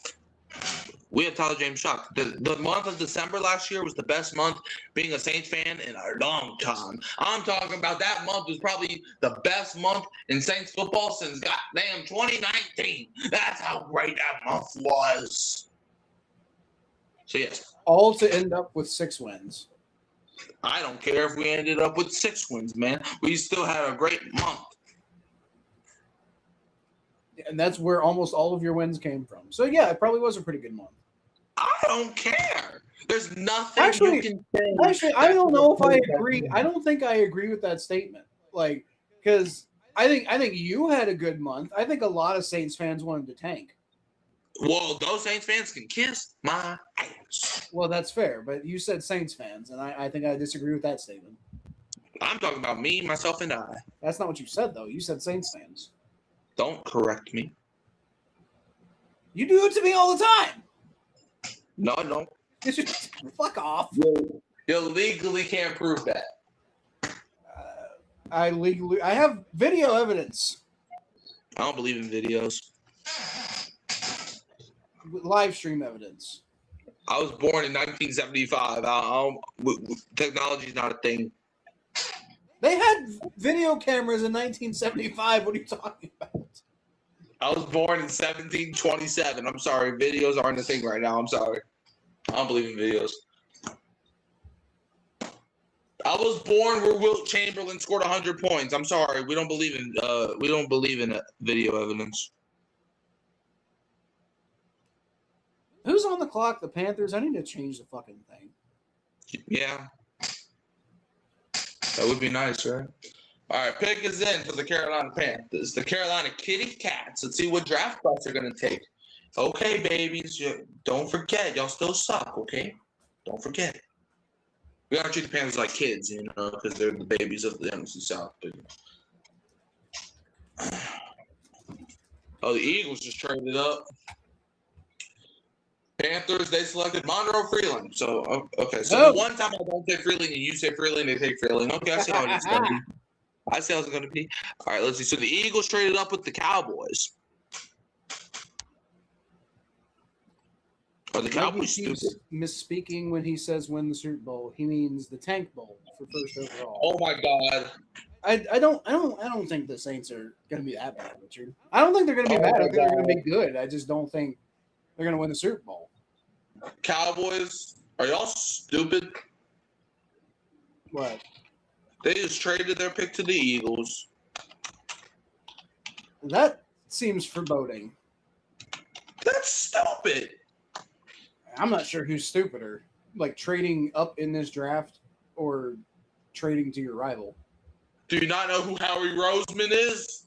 we have Tyler James Shock. The month of December last year was the best month being a Saints fan in a long time. I'm talking about that month was probably the best month in Saints football since goddamn 2019. That's how great that month was. So, yes. All to end up with 6 wins. I don't care if we ended up with 6 wins, man. We still had a great month. And that's where almost all of your wins came from. So, yeah, it probably was a pretty good month. I don't care. There's nothing you can say. Actually, I don't know if I agree. I don't think I agree with that statement. Like, because I think you had a good month. I think a lot of Saints fans wanted to tank. Well, those Saints fans can kiss my ass. Well, that's fair, but you said Saints fans, and I think I disagree with that statement. I'm talking about me, myself, and I. That's not what you said, though. You said Saints fans. Don't correct me. You do it to me all the time. No, I don't. Fuck off. You legally can't prove that. I have video evidence. I don't believe in videos. Live stream evidence. I was born in 1975. Technology is not a thing. They had video cameras in 1975. What are you talking about? I was born in 1727. I'm sorry. Videos aren't a thing right now. I'm sorry. I don't believe in videos. I was born where Wilt Chamberlain scored 100 points. I'm sorry. We don't believe in video evidence. Who's on the clock? The Panthers? I need to change the fucking thing. Yeah. That would be nice, right? All right, pick is in for the Carolina Panthers. The Carolina Kitty Cats. Let's see what draft spots they're going to take. Okay, babies. Don't forget. Y'all still suck, okay? Don't forget. We got to treat the Panthers like kids, because they're the babies of the NFC South. But... Oh, the Eagles just traded up. Panthers, they selected Monroe Freeland. So, okay. So, one time I don't say Freeland and you say Freeland, they take Freeland. Okay, I see how it's going to be. I see how it's going to be. All right, let's see. So, the Eagles traded up with the Cowboys. Are the Cowboys stupid? Misspeaking when he says win the Super Bowl. He means the Tank Bowl for first overall. Oh, my God. I don't think the Saints are going to be that bad, Richard. I don't think they're going to be bad. I think they're going to be good. I just don't think they're going to win the Super Bowl. Cowboys, are y'all stupid? What? They just traded their pick to the Eagles. That seems foreboding. That's stupid. I'm not sure who's stupider, like trading up in this draft or trading to your rival. Do you not know who Howie Roseman is?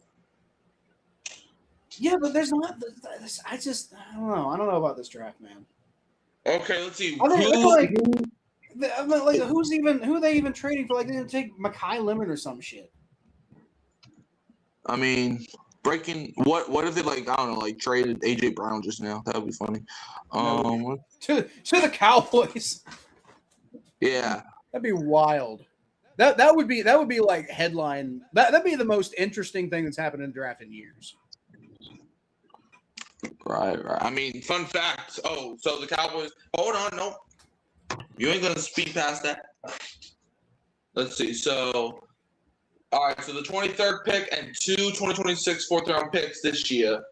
Yeah, but there's not. I don't know. I don't know about this draft, man. Okay, let's see. I mean, like, who are they even trading for? Like, they're gonna take Mekhi Lemon or some shit. I mean, what if they I don't know, traded AJ Brown just now? That would be funny. To the Cowboys. Yeah. That'd be wild. That would be like headline. That'd be the most interesting thing that's happened in the draft in years. Right. I mean, fun fact. Oh, so the Cowboys. Hold on, no. You ain't gonna speed past that. Let's see. So, all right. So the 23rd pick and 2026 4th-round picks this year,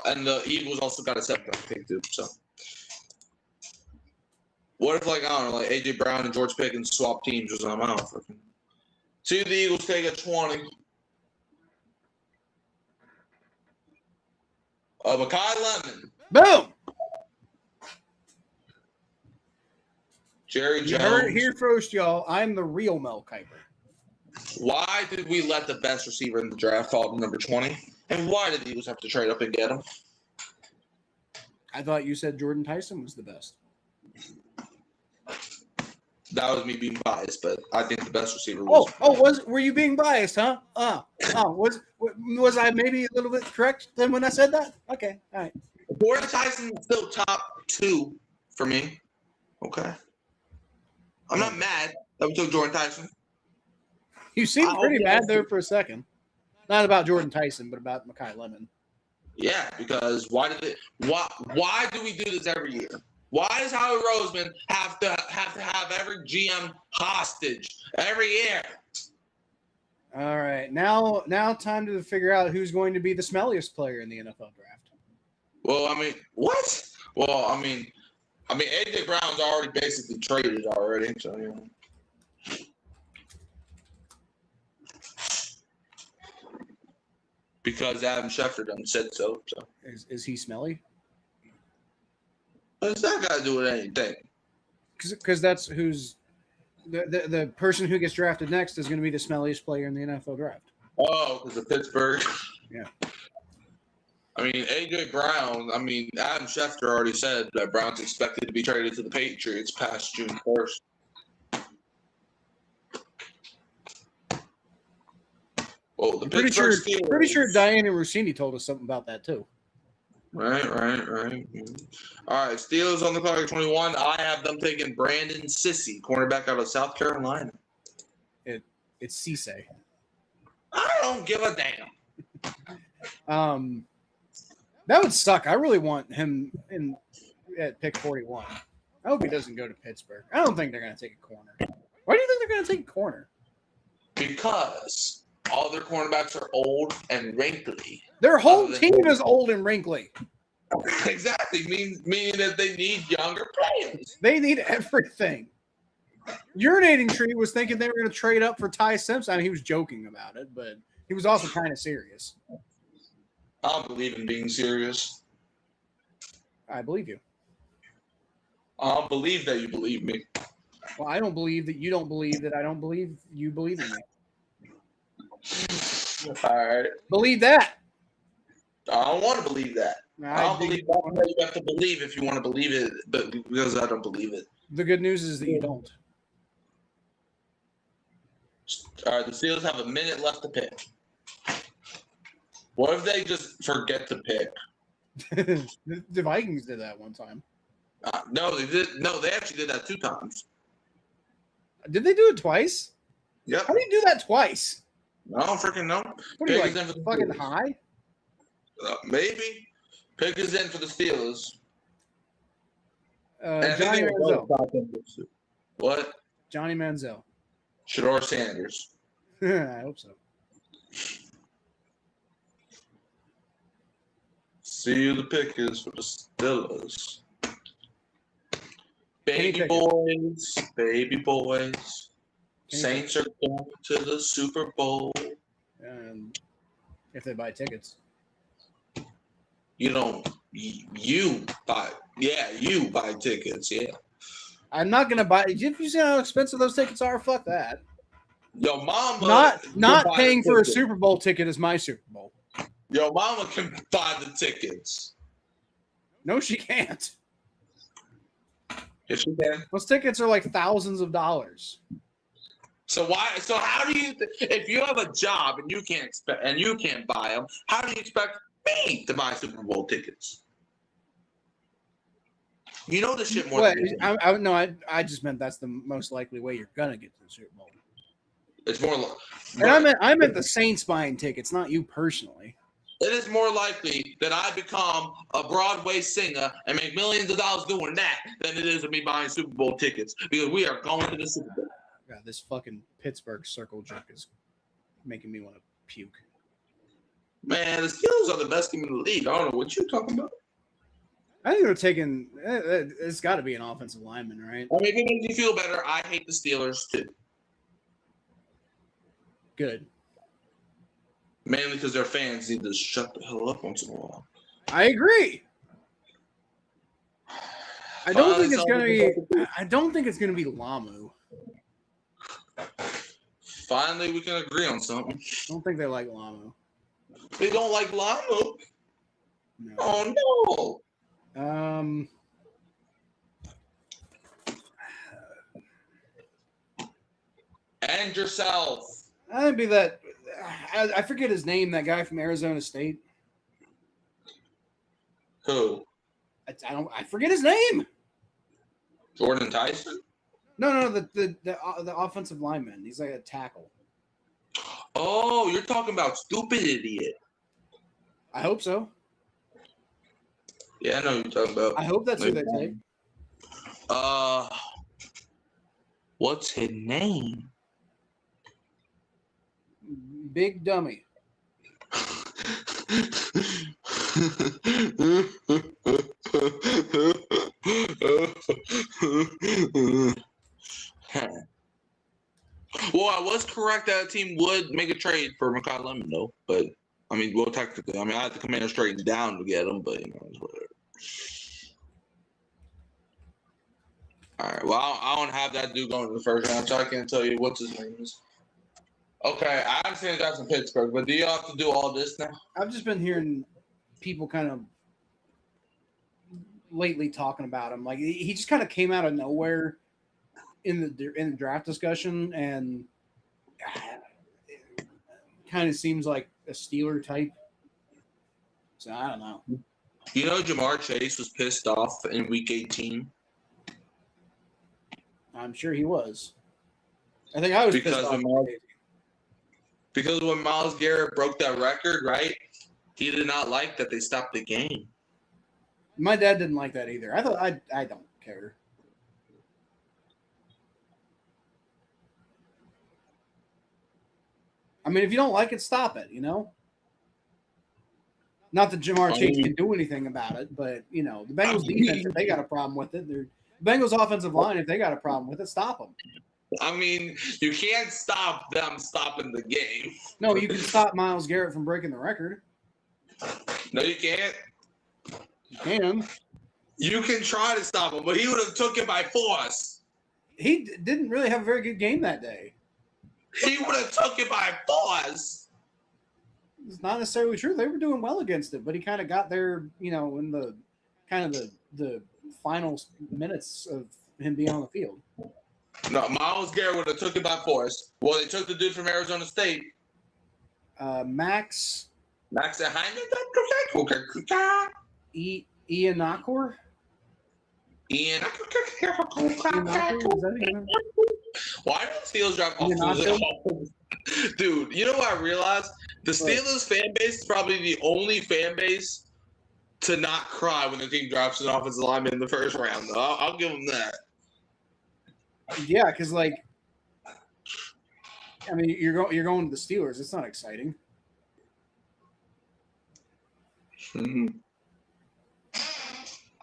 and the Eagles also got a 7th-round pick too. So, what if I don't know, AJ Brown and George Pickens swap teams or something? I don't know. See the Eagles take a 20. Mekhi Lemon. Boom. Jerry Jones. You heard it here first, y'all. I'm the real Mel Kiper. Why did we let the best receiver in the draft fall to number 20? And why did the Eagles have to trade up and get him? I thought you said Jordan Tyson was the best. That was me being biased, but I think the best receiver was. Were you being biased, huh? Was I maybe a little bit correct then when I said that? Okay, all right. Jordan Tyson is still top 2 for me. Okay. I'm not mad that we took Jordan Tyson. You seemed pretty mad there for a second. Not about Jordan Tyson, but about Mekhi Lemon. Yeah, because why do we do this every year? Why does Howie Roseman have to have every GM hostage every year? All right, now time to figure out who's going to be the smelliest player in the NFL draft. Well, I mean, what? Well, I mean, AJ Brown's already basically traded already, so you know. Because Adam Schefter done said so. Is he smelly? What's that got to do with anything? Because that's who's the person who gets drafted next is going to be the smelliest player in the NFL draft. Oh, because of Pittsburgh. Yeah. I mean, AJ Brown. I mean, Adam Schefter already said that Brown's expected to be traded to the Patriots past June 1st. Well, the pretty sure Diana Rossini told us something about that too. Right. All right, Steelers on the clock at 21. I have them taking Brandon Sissy, cornerback out of South Carolina. It's Cisse. I don't give a damn. That would suck. I really want him at pick 41. I hope he doesn't go to Pittsburgh. I don't think they're going to take a corner. Why do you think they're going to take a corner? Because all their cornerbacks are old and wrinkly. Their whole team is old and wrinkly. Exactly. Meaning that they need younger players. They need everything. Urinating Tree was thinking they were going to trade up for Ty Simpson. I mean, he was joking about it, but he was also kind of serious. I don't believe in being serious. I believe you. I don't believe that you believe me. Well, I don't believe that you don't believe that I don't believe you believe in me. All right. Believe that. I don't want to believe that. I don't believe that. You have to believe if you want to believe it, but because I don't believe it. The good news is that you don't. All right, the Steelers have a minute left to pick. What if they just forget to pick? The Vikings did that one time. No, they did. No, they actually did that 2 times. Did they do it twice? Yep. How do you do that twice? No, freaking no. What are you, like, fucking high? Maybe. Pick is in for the Steelers. Johnny Manziel. What? Johnny Manziel. Shedeur Sanders. I hope so. See who the pick is for the Steelers. Baby boys. Saints are going to the Super Bowl. And if they buy tickets. You don't. You buy. Yeah, you buy tickets. Yeah. I'm not gonna buy. If you see how expensive those tickets are, fuck that. Your mama Not buy paying the for a ticket. Super Bowl ticket is my Super Bowl. Your mama can buy the tickets. No, she can't. Yes, she can. Those tickets are like thousands of dollars. So why? So how do you? If you have a job and you can't buy them, how do you expect me to buy Super Bowl tickets? You know this shit more. What? Than me. I just meant that's the most likely way you're gonna get to the Super Bowl. It's more. And I meant the Saints buying tickets, not you personally. It is more likely that I become a Broadway singer and make millions of dollars doing that than it is of me buying Super Bowl tickets because we are going to the Super Bowl. God, this fucking Pittsburgh circle jerk is making me want to puke. Man, the Steelers are the best team in the league. I don't know what you're talking about. I think they're taking. It's got to be an offensive lineman, right? I mean, if it makes you feel better, I hate the Steelers too. Good. Mainly because their fans need to shut the hell up once in a while. I agree. I don't think it's gonna be Lamu. Finally, we can agree on something. I don't think they like Lamu. They don't like Lamu. No. Oh no. And yourself. I'd be that. I forget his name. That guy from Arizona State. Who? I forget his name. Jordan Tyson? No. The offensive lineman. He's like a tackle. Oh, you're talking about stupid idiot. I hope so. Yeah, I know who you're talking about. I hope that's who they take. What's his name? Big Dummy. Well, I was correct that a team would make a trade for Makai Lemon, though. But I mean, well, technically, I had the Commanders trading down to get him, but it's whatever. All right. Well, I don't have that dude going in the first round, so I can't tell you what his name is. Okay, I understand that's in Pittsburgh, but do you have to do all this now? I've just been hearing people kind of lately talking about him. Like he just kind of came out of nowhere in the draft discussion, and kind of seems like a Steeler type. So I don't know. You know, Jamar Chase was pissed off in Week 18. I'm sure he was. I think I was pissed off. Because when Myles Garrett broke that record, right? He did not like that they stopped the game. My dad didn't like that either. I thought I don't care. I mean, if you don't like it, stop it, you know? Not that Jamar Chase can do anything about it, but, you know, the Bengals defense, if they got a problem with it, the Bengals offensive line, if they got a problem with it, stop them. I mean, you can't stop them stopping the game. No, you can stop Myles Garrett from breaking the record. No, you can't. You can. You can try to stop him, but he would have took it by force. He didn't really have a very good game that day. He would have took it by force. It's not necessarily true. They were doing well against it, but he kind of got there, you know, in the kind of the final minutes of him being on the field. No, Myles Garrett would have took it by force. Well, they took the dude from Arizona State. Max Ian Nakor? Ian. Why do the Steelers draft offensive? Dude, you know what I realized? The Steelers fan base is probably the only fan base to not cry when the team drafts an offensive lineman in the first round. I'll give them that. Yeah, because I mean, you're going to the Steelers. It's not exciting. Mm-hmm.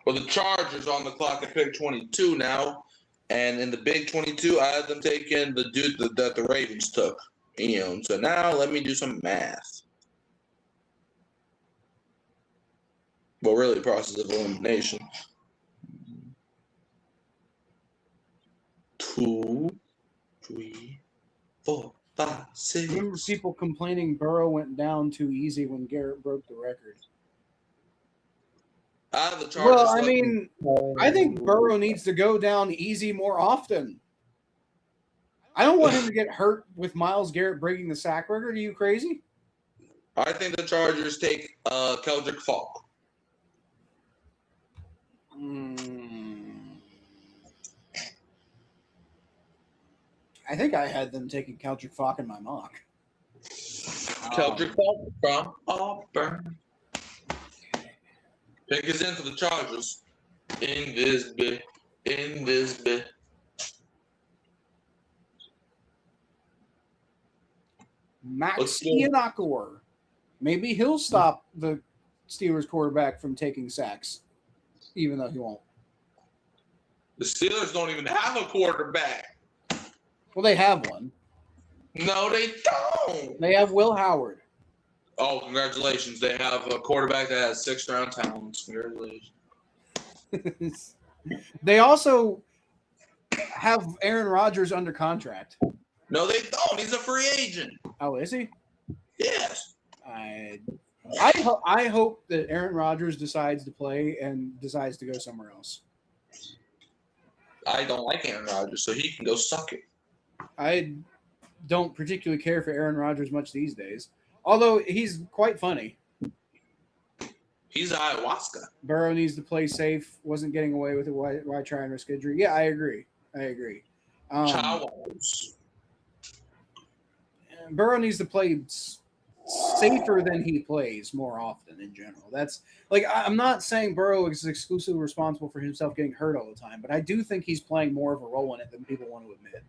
Well, the Chargers on the clock at pick 22 now. And in the Big 22, I had them taking the dude that the Ravens took. So now let me do some math. Well, really, process of elimination. 2, 3, 4, 5, 6. I remember people complaining Burrow went down too easy when Garrett broke the record. The Chargers. Well, I mean, I think Burrow needs to go down easy more often. I don't want him to get hurt with Myles Garrett breaking the sack record. Are you crazy? I think the Chargers take Keldrick Falk. I think I had them taking Keldrick Falk in my mock. Keldrick Falk from Auburn. Pick is in for the Chargers. In this bit. Max Ianakor. Maybe he'll stop the Steelers quarterback from taking sacks, even though he won't. The Steelers don't even have a quarterback. Well, they have one. No, they don't. They have Will Howard. Oh, congratulations. They have a quarterback that has 6th-round talents. Congratulations. They also have Aaron Rodgers under contract. No, they don't. He's a free agent. Oh, is he? Yes. I hope that Aaron Rodgers decides to play and decides to go somewhere else. I don't like Aaron Rodgers, so he can go suck it. I don't particularly care for Aaron Rodgers much these days, although he's quite funny. He's ayahuasca. Burrow needs to play safe. Wasn't getting away with it. Why try and risk injury? Yeah, I agree. Burrow needs to play safer than he plays more often in general. That's like, I'm not saying Burrow is exclusively responsible for himself getting hurt all the time, but I do think he's playing more of a role in it than people want to admit.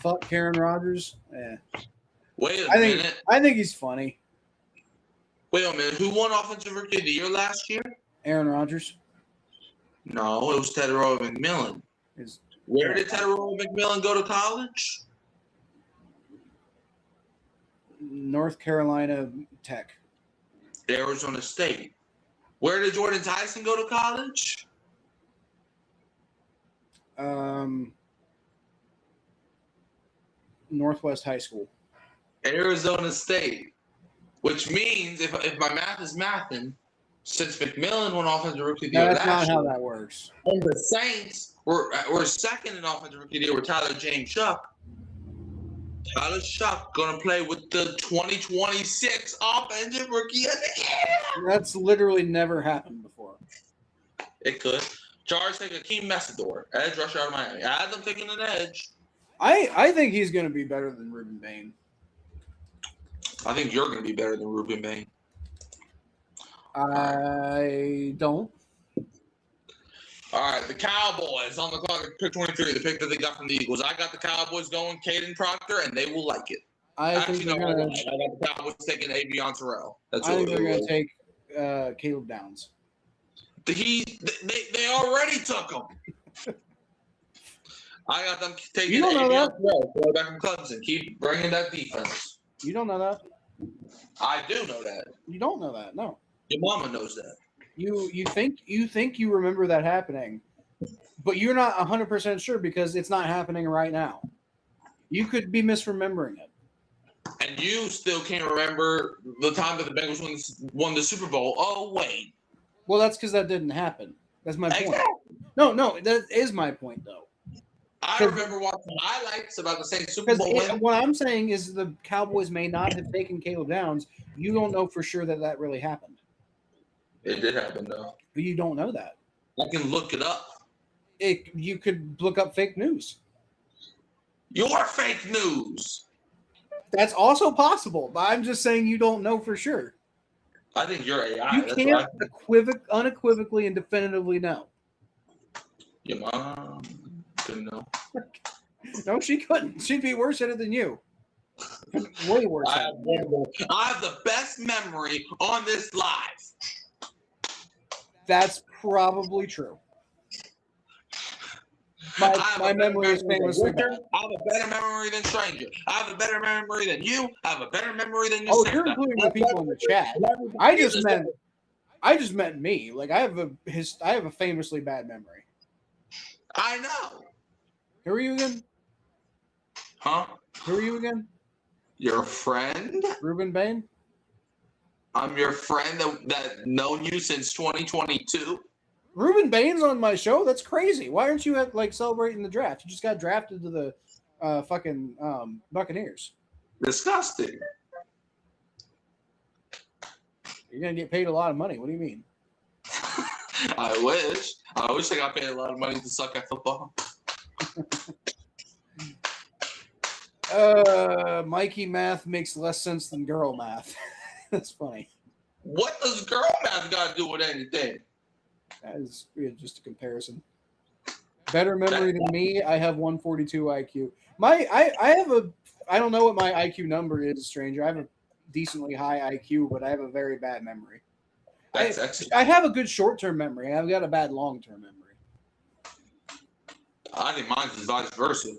Fuck Aaron Rodgers. Wait a minute. I think he's funny. Wait a minute. Who won Offensive Rookie of the Year last year? Aaron Rodgers. No, it was Tedero McMillan. Where did Tedero McMillan go to college? North Carolina Tech. Arizona State. Where did Jordan Tyson go to college? Northwest High School. Arizona State. Which means, if my math is mathing, since McMillan won Offensive Rookie of the Year last year. That's not how that works. And the Saints were second in Offensive Rookie of the Year with Tyler James Shuck. Tyler Shuck going to play with the 2026 Offensive Rookie of the Year. That's literally never happened before. It could. Chargers take Akeem Messidor, edge rusher out of Miami. I had them taking an edge. I think he's going to be better than Ruben Bain. I think you're going to be better than Ruben Bain. I don't. All right, the Cowboys on the clock at pick 23, the pick that they got from the Eagles. I got the Cowboys going, Caden Proctor, and they will like it. I got the Cowboys taking Avion Terrell. I think they're going to take Caleb Downs. They already took him. I got them taking you don't know Avion Terrell, quarterback from Clemson. Keep bringing that defense. You don't know that. I do know that. You don't know that. No. Your mama knows that. You think you remember that happening, but you're not 100% sure because it's not happening right now. You could be misremembering it. And you still can't remember the time that the Bengals won the Super Bowl. Oh, wait. Well, that's because that didn't happen. That's my point. Exactly. No, that is my point, though. I remember watching highlights about the same Super Bowl win. What I'm saying is the Cowboys may not have taken Caleb Downs. You don't know for sure that really happened. It did happen, though. But you don't know that. I can look it up. You could look up fake news. You're fake news. That's also possible, but I'm just saying you don't know for sure. I think you're AI. You can't unequivocally and definitively know. Your mom couldn't know. No, she couldn't. She'd be worse at it than you. Way worse. I have the best memory on this live. That's probably true. My memory is famously Richard. bad. I have a better memory than Stranger. I have a better memory than you. I have a better memory than Oh, Santa. you're including the people in the chat. I just meant me. Like I have a famously bad memory. I know. Who are you again? Huh? Who are you again? Your friend? Ruben Bain? I'm your friend that known you since 2022. Ruben Bain's on my show? That's crazy. Why aren't you at celebrating the draft? You just got drafted to the fucking Buccaneers. Disgusting. You're gonna get paid a lot of money. What do you mean? I wish. I wish I got paid a lot of money to suck at football. Mikey math makes less sense than girl math. That's funny. What does girl math got to do with anything? That is just a comparison. Better memory than me. I have 142 IQ. I don't know what my IQ number is, stranger. I have a decently high IQ, but I have a very bad memory. That's excellent. I have a good short-term memory. I've got a bad long-term memory. I think mine's is vice versa.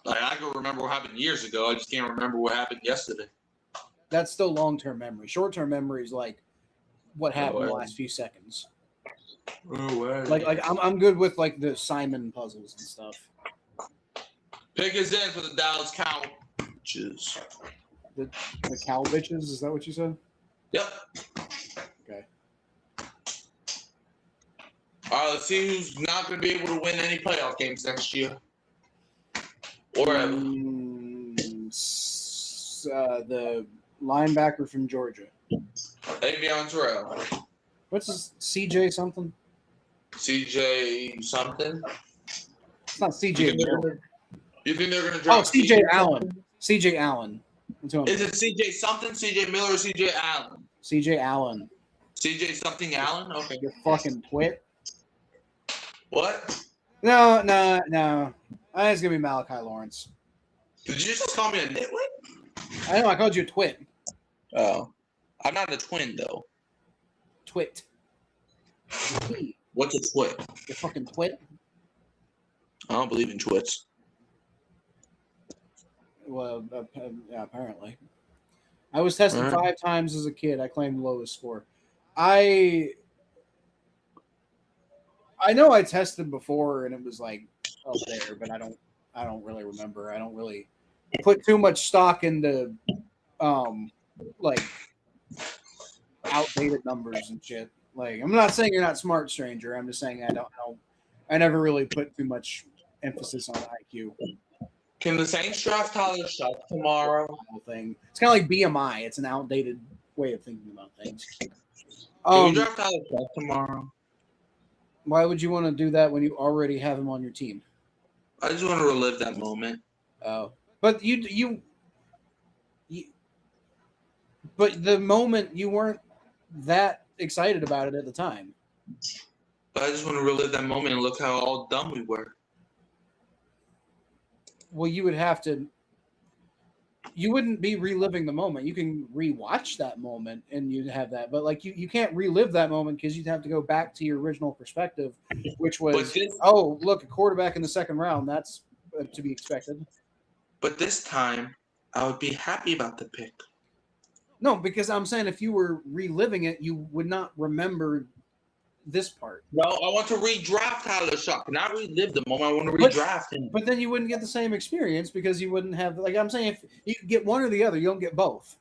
Like, I can remember what happened years ago. I just can't remember what happened yesterday. That's still long-term memory. Short-term memory is like what happened in the last few seconds. Like I'm good with like the Simon puzzles and stuff. Pick is in for the Dallas Cowboys. The cow bitches, is that what you said? Yep. Okay. All right, let's see who's not going to be able to win any playoff games next year. Or ever. The linebacker from Georgia. Avion Terrell. What's his CJ something? CJ something? It's not CJ Miller. You think they're going to Oh, drop CJ Allen. CJ Allen. Is it CJ something, CJ Miller, or CJ Allen? CJ Allen. CJ something Allen? Okay. You fucking twit. What? No. I think it's going to be Malachi Lawrence. Did you just call me a nitwit? I know, I called you a twit. Oh. I'm not a twin, though. Twit. What's a twit? You fucking twit. I don't believe in twits. Well, yeah, apparently. I was tested 5 times as a kid. I claimed the lowest score. I know I tested before and it was like up there, but I don't really remember. I don't really put too much stock into like outdated numbers and shit. Like, I'm not saying you're not smart, stranger. I'm just saying I never really put too much emphasis on IQ. Can the Saints draft Tyler Shuck tomorrow? Thing. It's kind of like BMI. It's an outdated way of thinking about things. Can we draft Tyler Shuck tomorrow? Why would you want to do that when you already have him on your team? I just want to relive that moment. Oh, but but the moment you weren't that excited about it at the time. But I just want to relive that moment and look how all dumb we were. Well, you would have to. You wouldn't be reliving the moment. You can rewatch that moment and you'd have that, but like you can't relive that moment because you'd have to go back to your original perspective, which was, oh, look, a quarterback in the second round. That's to be expected. But this time, I would be happy about the pick. No, because I'm saying if you were reliving it, you would not remember this part. No, I want to redraft Tyler Shuck, not relive the moment. I want to redraft him. But then you wouldn't get the same experience because you wouldn't have, like I'm saying, if you get one or the other, you don't get both.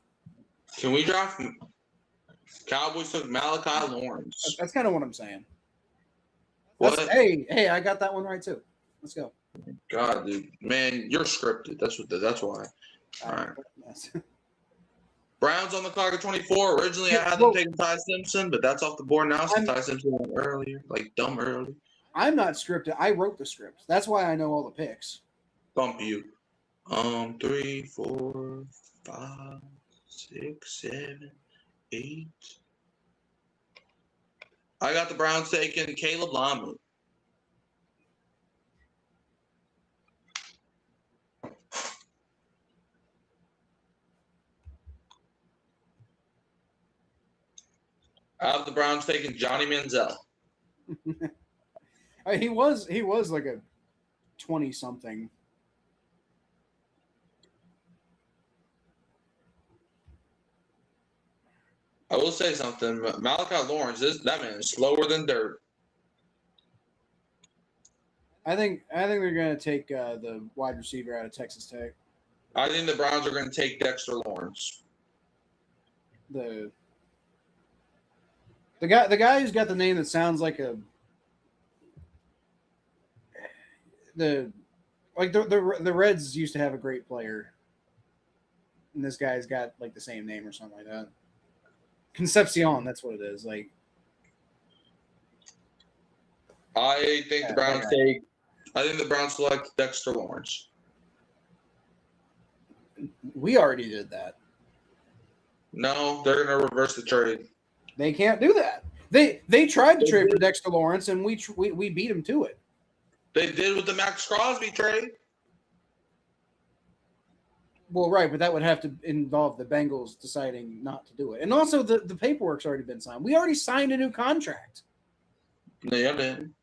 Can we draft him? Cowboys took Malachi Lawrence. That's kind of what I'm saying. Hey, I got that one right too. Let's go. God, dude, man, you're scripted. That's why. All right. Browns on the clock at 24. Originally, I had them taking Ty Simpson, but that's off the board now since Ty Simpson went earlier, like dumb early. I'm not scripted. I wrote the script. That's why I know all the picks. Bump you. 3, 4, 5, 6, 7, 8. I got the Browns taking Caleb Lamu. I have the Browns taking Johnny Manziel. He was like a 20-something. I will say something. Malachi Lawrence, that man is slower than dirt. I think they're gonna take the wide receiver out of Texas Tech. I think the Browns are going to take Dexter Lawrence. The guy who's got the name that sounds like the Reds used to have a great player, and this guy's got like the same name or something like that. Concepcion, that's what it is. Like, I think the Browns take. I think the Browns select Dexter Lawrence. We already did that. No, they're going to reverse the trade. They can't do that. They tried to trade for Dexter Lawrence, and we beat them to it. They did with the Max Crosby trade. Well, right, but that would have to involve the Bengals deciding not to do it. And also, the paperwork's already been signed. We already signed a new contract. No, y'all didn't.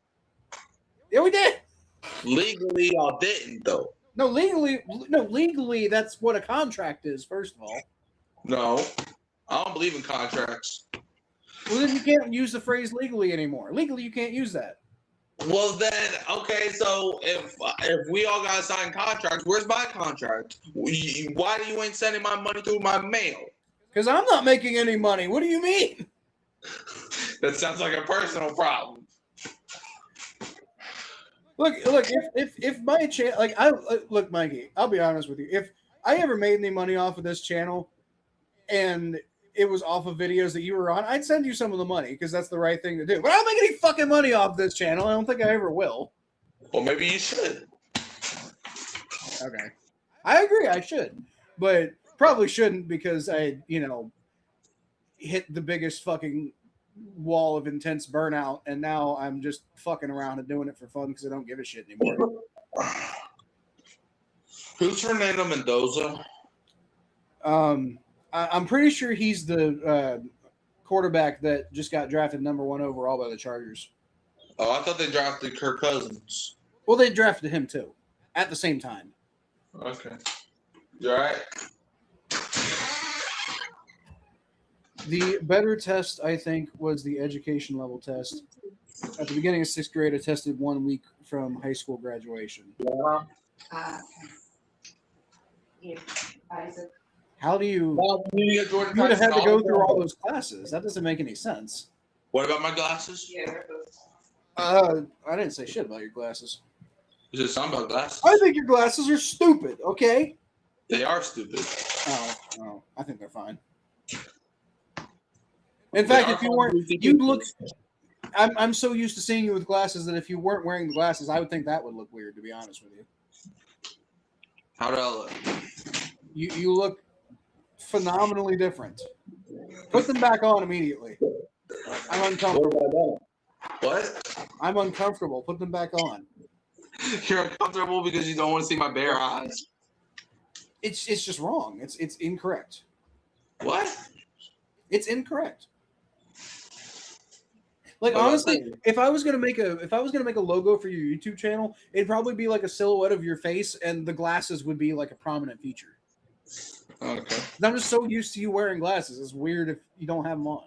Yeah, we did. Legally, y'all didn't, though. No, legally, that's what a contract is, first of all. No, I don't believe in contracts. Well, then you can't use the phrase legally anymore. Legally, you can't use that. Well, then, okay, so if we all got signed contracts, where's my contract? Why do you ain't sending my money through my mail? Because I'm not making any money. What do you mean? That sounds like a personal problem. Look, if my channel, look, Mikey, I'll be honest with you. If I ever made any money off of this channel and it was off of videos that you were on, I'd send you some of the money because that's the right thing to do. But I don't make any fucking money off this channel. I don't think I ever will. Well, maybe you should. Okay. I agree, I should. But probably shouldn't because I, hit the biggest fucking wall of intense burnout, and now I'm just fucking around and doing it for fun because I don't give a shit anymore. Who's Fernando Mendoza? I'm pretty sure he's the quarterback that just got drafted #1 overall by the Chargers. Oh, I thought they drafted Kirk Cousins. Well, they drafted him too at the same time. Okay. You all right? The better test, I think, was the education level test. At the beginning of 6th grade, I tested 1 week from high school graduation. Yeah. Isaac. How do you? You would have had to go through all those classes. That doesn't make any sense. What about my glasses? Yeah. I didn't say shit about your glasses. Is it something about glasses? I think your glasses are stupid. Okay. They are stupid. Oh, I think they're fine. In fact, if you weren't, you'd look. I'm so used to seeing you with glasses that if you weren't wearing the glasses, I would think that would look weird. To be honest with you. How do I look? You look phenomenally different. Put them back on immediately. I'm uncomfortable. What? I'm uncomfortable. Put them back on. You're uncomfortable because you don't want to see my bare eyes. It's just wrong. It's incorrect. What? It's incorrect. Like honestly, if I was gonna make a logo for your YouTube channel, it'd probably be like a silhouette of your face, and the glasses would be like a prominent feature. Okay. I'm just so used to you wearing glasses. It's weird if you don't have them on.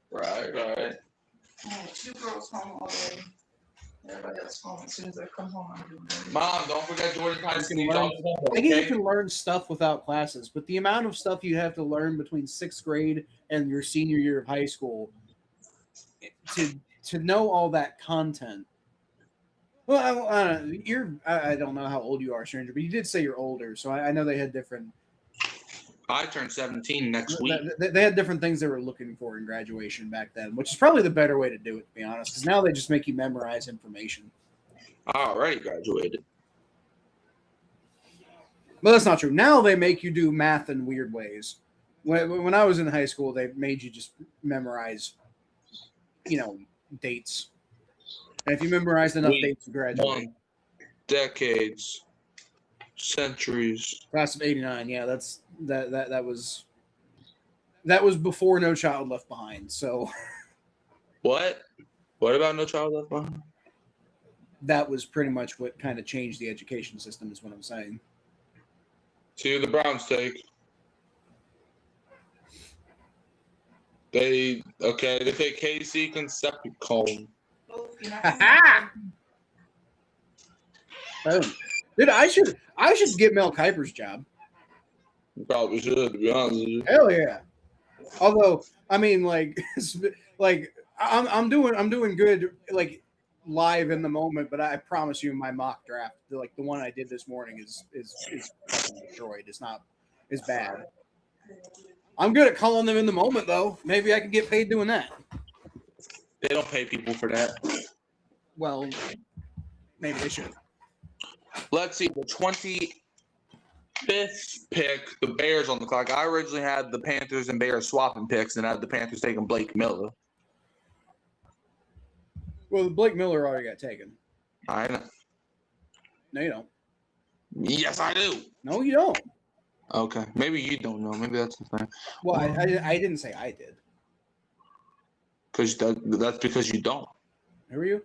Right. I had 2 girls home already. Everybody else home. As soon as I come home, I'm doing it. Mom, don't forget Jordan Tyson. I think you can learn stuff without classes, but the amount of stuff you have to learn between 6th grade and your senior year of high school to know all that content. Well, I don't know how old you are, stranger, but you did say you're older, so I know they had different. I turned 17 next week. They had different things they were looking for in graduation back then, which is probably the better way to do it, to be honest, because now they just make you memorize information. I already graduated. But that's not true. Now they make you do math in weird ways. When I was in high school, they made you just memorize, dates. And if you memorized enough dates, you graduate. Decades, centuries. Class of '89. Yeah, that That was before No Child Left Behind. So What? What about No Child Left Behind? that was pretty much what kind of changed the education system, is what I'm saying. See the Browns take. They take Casey Concepcion. Oh, you're not Ha gonna- Boom. Dude, I should get Mel Kiper's job. You probably should, to be honest with you. Hell yeah. Although, I mean, like, like I'm doing good, like, live in the moment. But I promise you, my mock draft, like the one I did this morning, is fucking destroyed. It's not as bad. I'm good at calling them in the moment, though. Maybe I could get paid doing that. They don't pay people for that. Well, maybe they should. Let's see, the 25th pick, the Bears on the clock. I originally had the Panthers and Bears swapping picks, and I had the Panthers taking Blake Miller. Well, Blake Miller already got taken. I know. No, you don't. Yes, I do. No, you don't. Okay, maybe you don't know. Maybe that's the thing. Well, I didn't say I did. Because that's because you don't. Who are you?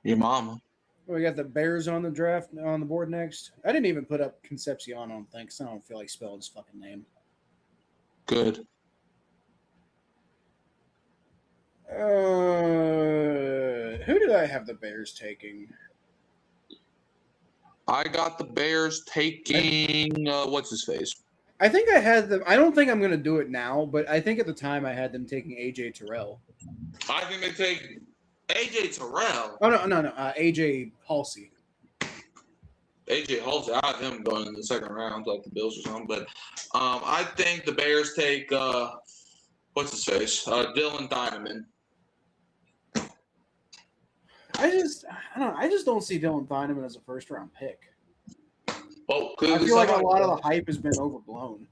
Your mama. Well, we got the Bears on the draft on the board next. I didn't even put up Concepcion, I don't think, 'cause I don't feel like spelling his fucking name. Good. Who did I have the Bears taking? I got the Bears taking what's his face? I think I had them. I don't think I'm going to do it now, but I think at the time I had them taking AJ Terrell. I think they take AJ Terrell. Oh no, AJ Halsey. AJ Halsey, I have him going in the second round, like the Bills or something. But I think the Bears take what's his face? Dylan Dynaman. I just don't see Dylan Dynaman as a first round pick. Well, I feel like a lot of the hype has been overblown.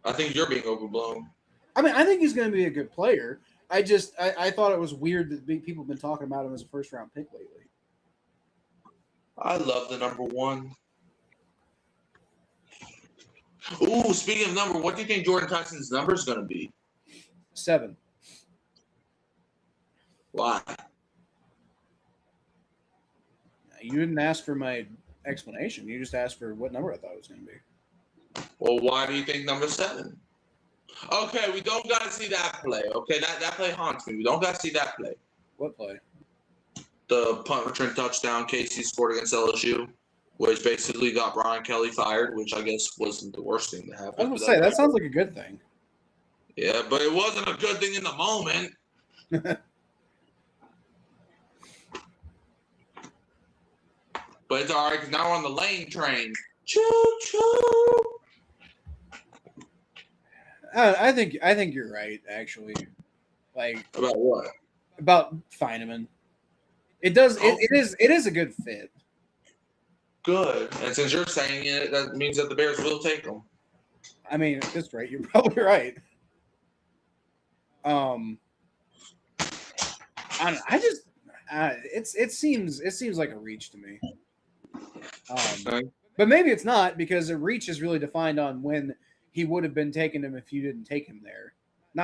I think you're being overblown. I mean, I think he's going to be a good player. I thought it was weird that people have been talking about him as a first round pick lately. I love the number one. Ooh, speaking of number, what do you think Jordan Tyson's number is going to be? 7. Why? You didn't ask for my explanation. You just asked for what number I thought it was going to be. Well, why do you think number 7? Okay, we don't got to see that play. Okay, that play haunts me. We don't got to see that play. What play? The punt return touchdown Casey scored against LSU, which basically got Brian Kelly fired, which I guess wasn't the worst thing to happen. I was going to say, that sounds like a good thing. Yeah, but it wasn't a good thing in the moment. But it's all right because now we're on the Lane train. Choo choo. I think you're right. Actually, like About what? about Feineman. It does. It is a good fit. Good. And since you're saying it, that means that the Bears will take them. I mean, that's right. You're probably right. I don't know. It seems like a reach to me. But maybe it's not, because a reach is really defined on when he would have been taking him if you didn't take him there.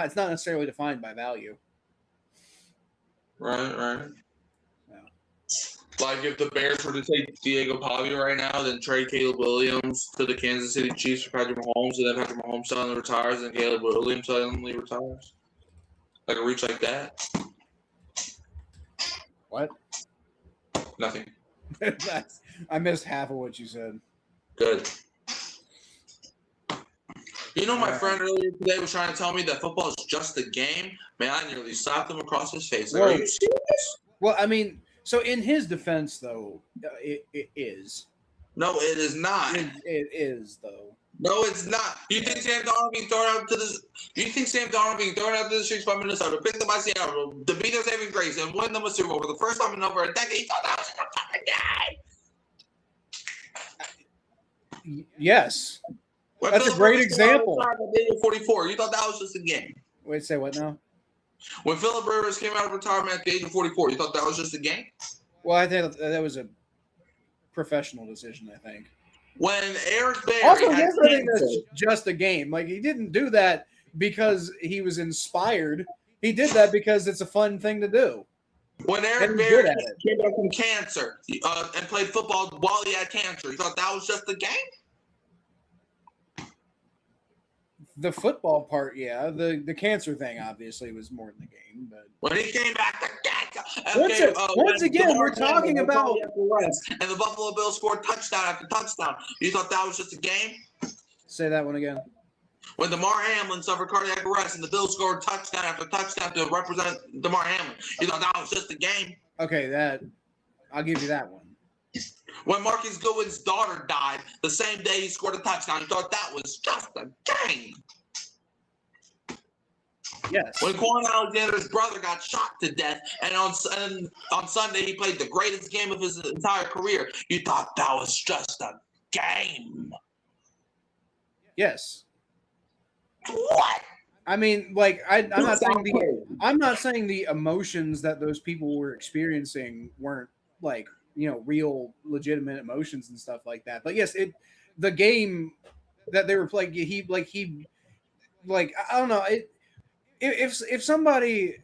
It's not necessarily defined by value. Right. Yeah. Like if the Bears were to take Diego Pavia right now, then trade Caleb Williams to the Kansas City Chiefs for Patrick Mahomes, and then Patrick Mahomes suddenly retires, and Caleb Williams suddenly retires. Like a reach like that. What? Nothing. I missed half of what you said. Good. You know, my friend earlier today was trying to tell me that football is just a game. Man, I nearly slapped him across his face. Like, are you serious? Well, I mean, so in his defense, though, it is. No, it is not. It is, though. No, it's not. You think Sam Darnold being thrown out to the? You think Sam Darnold being thrown out to the streets by Minnesota, picked up by Seattle, to beat their saving grace, and win them a Super Bowl for the first time in over a decade? He thought that was a fucking game. Yes. When That's a Phillip great Rivers came out of example. retirement at the age of 44. You thought that was just a game. Wait, say what now? When Phillip Rivers came out of retirement at the age of 44, you thought that was just a game. Well, I think that was a professional decision, I think. When Eric Berry Also, had here's the thing cancer, that's just a game. Like, he didn't do that because he was inspired. He did that because it's a fun thing to do. when Eric And he's Berry good at it. came back from cancer and played football while he had cancer, you thought that was just a game? The football part, yeah. The cancer thing obviously was more than the game, but When he came back to cancer, once again, we're talking about and the Buffalo Bills scored touchdown after touchdown. You thought that was just a game? say that one again. When DeMar Hamlin suffered cardiac arrest and the Bills scored touchdown after touchdown to represent DeMar Hamlin, you thought that was just a game? Okay, that I'll give you that one. When Marcus Goodwin's daughter died the same day he scored a touchdown, you thought that was just a game? Yes. When Quan Alexander's brother got shot to death, and on Sunday he played the greatest game of his entire career, you thought that was just a game? Yes. What? I mean, like I'm not saying the emotions that those people were experiencing weren't like, real legitimate emotions and stuff like that. But yes, the game that they were playing, I don't know, if somebody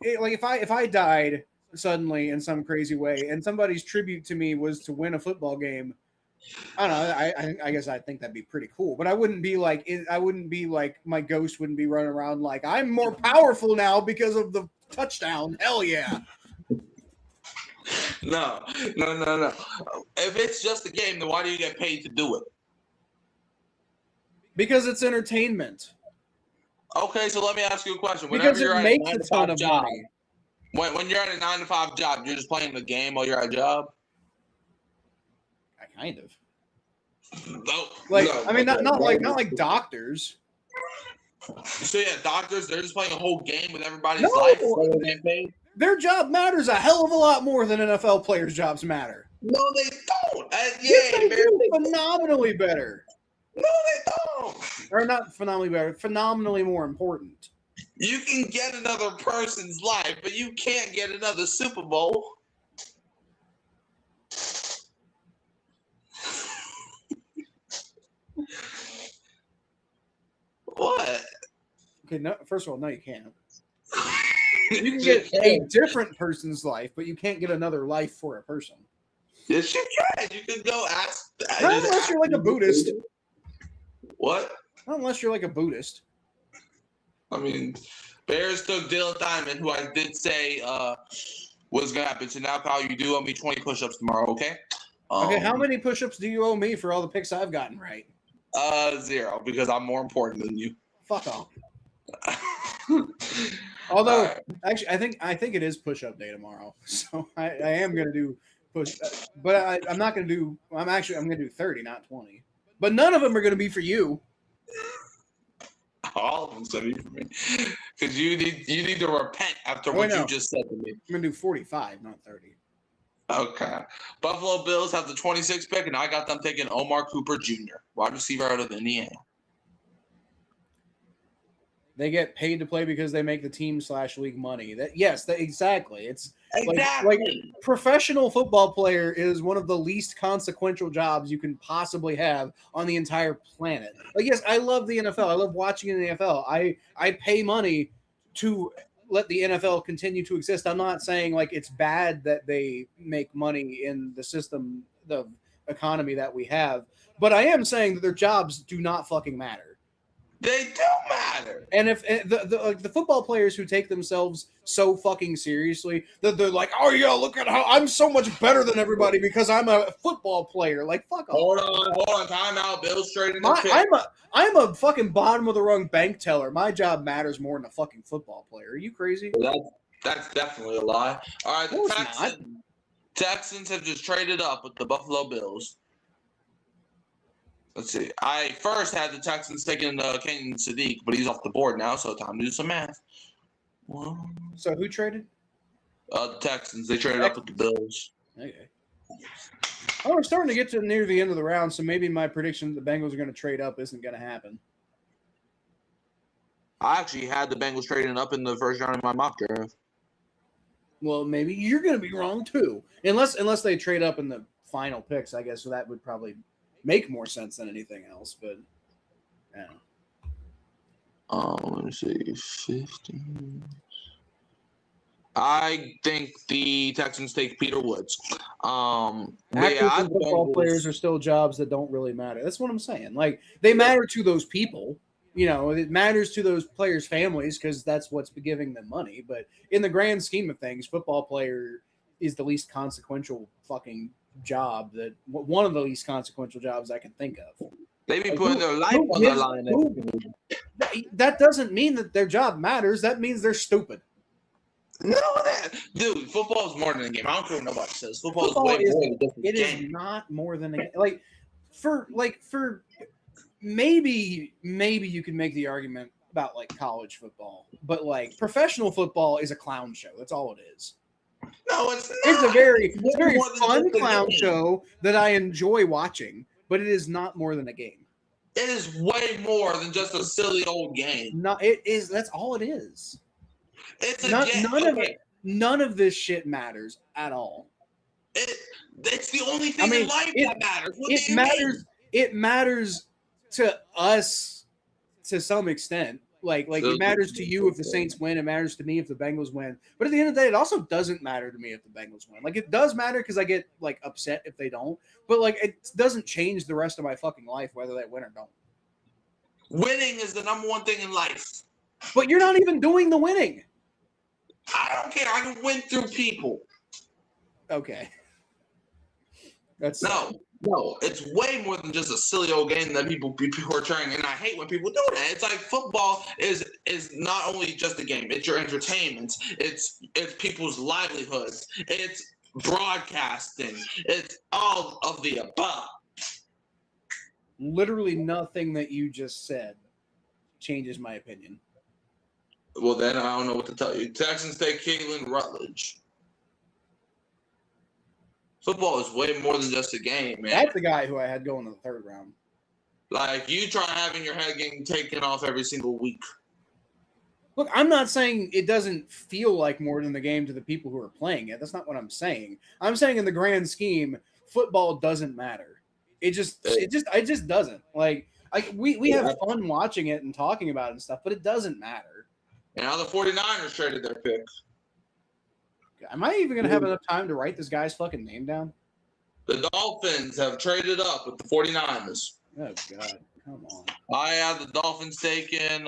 if I died suddenly in some crazy way and somebody's tribute to me was to win a football game, I don't know. I guess I think that'd be pretty cool, but I wouldn't be like my ghost wouldn't be running around like I'm more powerful now because of the touchdown. Hell yeah! No. If it's just a game, then why do you get paid to do it? Because it's entertainment. Okay, so let me ask you a question. Because it makes a ton of money. When you're at a 9-to-5 job, you're just playing the game while you're at a job? Kind of. No. I mean, not like doctors. So yeah, doctors, they're just playing a whole game with everybody's No. life. So they get paid? Their job matters a hell of a lot more than NFL players' jobs matter. No, they don't. Yes, they do. Phenomenally better. No, they don't. Or not phenomenally better. Phenomenally more important. You can get another person's life, but you can't get another Super Bowl. What? Okay, no. First of all, no, you can't. You can get a different person's life, but you can't get another life for a person. Yes, you can. You can go ask. Not unless you're like a Buddhist. What? Not unless you're like a Buddhist. I mean, Bears took Dylan Diamond, who I did say was going to happen. So now, pal, you do owe me 20 push-ups tomorrow, okay? Okay, how many push-ups do you owe me for all the picks I've gotten right? 0, because I'm more important than you. Fuck off. Although, Right. actually, I think it is push-up day tomorrow, so I am gonna do push, but I'm not gonna do. I'm gonna do 30, not 20. But none of them are gonna be for you. All of them said it for me, because you need to repent after what you just said to me. I'm gonna do 45, not 30. Okay. Buffalo Bills have the 26th pick, and I got them taking Omar Cooper Jr., wide receiver out of Indiana. They get paid to play because they make the team/league money. Exactly. It's Exactly. like professional football player is one of the least consequential jobs you can possibly have on the entire planet. Like, yes, I love the NFL. I love watching the NFL. I pay money to let the NFL continue to exist. I'm not saying like it's bad that they make money in the system, the economy that we have, but I am saying that their jobs do not fucking matter. They do matter. And if the football players who take themselves so fucking seriously that they're like, oh yeah, look at how I'm so much better than everybody because I'm a football player. Like, fuck off. Hold on, time out. Bill's trading the pick. I'm a fucking bottom of the rung bank teller. My job matters more than a fucking football player. Are you crazy? That's definitely a lie. All right, No, the Texans have just traded up with the Buffalo Bills. Let's see. I first had the Texans taking Kenyon Sadiq, but he's off the board now, so time to do some math. Well, So who traded? the Texans. They traded up with the Bills. Okay. Oh, we're starting to get to near the end of the round, so maybe my prediction that the Bengals are going to trade up isn't going to happen. I actually had the Bengals trading up in the first round of my mock draft. Well, maybe you're going to be wrong too, unless they trade up in the final picks, I guess. So that would probably make more sense than anything else. But yeah. Let me see. 15. I think the Texans take Peter Woods. Actors Yeah, and football players are still jobs that don't really matter. That's what I'm saying. Like they matter to those people. You know, it matters to those players' families because that's what's giving them money. But in the grand scheme of things, football player is the least consequential fucking job that one of the least consequential jobs I can think of. they be Like, putting their life who on the gives- line. that doesn't mean that their job matters. That means they're stupid. No, dude, football is more than a game. I don't care what nobody says. Football Football is way is- more than just a It is game. not more than a for maybe you can make the argument about like college football, but like professional football is a clown show. That's all it is. No, it's not. It's a very more than fun just a clown game. show that I enjoy watching, but it is not more than a game. It is way more than just a silly old game. No, it is. That's all it is. It's a None, game. none of Okay, it. None of this shit matters at all. It's the only thing I mean, in life it- that matters. What It do you mean? matters. It matters to us to some extent. Like it matters to you if the Saints win. It matters to me if the Bengals win. But at the end of the day, it also doesn't matter to me if the Bengals win. Like it does matter because I get like upset if they don't. But like it doesn't change the rest of my fucking life whether they win or don't. Winning is the number one thing in life. But you're not even doing the winning. I don't care. I can win through people. Okay. That's No, it's way more than just a silly old game that people are trying. And I hate when people do that. It's like football is not only just a game. It's your entertainment. It's people's livelihoods. It's broadcasting. It's all of the above. literally nothing that you just said changes my opinion. Well, then I don't know what to tell you. Texans take Caitlin Rutledge. Football is way more than just a game, man. That's the guy who I had going in the third round. Like, you try having your head getting taken off every single week. Look, I'm not saying it doesn't feel like more than the game to the people who are playing it. That's not what I'm saying. I'm saying in the grand scheme, football doesn't matter. It just doesn't. Like, we have fun watching it and talking about it and stuff, but it doesn't matter. And now the 49ers traded their pick. Am I even going to have enough time to write this guy's fucking name down? The Dolphins have traded up with the 49ers. Oh, God. Come on. I had the Dolphins taking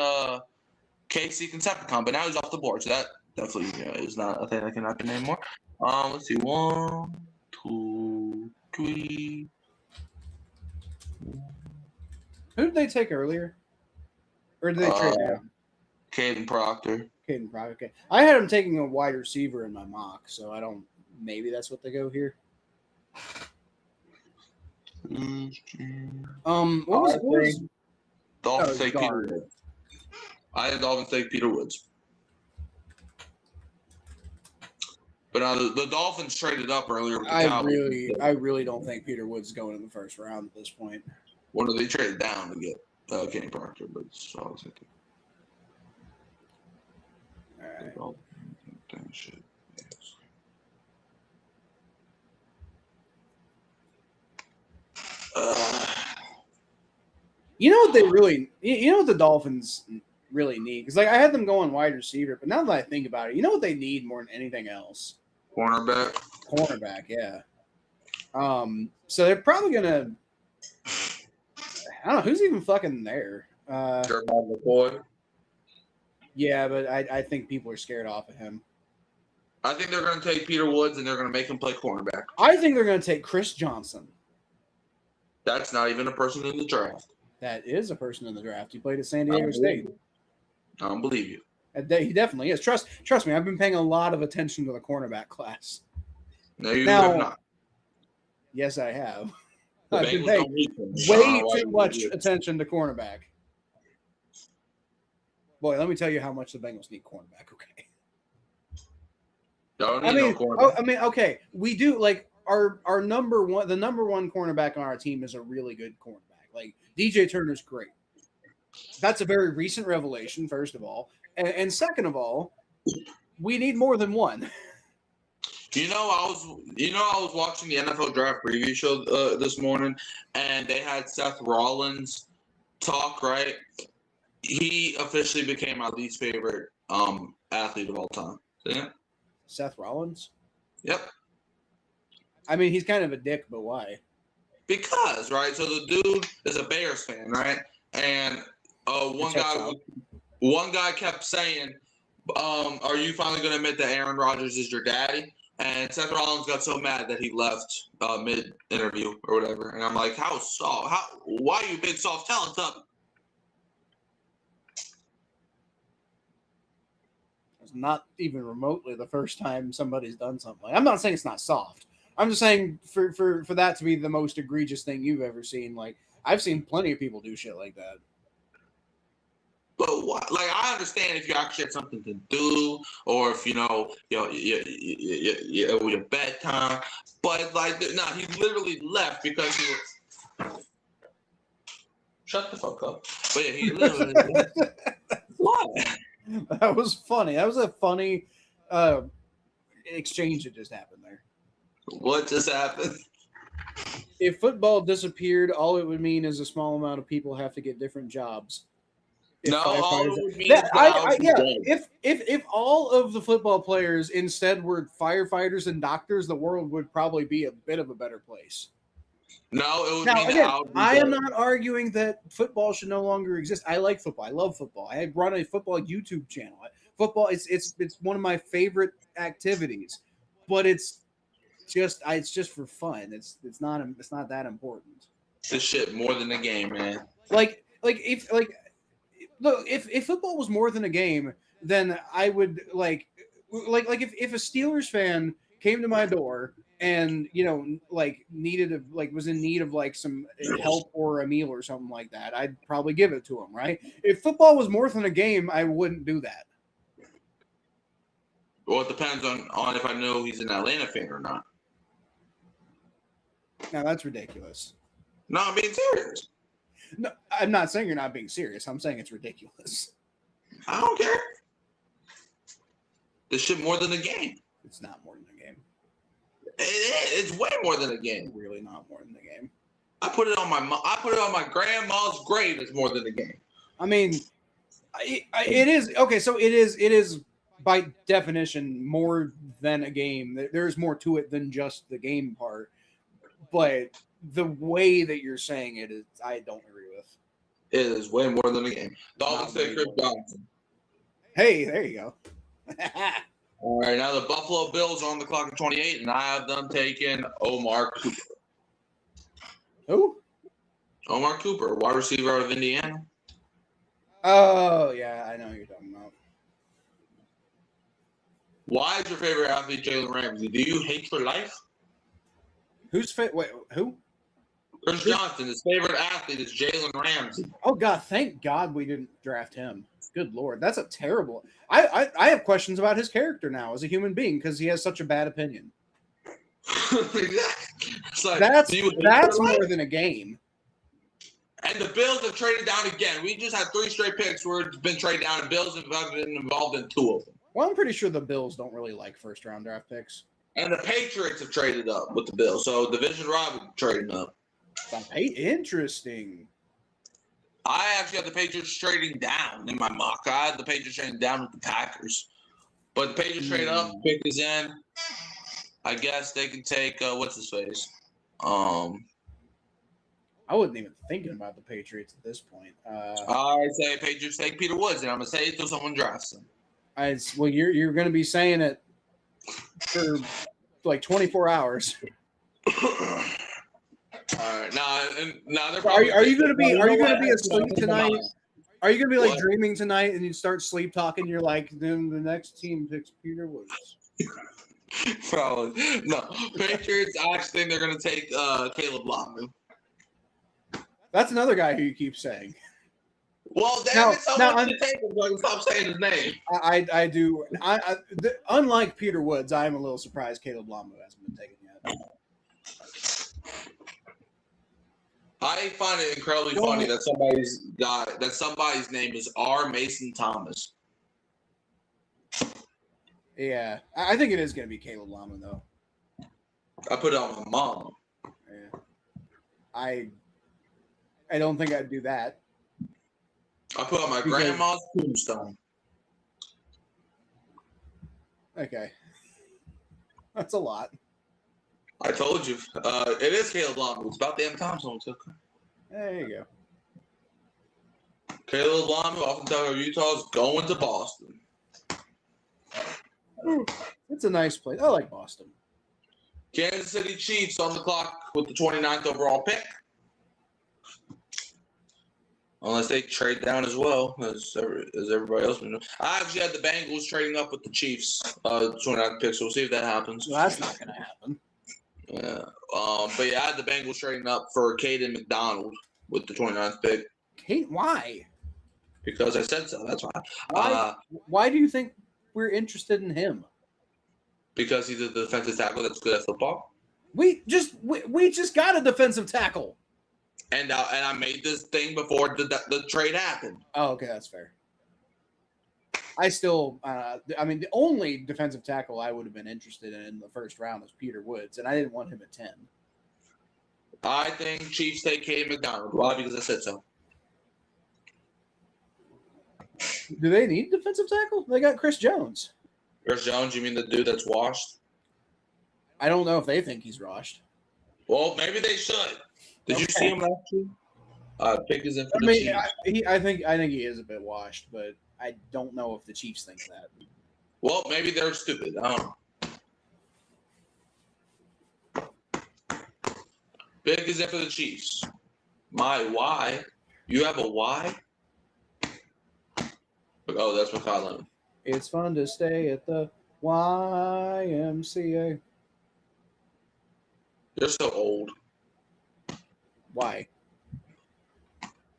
Casey Concepticon, but now he's off the board, so that definitely is not a thing that can happen anymore. Let's see. 1, 2, 3. Who did they take earlier? Or did they trade down? Caden Proctor. Caden Proctor. Okay. I had him taking a wide receiver in my mock, so I don't. Maybe that's what they go here. What was Dolphins take Peter guard. Woods. I had Dolphins take Peter Woods. But now the Dolphins traded up earlier with the Cowboys. I really don't think Peter Woods is going in the first round at this point. Well, they traded down to get Kenny Proctor, but it's all thinking. All right. Shit. You know what they really? You know what the Dolphins really need? Because like I had them going wide receiver, but now that I think about it, you know what they need more than anything else? Cornerback. Cornerback, yeah. So they're probably gonna. I don't know who's even fucking there. Jeremiah McCoy. Yeah, but I think people are scared off of him. I think they're going to take Peter Woods and they're going to make him play cornerback. I think they're going to take Chris Johnson. That's not even a person in the draft. That is a person in the draft. He played at San Diego State. I don't believe you. He definitely is. Trust me. I've been paying a lot of attention to the cornerback class. No, you Now- have not. Yes, I have. The I've been Bengals paying don't need him. way Why too would much you? attention to cornerback. Boy, let me tell you how much the Bengals need cornerback. Okay. Don't need no cornerback. Okay. We do like our number one. The number one cornerback on our team is a really good cornerback. Like DJ Turner's great. That's a very recent revelation. First of all, and second of all, we need more than one. I was watching the NFL draft preview show this morning, and they had Seth Rollins talk. Right, he officially became my least favorite athlete of all time. Yeah. Seth Rollins. Yep. I mean, he's kind of a dick, but why? Because right, so the dude is a Bears fan, right, and one guy kept saying, "Are you finally going to admit that Aaron Rodgers is your daddy?" And Seth Rollins got so mad that he left mid-interview or whatever. And I'm like, how soft? Why are you big soft? Tell us something. It's not even remotely the first time somebody's done something. I'm not saying it's not soft. I'm just saying for that to be the most egregious thing you've ever seen. Like, I've seen plenty of people do shit like that. But what? Like, I understand if you actually had something to do, or if your bedtime. But like, no, he literally left because he was. Shut the fuck up. But yeah, he literally. What? That was funny. That was a funny exchange that just happened there. What just happened? If football disappeared, all it would mean is a small amount of people have to get different jobs. If all of the football players instead were firefighters and doctors, the world would probably be a bit of a better place. No, it would now, mean again, that I am not arguing that football should no longer exist. I like football. I love football. I run a football YouTube channel. Football it's one of my favorite activities, but it's just for fun. It's not that important. This shit more than a game, man. If football was more than a game, then I would like if a Steelers fan came to my door and was in need of like some help or a meal or something like that, I'd probably give it to him, right? If football was more than a game, I wouldn't do that. Well, it depends on if I know he's an Atlanta fan or not. Now that's ridiculous. No, I'm being serious. No, I'm not saying you're not being serious. I'm saying it's ridiculous. I don't care. This shit more than a game. It's not more than a game. It's way more than a game. It's really not more than a game. I put it on my grandma's grave. It's more than a game. I mean, it is okay. So it is by definition more than a game. There's more to it than just the game part. But the way that you're saying it is, I don't agree with. It is way more than a game. Dolphins take Chris Johnson. Hey, there you go. All right, now the Buffalo Bills are on the clock at 28, and I have them taking Omar Cooper. Who? Omar Cooper, wide receiver out of Indiana. Oh, yeah, I know who you're talking about. Why is your favorite athlete Jalen Ramsey? Do you hate your life? Wait, who? Chris Johnson, his favorite athlete is Jalen Ramsey. Oh, God, thank God we didn't draft him. Good Lord, that's a terrible... I have questions about his character now as a human being because he has such a bad opinion. Like, that's more than a game. And the Bills have traded down again. We just had 3 straight picks where it's been traded down, and Bills have been involved in 2 of them. Well, I'm pretty sure the Bills don't really like first-round draft picks. And the Patriots have traded up with the Bills, so division rival trading up. Interesting. I actually have the Patriots trading down in my mock. I had the Patriots trading down with the Packers. But the Patriots trade up, pick is in. I guess they can take, what's his face? I wasn't even thinking about the Patriots at this point. I say Patriots take Peter Woods, and I'm going to say it until someone drafts him. Well, you're going to be saying it for like 24 hours. All right, now they're probably. Are you going to be asleep tonight? Are you going to be like dreaming tonight, and you start sleep talking? You're like, then the next team picks Peter Woods. Probably no. Patriots. I actually think they're going to take Caleb Lawson. That's another guy who you keep saying. Well, damn it, someone should take him so I can stop saying his name. I do. Unlike Peter Woods, I am a little surprised Caleb Lawson hasn't been taken yet. I find it incredibly funny that somebody's name is R. Mason Thomas. Yeah, I think it is going to be Caleb Lama though. I put it on my mom. Yeah. I don't think I'd do that. I put it on my Because- grandma's tombstone. Okay, that's a lot. I told you. It is Caleb Lama. It's about damn time someone took him. There you go. Caleb Lama, off the top of Utah, is going to Boston. It's a nice place. I like Boston. Kansas City Chiefs on the clock with the 29th overall pick. Unless they trade down as well, as everybody else knows. I actually had the Bengals trading up with the Chiefs, 29th pick, so we'll see if that happens. Well, that's not going to happen. Yeah. But yeah, I had the Bengals trading up for Caden McDonald with the 29th pick Kate, why? because I said so. That's why. Why? Why do you think we're interested in him? Because he's a defensive tackle that's good at football. We just got a defensive tackle. And I made this thing before the trade happened. Oh, okay, that's fair. I still, I mean, the only defensive tackle I would have been interested in the first round was Peter Woods, and I didn't want him at 10. I think Chiefs take Caden McDonald. Why? Because I said so. Do they need defensive tackle? They got Chris Jones. Chris Jones, you mean the dude that's washed? I don't know if they think he's rushed. Well, maybe they should. Did you Okay. see him last year? Pick is in for I the mean, Chiefs. I think he is a bit washed, but I don't know if the Chiefs think that. Well, maybe they're stupid. I don't know. Big is in for the Chiefs. My why? You have a why? Oh, that's McCollum. It's fun to stay at the YMCA. You're so old. Why?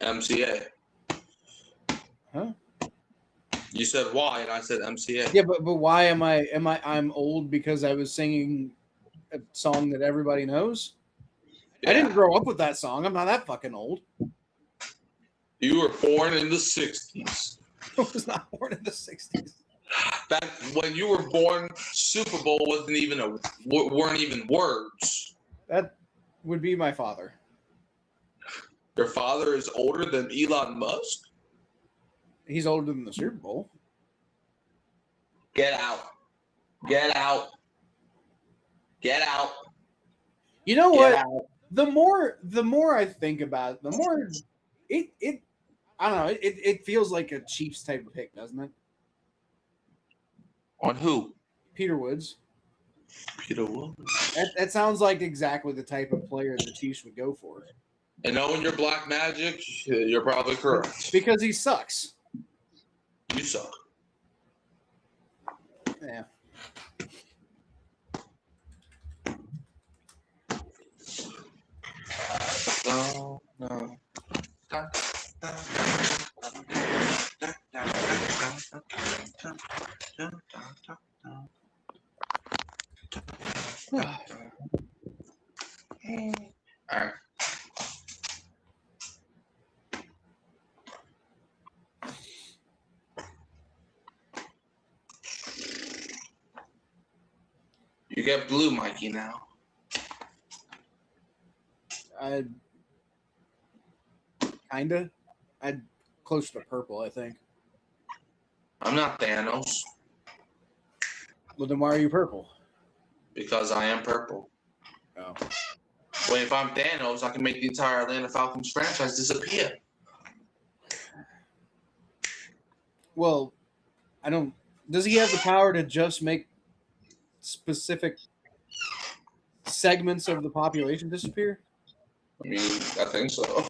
MCA. Huh? You said why, and I said MCA. Yeah, but why I'm old because I was singing a song that everybody knows? Yeah. I didn't grow up with that song. I'm not that fucking old. You were born in the 60s. I was not born in the 60s. Back when you were born, Super Bowl weren't even words. That would be my father. Your father is older than Elon Musk? He's older than the Super Bowl. Get out. Get out. Get out. You know Get what? out. The more I think about it, the more it I don't know, it feels like a Chiefs type of pick, doesn't it? On who? Peter Woods. Peter Woods. That sounds like exactly the type of player the Chiefs would go for. And knowing your black magic, you're probably correct. Because he sucks. You suck. Yeah. No. All right. You get blue, Mikey, now. I'd close to purple, I think. I'm not Thanos Well, then why are you purple? because I am purple. Oh. Well, if I'm Thanos, I can make the entire Atlanta Falcons franchise disappear. Well, I don't. Does he have the power to just make specific segments of the population disappear? I mean, I think so.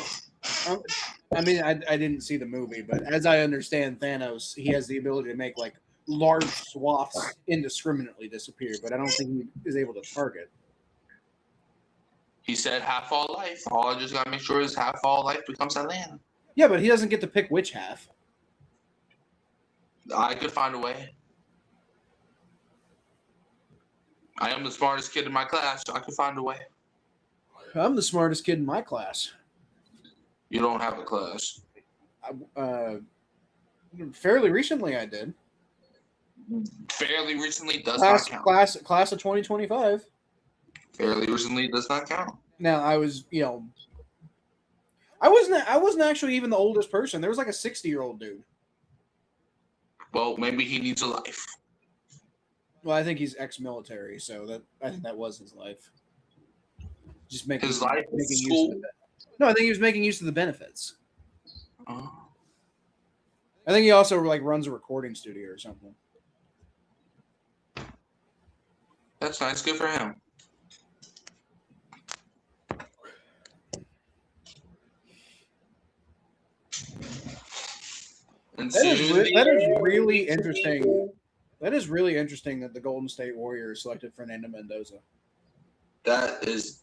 I mean, I didn't see the movie, but as I understand Thanos, he has the ability to make like large swaths indiscriminately disappear, but I don't think he is able to target. He said half all life. All I just gotta make sure is half all life becomes Atlanta. Yeah, but he doesn't get to pick which half. I could find a way. I am the smartest kid in my class, so I could find a way. I'm the smartest kid in my class. You don't have a class. Fairly recently, I did. fairly recently does not count. Class of 2025. Fairly recently does not count. Now I was, I wasn't actually even the oldest person. There was like a 60-year-old dude. Well, maybe he needs a life. Well, I think he's ex-military, so I think that was his life. Just making His life making is use school. of no, I think he was making use of the benefits. Oh. I think he also like runs a recording studio or something. That's nice. Good for him. And That is soon really interesting. That is really interesting that the Golden State Warriors selected Fernando Mendoza. that is,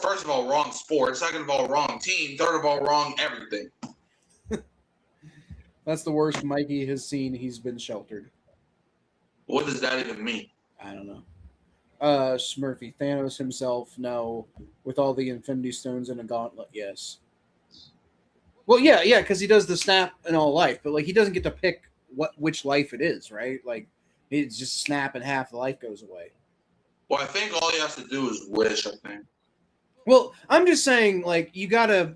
first of all, wrong sport. Second of all, wrong team. Third of all, wrong everything. That's the worst Mikey has seen. He's been sheltered. What does that even mean? I don't know. Smurfy. Thanos himself, no. With all the Infinity Stones in a gauntlet, yes. Well, yeah, because he does the snap in all life, but like he doesn't get to pick which life it is, right? Like it's just snap and half the life goes away. Well, I think all he has to do is wish, I think. Well, I'm just saying, like, you gotta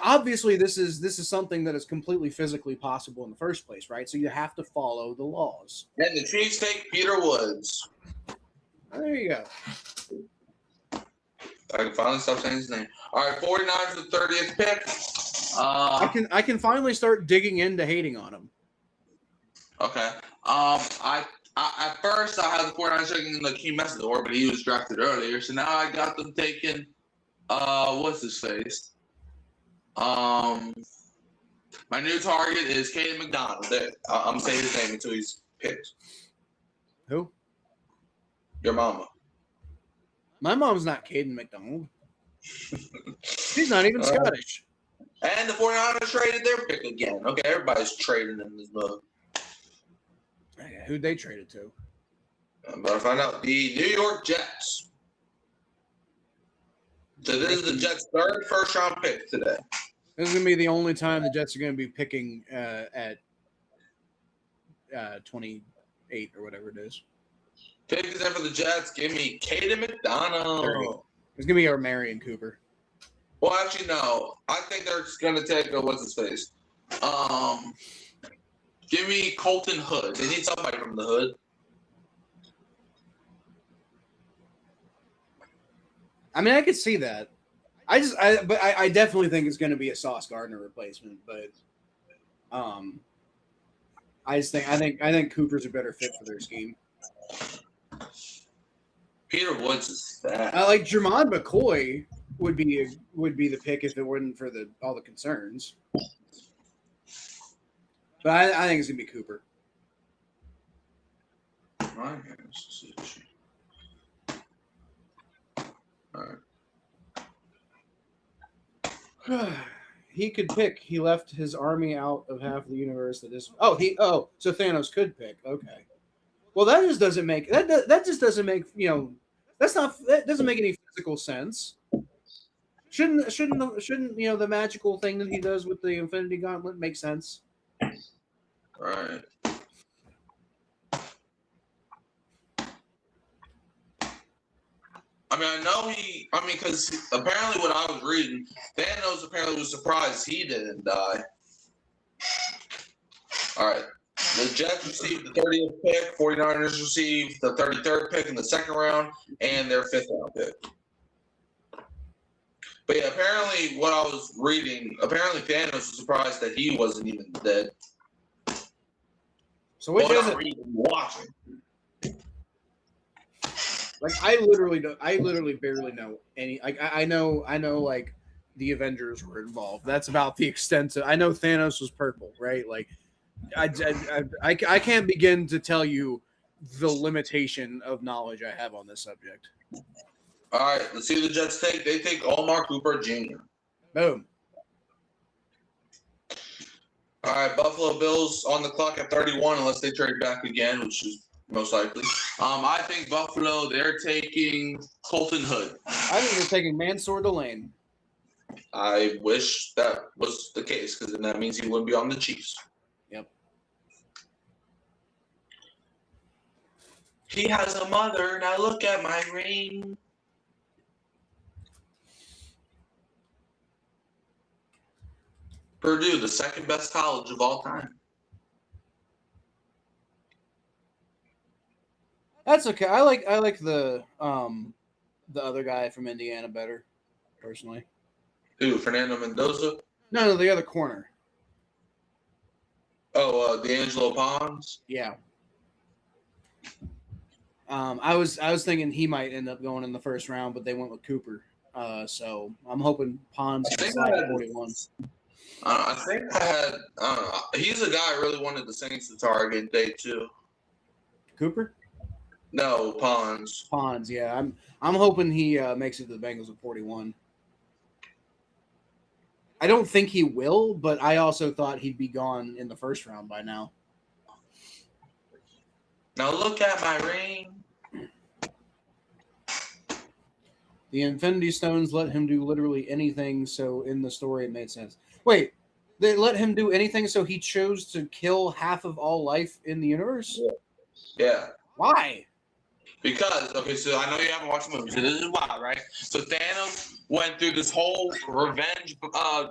obviously this is something that is completely physically possible in the first place, right? So you have to follow the laws. And the Chiefs take Peter Woods. There you go. I can finally stop saying his name. All right, 49ers with the 30th pick. I can finally start digging into hating on him. Okay. I at first I had the 49ers taking Lakeem Messidor, but he was drafted earlier. So now I got them taking what's his face? My new target is Caden McDonald. I'm saying his name until he's picked. Who? Your mama. My mom's not Caden McDonald. She's not even Scottish. And the 49ers traded their pick again. Okay, everybody's trading in this mug. Who'd they trade it to? I'm about to find out. The New York Jets. So this is the Jets' third first-round pick today. This is going to be the only time the Jets are going to be picking at 28 or whatever it is. Pick is in for the Jets. Give me Caden McDonald. It's going to be our Marion Cooper. Well, actually, no. I think they're just going to take what's his face? Give me Colton Hood. They need somebody from the hood. I mean, I could see that. I definitely think it's going to be a Sauce Gardner replacement, but I think Cooper's a better fit for their scheme. Peter Woods is fat. I like Jermon McCoy would be the pick if it wasn't for all the concerns. But I think it's gonna be Cooper. All right. He could pick. He left his army out of half the universe. So Thanos could pick. Okay. Well, that just doesn't make that doesn't make that doesn't make any physical sense. Shouldn't the magical thing that he does with the Infinity Gauntlet make sense? Right. Because apparently what I was reading, Thanos apparently was surprised he didn't die. All right. The Jets received the 30th pick. 49ers received the 33rd pick in the second round and their 5th round pick. But yeah, apparently what I was reading, Thanos was surprised that he wasn't even dead. So which is it? Watching. Like I literally barely know any. Like I know like the Avengers were involved. That's about the extent of. I know Thanos was purple, right? Like I can't begin to tell you the limitation of knowledge I have on this subject. All right, let's see who the Jets take. They take Omar Cooper Jr. Boom. All right, Buffalo Bills on the clock at 31, unless they trade back again, which is most likely. I think Buffalo, they're taking Colton Hood. I think they're taking Mansour Delane. I wish that was the case, because then that means he wouldn't be on the Chiefs. Yep. He has a mother. Now look at my ring. Purdue, the second best college of all time. That's okay. I like the other guy from Indiana better, personally. Who? Fernando Mendoza? No, the other corner. Oh, D'Angelo Pons? Yeah. I was thinking he might end up going in the first round, but they went with Cooper. So I'm hoping Pons can slide to 41. I think I had. I don't know. He's a guy I really wanted the Saints to target day 2. Cooper? No, Pons. Pons, yeah. I'm hoping he makes it to the Bengals at 41. I don't think he will, but I also thought he'd be gone in the first round by now. Now look at my ring. The Infinity Stones let him do literally anything, so in the story it made sense. Wait, they let him do anything, so he chose to kill half of all life in the universe? Yeah. Why? Because, okay, so I know you haven't watched the movie, so this is why, right? So Thanos went through this whole revenge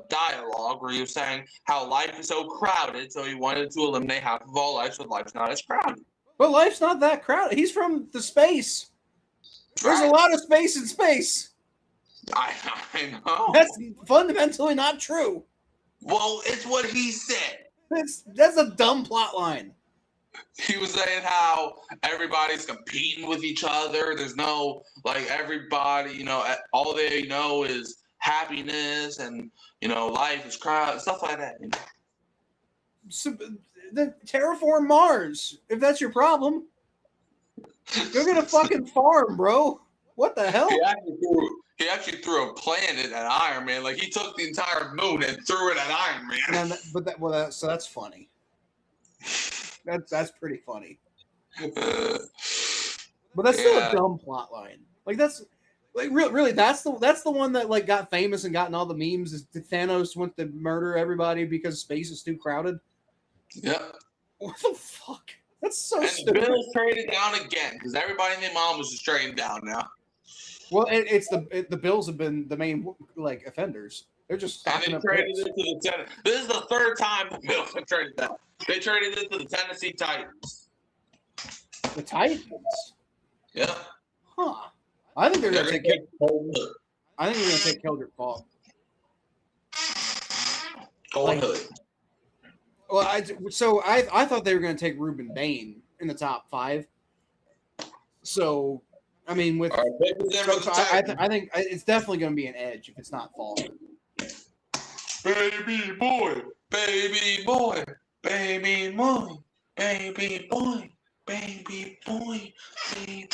dialogue where he was saying how life is so crowded, so he wanted to eliminate half of all life, so life's not as crowded. But life's not that crowded. He's from the space. There's a lot of space in space. I know. That's fundamentally not true. Well, it's what he said. That's a dumb plot line. He was saying how everybody's competing with each other. There's no, like, everybody, all they know is happiness and, life is crowded, stuff like that. So, the terraform Mars, if that's your problem. You're gonna fucking farm, bro. What the hell? He actually threw a planet at Iron Man. Like, he took the entire moon and threw it at Iron Man. So that's funny. That's pretty funny. But that's still a dumb plot line. Like, that's like really that's the one that like got famous and gotten all the memes. Is Thanos went to murder everybody because space is too crowded? Yeah. What the fuck? That's so and stupid. The Bills traded down again because everybody and their mom was just trading down now. Well, the Bills have been the main like offenders. They're just and they traded it to the Tennessee. This is the third time the Bills have traded down. They traded it to the Tennessee Titans. The Titans. Yeah. Huh. I think they're gonna take. I think they're gonna take Keldrick Paul. Hood. Well, I thought they were going to take Ruben Bain in the top 5. So, I mean, with I think it's definitely going to be an edge if it's not Fall. Baby boy, baby boy, baby boy, baby boy, baby boy, baby boy, baby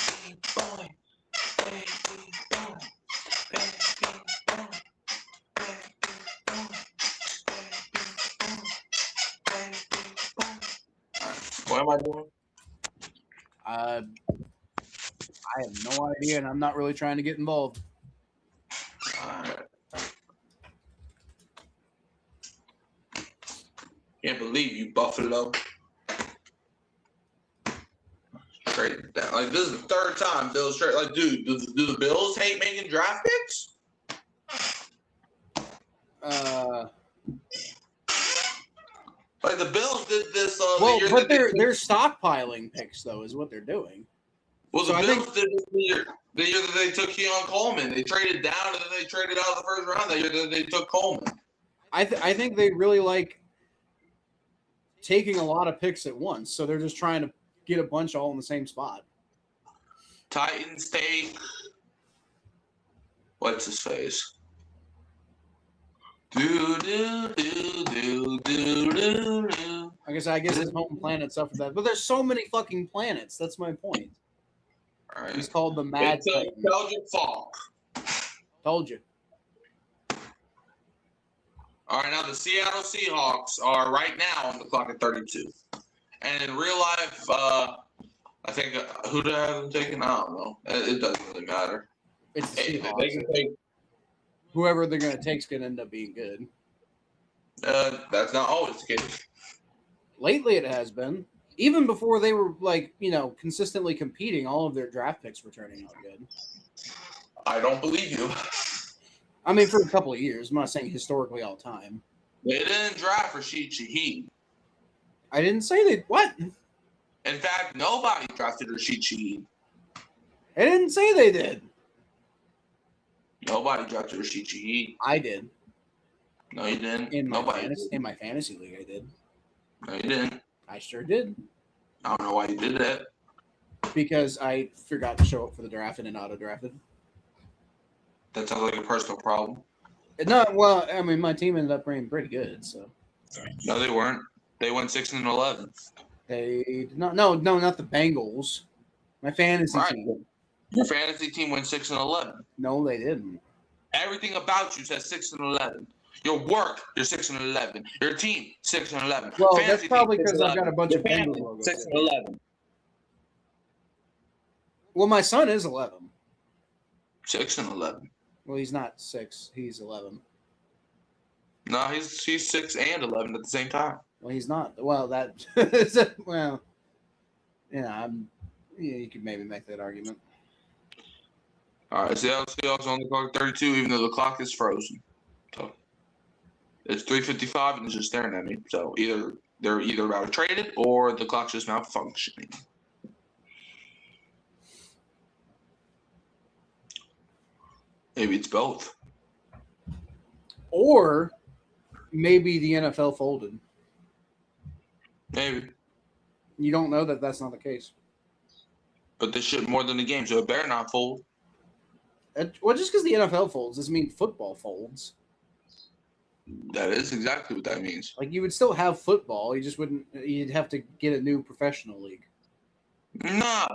boy, baby boy. What am I doing? I have no idea, and I'm not really trying to get involved. Can't believe you, Buffalo. Straight down. Like, this is the third time Bills trade. Like, dude, do the Bills hate making draft picks? Like, the Bills did this. But they're stockpiling picks, though, is what they're doing. Well, the Bills did this the year that they took Keon Coleman. They traded down, and then they traded out of the first round. That year that they took Coleman. I think they really like taking a lot of picks at once, so they're just trying to get a bunch all in the same spot. Titans take what's his face? I guess his home planet suffered that, but there's so many fucking planets. That's my point. All right. He's called the Mad Titan. Belgian Falk. Told you. All right, now the Seattle Seahawks are right now on the clock at 32. And in real life, I think who do I have them taking? I don't know. It doesn't really matter. It's the Seahawks. They can take whoever they're going to take is going to end up being good. That's not always the case. Lately, it has been. Even before they were like, consistently competing, all of their draft picks were turning out good. I don't believe you. I mean, for a couple of years. I'm not saying historically all time. They didn't draft Rashid Shaheed. I didn't say they what? In fact, nobody drafted Rashid Shaheed. I didn't say they did. Nobody drafted Rashid Shaheed. I did. No, you didn't. In my Nobody. fantasy league, I did. No, you didn't. I sure did. I don't know why you did that. Because I forgot to show up for the draft and then auto-drafted. That sounds like a personal problem. No, well, I mean, my team ended up being pretty good, so. No, they weren't. They went 6-11. They did not. No, not the Bengals. My fantasy team. Your fantasy team went 6-11. No, they didn't. Everything about you says 6-11. Your work, you're 6-11. Your team, 6-11. Well, fantasy that's probably team, because I've got a bunch Your of Bengals family, logos. 6-11. Well, my son is 11. 6-11. Well, he's not 6. He's 11. No, he's 6 and 11 at the same time. Well, he's not. Well, that. Well, you could maybe make that argument. All right, Seahawks on the clock 32, even though the clock is frozen. So it's 3:55 and it's just staring at me. So they're either about to trade it or the clock's just malfunctioning. Maybe it's both. Or maybe the NFL folded. Maybe. You don't know that that's not the case. But they should more than the game, so it better not fold. Well, just because the NFL folds doesn't mean football folds. That is exactly what that means. Like, you would still have football. You just wouldn't. You'd have to get a new professional league. No.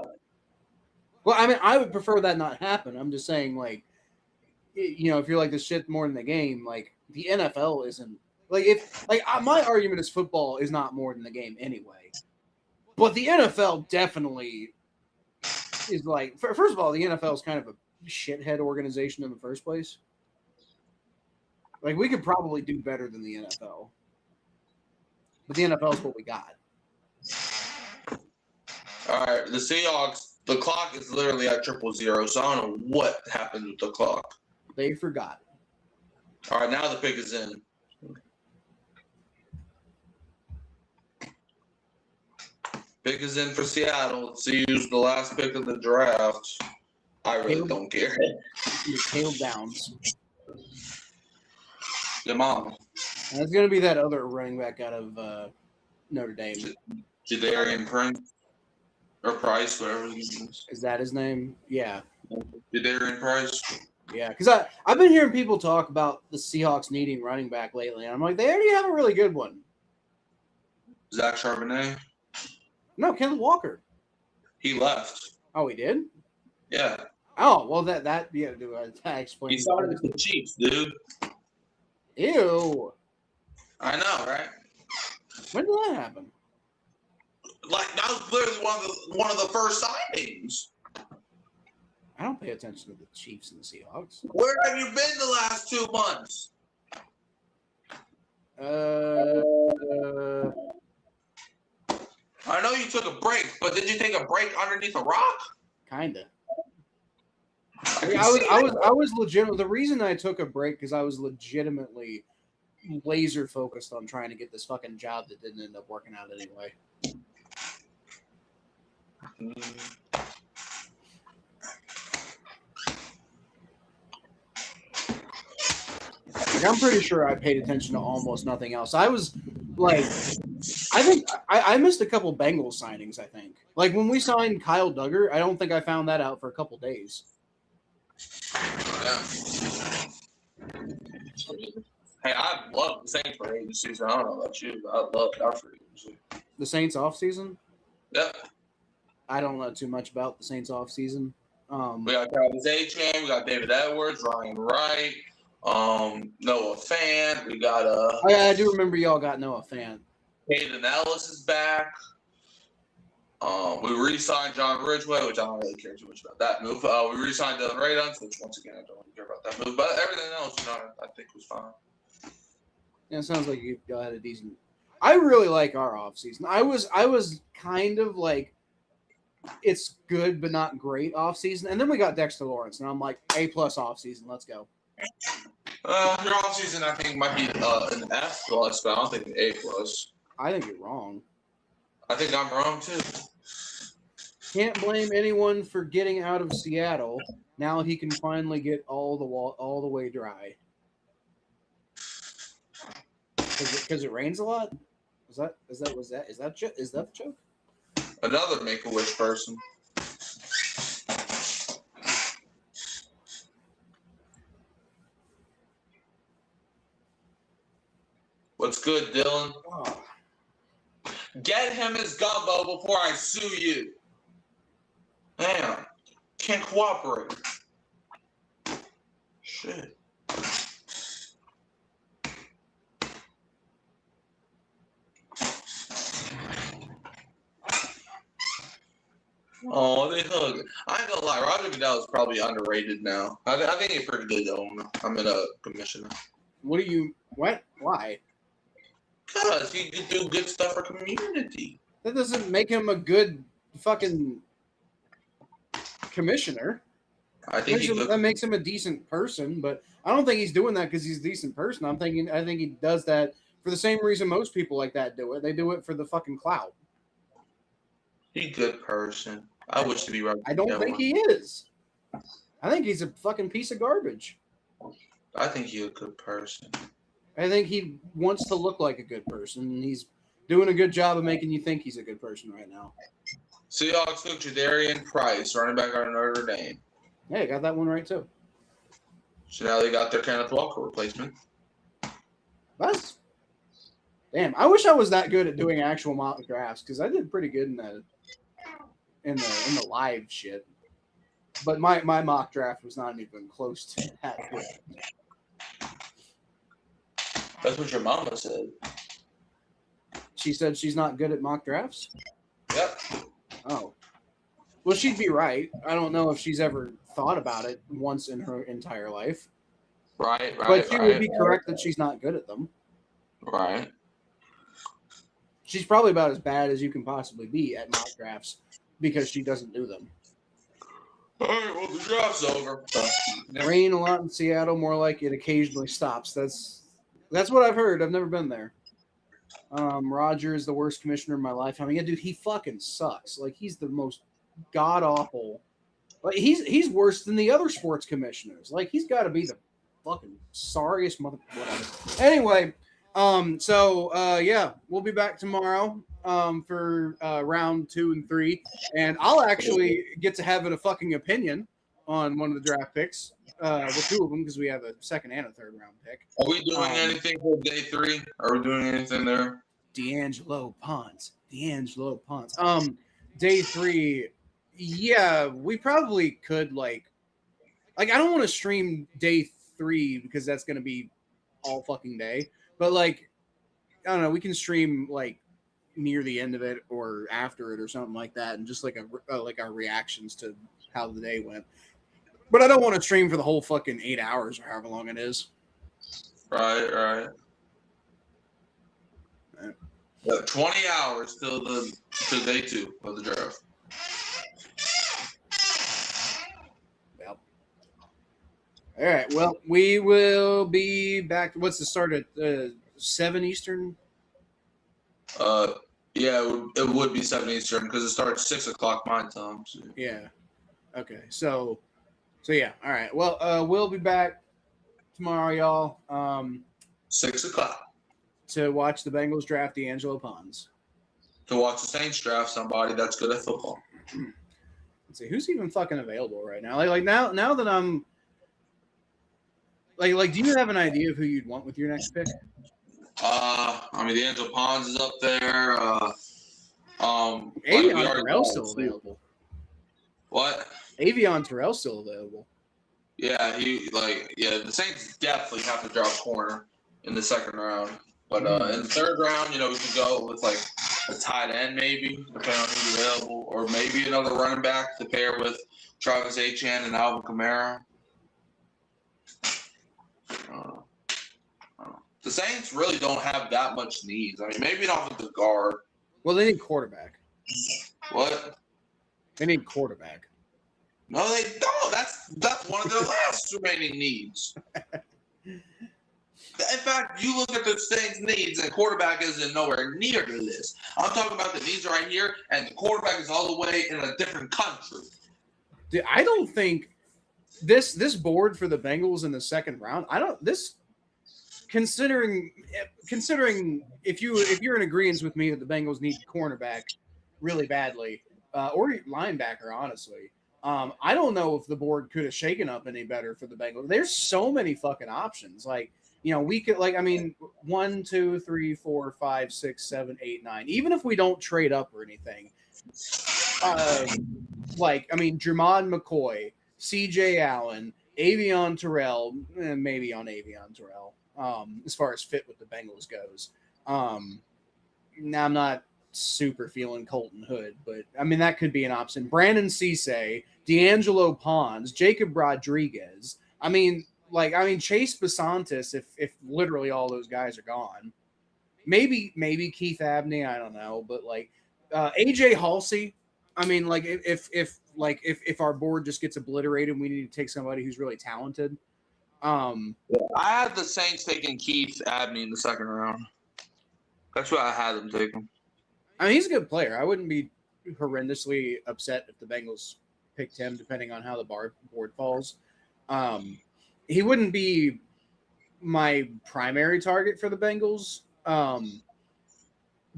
Well, I mean, I would prefer that not happen. I'm just saying, like, if you're like this shit more than the game, like the NFL isn't. My argument is football is not more than the game anyway. But the NFL definitely is like. First of all, the NFL is kind of a shithead organization in the first place. Like, we could probably do better than the NFL. But the NFL is what we got. All right, the Seahawks, the clock is literally at 000, so I don't know what happened with the clock. They forgot. All right, now the pick is in. Pick is in for Seattle. Let's see who's the last pick of the draft. I really don't care. Caleb Downs. Your mom. And it's going to be that other running back out of Notre Dame. Jadarian Prince. Or Price, whatever his name is. Is that his name? Yeah. Jadarian Price. Yeah, because I've been hearing people talk about the Seahawks needing running back lately, and I'm like, they already have a really good one. Zach Charbonnet. No, Kenneth Walker. He left. Oh, he did? Yeah. Oh, well, that explains. He signed with the Chiefs, dude. Ew. I know, right? When did that happen? Like, that was literally one of the first signings. I don't pay attention to the Chiefs and the Seahawks. Where have you been the last 2 months? I know you took a break, but did you take a break underneath a rock? Kinda. I was legitimate. The reason I took a break because I was legitimately laser focused on trying to get this fucking job that didn't end up working out anyway. Like, I'm pretty sure I paid attention to almost nothing else. I was like, I think I missed a couple Bengals signings. I think, like when we signed Kyle Duggar, I don't think I found that out for a couple days. Yeah. Hey, I love the Saints for agency season. I don't know about you, but I love our free agency. The Saints off season? Yep. I don't know too much about the Saints off season. We got Travis Etienne, we got David Edwards, Ryan Wright, Noah Fant. We got I do remember y'all got Noah Fant. Hayden Ellis is back. We re-signed John Ridgeway, which I don't really care too much about that move. We re-signed Dylan Radunz, which once again I don't really care about that move. But everything else, I think was fine. Yeah, it sounds like y'all had a decent. I really like our offseason. I was kind of like, it's good but not great offseason, and then we got Dexter Lawrence, and I'm like, A+ offseason. Let's go. Your offseason, I think, might be an F+, but I don't think an A+. I think you're wrong. I think I'm wrong too. Can't blame anyone for getting out of Seattle. Now he can finally get all the way dry. Because it rains a lot. Is that the joke? Another Make-A-Wish person. What's good, Dylan? Oh. Get him his gumbo before I sue you. Damn. Can't cooperate. Shit. Oh, they hug. I ain't gonna lie, Roger Goodell is probably underrated now. I think he's pretty good though. I'm in a commissioner. What? Why? Because he could do good stuff for community. That doesn't make him a good fucking commissioner. I think That makes him a decent person, but I don't think he's doing that because he's a decent person. I think he does that for the same reason most people like that do it. They do it for the fucking clout. He's a good person. I wish to be right. I don't think he is. I think he's a fucking piece of garbage. I think he's a good person. I think he wants to look like a good person, and he's doing a good job of making you think he's a good person right now. Seahawks took Jadarian Price, running back out of Notre Dame. Hey, I got that one right too. So now they got their Kenneth Walker replacement. Damn. I wish I was that good at doing actual mock drafts because I did pretty good in the live shit. But my mock draft was not even close to that good. That's what your mama said. She said she's not good at mock drafts? Yep. Oh. Well, she'd be right. I don't know if she's ever thought about it once in her entire life. Right. But she would be correct that she's not good at them. Right. She's probably about as bad as you can possibly be at mock drafts because she doesn't do them. All right, well, the draft's over. Rain a lot in Seattle, more like it occasionally stops. That's what I've heard. I've never been there. Roger is the worst commissioner in my life. I mean, yeah, dude, he fucking sucks. Like, he's the most god awful. Like, he's worse than the other sports commissioners. Like, he's got to be the fucking sorriest mother. Whatever. Anyway, yeah, we'll be back tomorrow for round 2 and 3, and I'll actually get to have a fucking opinion on one of the draft picks. With 2 of them because we have a second and a third round pick. Are we doing anything for day 3? Are we doing anything there? D'Angelo Ponce. Day 3. Yeah, we probably could like I don't want to stream day 3 because that's going to be all fucking day. But like, I don't know, we can stream like near the end of it or after it or something like that, and just like our reactions to how the day went. But I don't want to stream for the whole fucking 8 hours or however long it is. Right. Yeah, 20 hours till day 2 of the draft. Yep. All right. Well, we will be back. What's the start at 7 Eastern? Yeah, it would be 7 Eastern because it starts 6 o'clock my time. So. Yeah. Okay. So yeah. All right. Well, we'll be back tomorrow, y'all. 6 o'clock. To watch the Bengals draft D'Angelo Ponce. To watch the Saints draft somebody that's good at football. Let's see who's even fucking available right now. Like now that I'm like, do you have an idea of who you'd want with your next pick? D'Angelo Ponce is up there. Avion Terrell's still available. What? Avion Terrell's still available. Yeah, the Saints definitely have to draw a corner in the second round. But in the third round, we could go with like a tight end maybe, depending on who's available, or maybe another running back to pair with Travis Etienne and Alvin Kamara. The Saints really don't have that much needs. I mean, maybe an offensive guard. Well, they need quarterback. What? They need quarterback. No, they don't. That's one of their last remaining needs. In fact, you look at the Saints' needs, and quarterback isn't nowhere near to this. I'm talking about the needs right here, and the quarterback is all the way in a different country. Dude, I don't think this board for the Bengals in the second round. Considering if you're in agreement with me that the Bengals need cornerback really badly, or linebacker, honestly. I don't know if the board could have shaken up any better for the Bengals. There's so many fucking options. Like, we could 1, 2, 3, 4, 5, 6, 7, 8, 9. Even if we don't trade up or anything, Jermod McCoy, CJ Allen, Avion Terrell, maybe on Avion Terrell, as far as fit with the Bengals goes. Now I'm not super feeling Colton Hood, but I mean, that could be an option. Brandon Cisse, D'Angelo Pons, Jacob Rodriguez. Chase Basantis, if literally all those guys are gone. Maybe Keith Abney, I don't know, but AJ Halsey. If our board just gets obliterated, we need to take somebody who's really talented. I had the Saints taking Keith Abney in the second round. That's what I had them taking. I mean, he's a good player. I wouldn't be horrendously upset if the Bengals picked him, depending on how the board falls. He wouldn't be my primary target for the Bengals,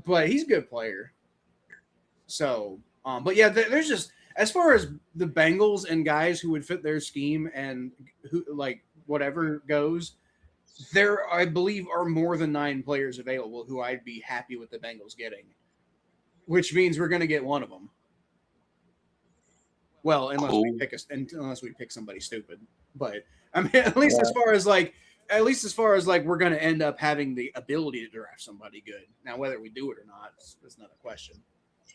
but he's a good player. So, there's just, as far as the Bengals and guys who would fit their scheme and who whatever goes, there, I believe, are more than 9 players available who I'd be happy with the Bengals getting, which means we're going to get one of them. Well, unless we pick somebody stupid, but I mean, at least as far as we're going to end up having the ability to draft somebody good. Now, whether we do it or not is another question.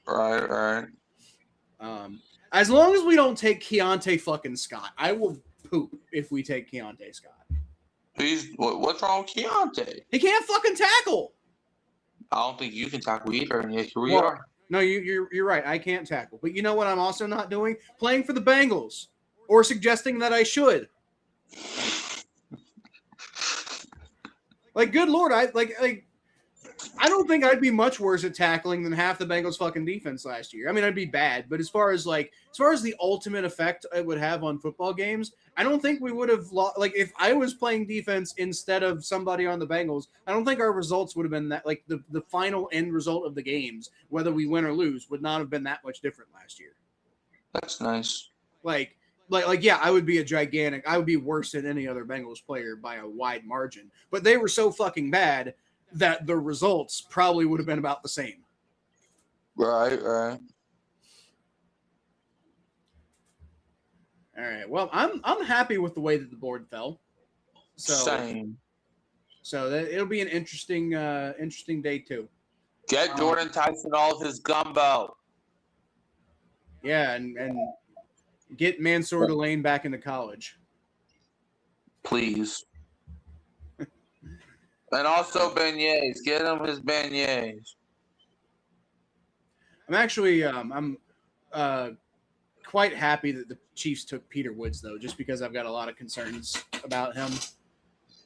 Right. As long as we don't take Keontae fucking Scott, I will poop if we take Keontae Scott. What's wrong with Keontae? He can't fucking tackle. I don't think you can tackle either, and yet here we are. No, you're right. I can't tackle. But you know what I'm also not doing? Playing for the Bengals or suggesting that I should. Good Lord, I don't think I'd be much worse at tackling than half the Bengals fucking defense last year. I mean, I'd be bad, but as far as the ultimate effect it would have on football games, I don't think we would have lost. If I was playing defense instead of somebody on the Bengals, I don't think our results would have been that. The final end result of the games, whether we win or lose, would not have been that much different last year. That's nice. I would be worse than any other Bengals player by a wide margin. But they were so fucking bad that the results probably would have been about the same. Right. All right. Well, I'm happy with the way that the board fell. Same. So it'll be an interesting day too. Get Jordan Tyson all of his gumbo. Yeah, and get Mansour Delane back into college. Please. And also beignets. Get him his beignets. I'm actually I'm quite happy that the Chiefs took Peter Woods, though, just because I've got a lot of concerns about him.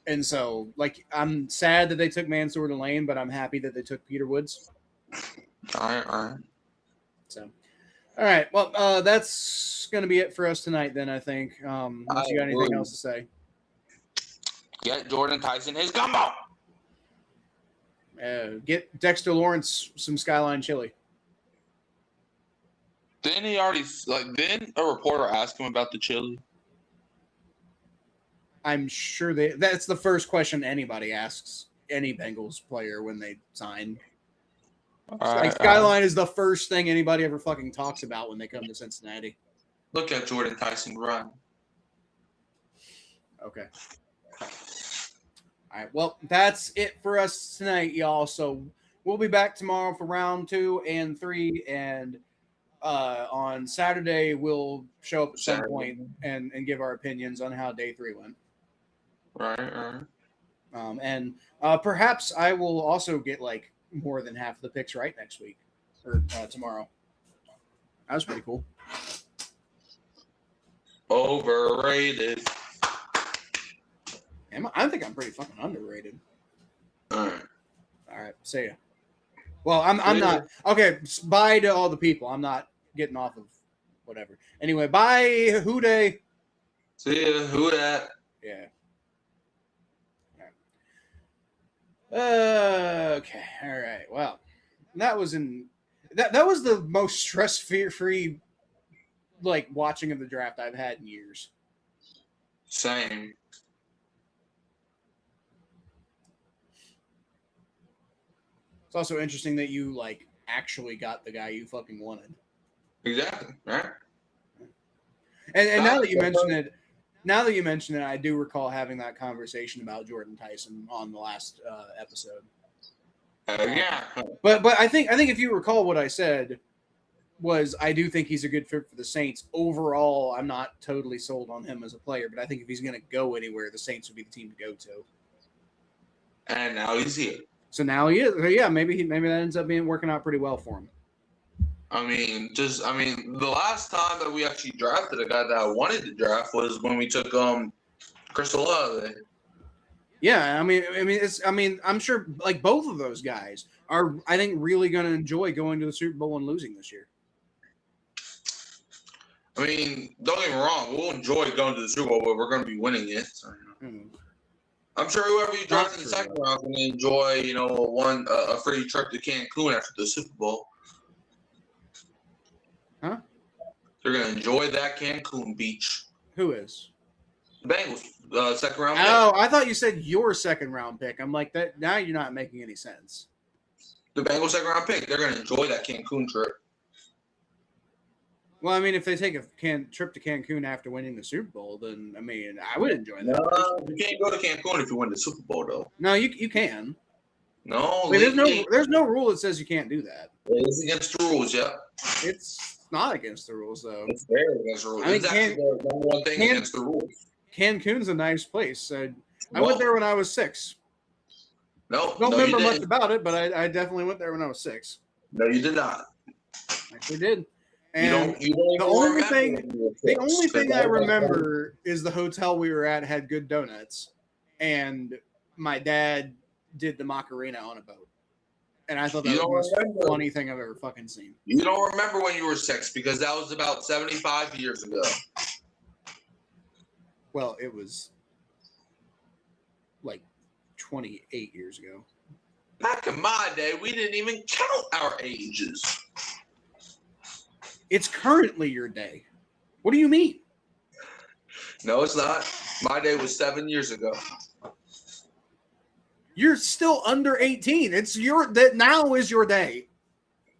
And so, I'm sad that they took Mansour Delane, but I'm happy that they took Peter Woods. All right. So, all right. Well, that's going to be it for us tonight, then, I think. Unless you got anything else to say. Get Jordan Tyson his gumbo. Get Dexter Lawrence some Skyline chili. Didn't he already didn't a reporter ask him about the chili? I'm sure that's the first question anybody asks any Bengals player when they sign. Skyline is the first thing anybody ever fucking talks about when they come to Cincinnati. Look at Jordan Tyson run. Okay. All right. Well, that's it for us tonight, y'all. So we'll be back tomorrow for round 2 and 3, and on Saturday we'll show up at some point and give our opinions on how day 3 went. Right. And perhaps I will also get like more than half the picks right next week or tomorrow. That was pretty cool. Overrated. I think I'm pretty fucking underrated. All right. All right, see ya. Well, I'm not okay. Bye to all the people. I'm not getting off of whatever. Anyway, bye. Who day? See ya. Who that? Yeah. Okay. All right. Well, that was that was the most stress free like watching of the draft I've had in years. Same. It's also interesting that you like actually got the guy you fucking wanted. Exactly. Right. And now that you mention it, I do recall having that conversation about Jordan Tyson on the last episode. Yeah. But I think if you recall what I said was I do think he's a good fit for the Saints. Overall, I'm not totally sold on him as a player, but I think if he's going to go anywhere, the Saints would be the team to go to. And now he's here. So now he is. Yeah, maybe that ends up working out pretty well for him. The last time that we actually drafted a guy that I wanted to draft was when we took Chris Olave. Yeah, I'm sure like both of those guys are, I think, really going to enjoy going to the Super Bowl and losing this year. I mean, don't get me wrong, we'll enjoy going to the Super Bowl, but we're going to be winning it. So, I'm sure whoever you draft in the second round is going to enjoy, a free trip to Cancun after the Super Bowl. Huh? They're going to enjoy that Cancun beach. Who is? The Bengals, second round pick. Oh, I thought you said your second round pick. I'm like, that. Now you're not making any sense. The Bengals second round pick. They're going to enjoy that Cancun trip. Well, I mean, if they take a trip to Cancun after winning the Super Bowl, then I would enjoy that. No, you can't go to Cancun if you win the Super Bowl, though. No, you can. No, I mean, there's no rule that says you can't do that. It's against the rules, yeah. It's not against the rules, though. It's very against the rules. I mean, it's actually the number one thing against the rules. Cancun's a nice place. I went there when I was 6. Don't remember much about it, but I definitely went there when I was 6. No, you did not. Actually did. And the only thing I remember is the hotel we were at had good donuts, and my dad did the Macarena on a boat. And I thought that was the most funny thing I've ever fucking seen. You don't remember when you were 6 because that was about 75 years ago. Well, it was like 28 years ago. Back in my day, we didn't even count our ages. It's currently your day. What do you mean? No, it's not. My day was 7 years ago. You're still under 18. Now is your day.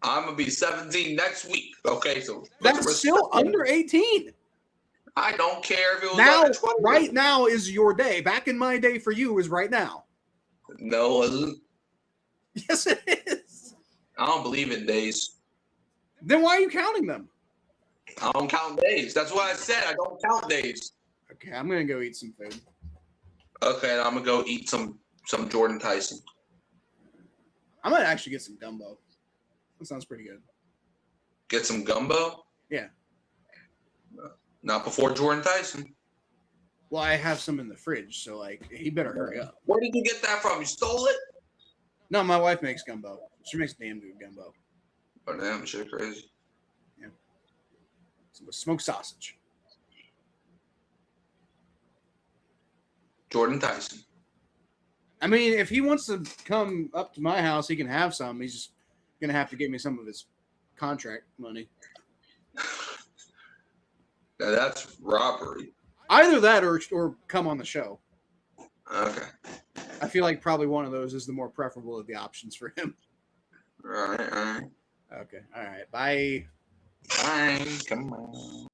I'm gonna be 17 next week. Okay, so that's still under 18. I don't care if it was now. under 20. Right now is your day. Back in my day for you is right now. No, it wasn't. Yes, it is. I don't believe in days. Then why are you counting them? I don't count days. That's what I said. I don't count days. Okay, I'm gonna go eat some food. Okay, I'm gonna go eat some Jordan Tyson. I might actually get some gumbo. That sounds pretty good. Get some gumbo? Yeah. Not before Jordan Tyson. Well, I have some in the fridge, so he better hurry up. Where did you get that from? You stole it? No, my wife makes gumbo. She makes damn good gumbo. Oh damn, shit crazy. Yeah. With smoked sausage. Jordan Tyson. I mean, if he wants to come up to my house, he can have some. He's just gonna have to give me some of his contract money. Now that's robbery. Either that or come on the show. Okay. I feel like probably one of those is the more preferable of the options for him. All right. Okay. All right. Bye. Bye. Come on.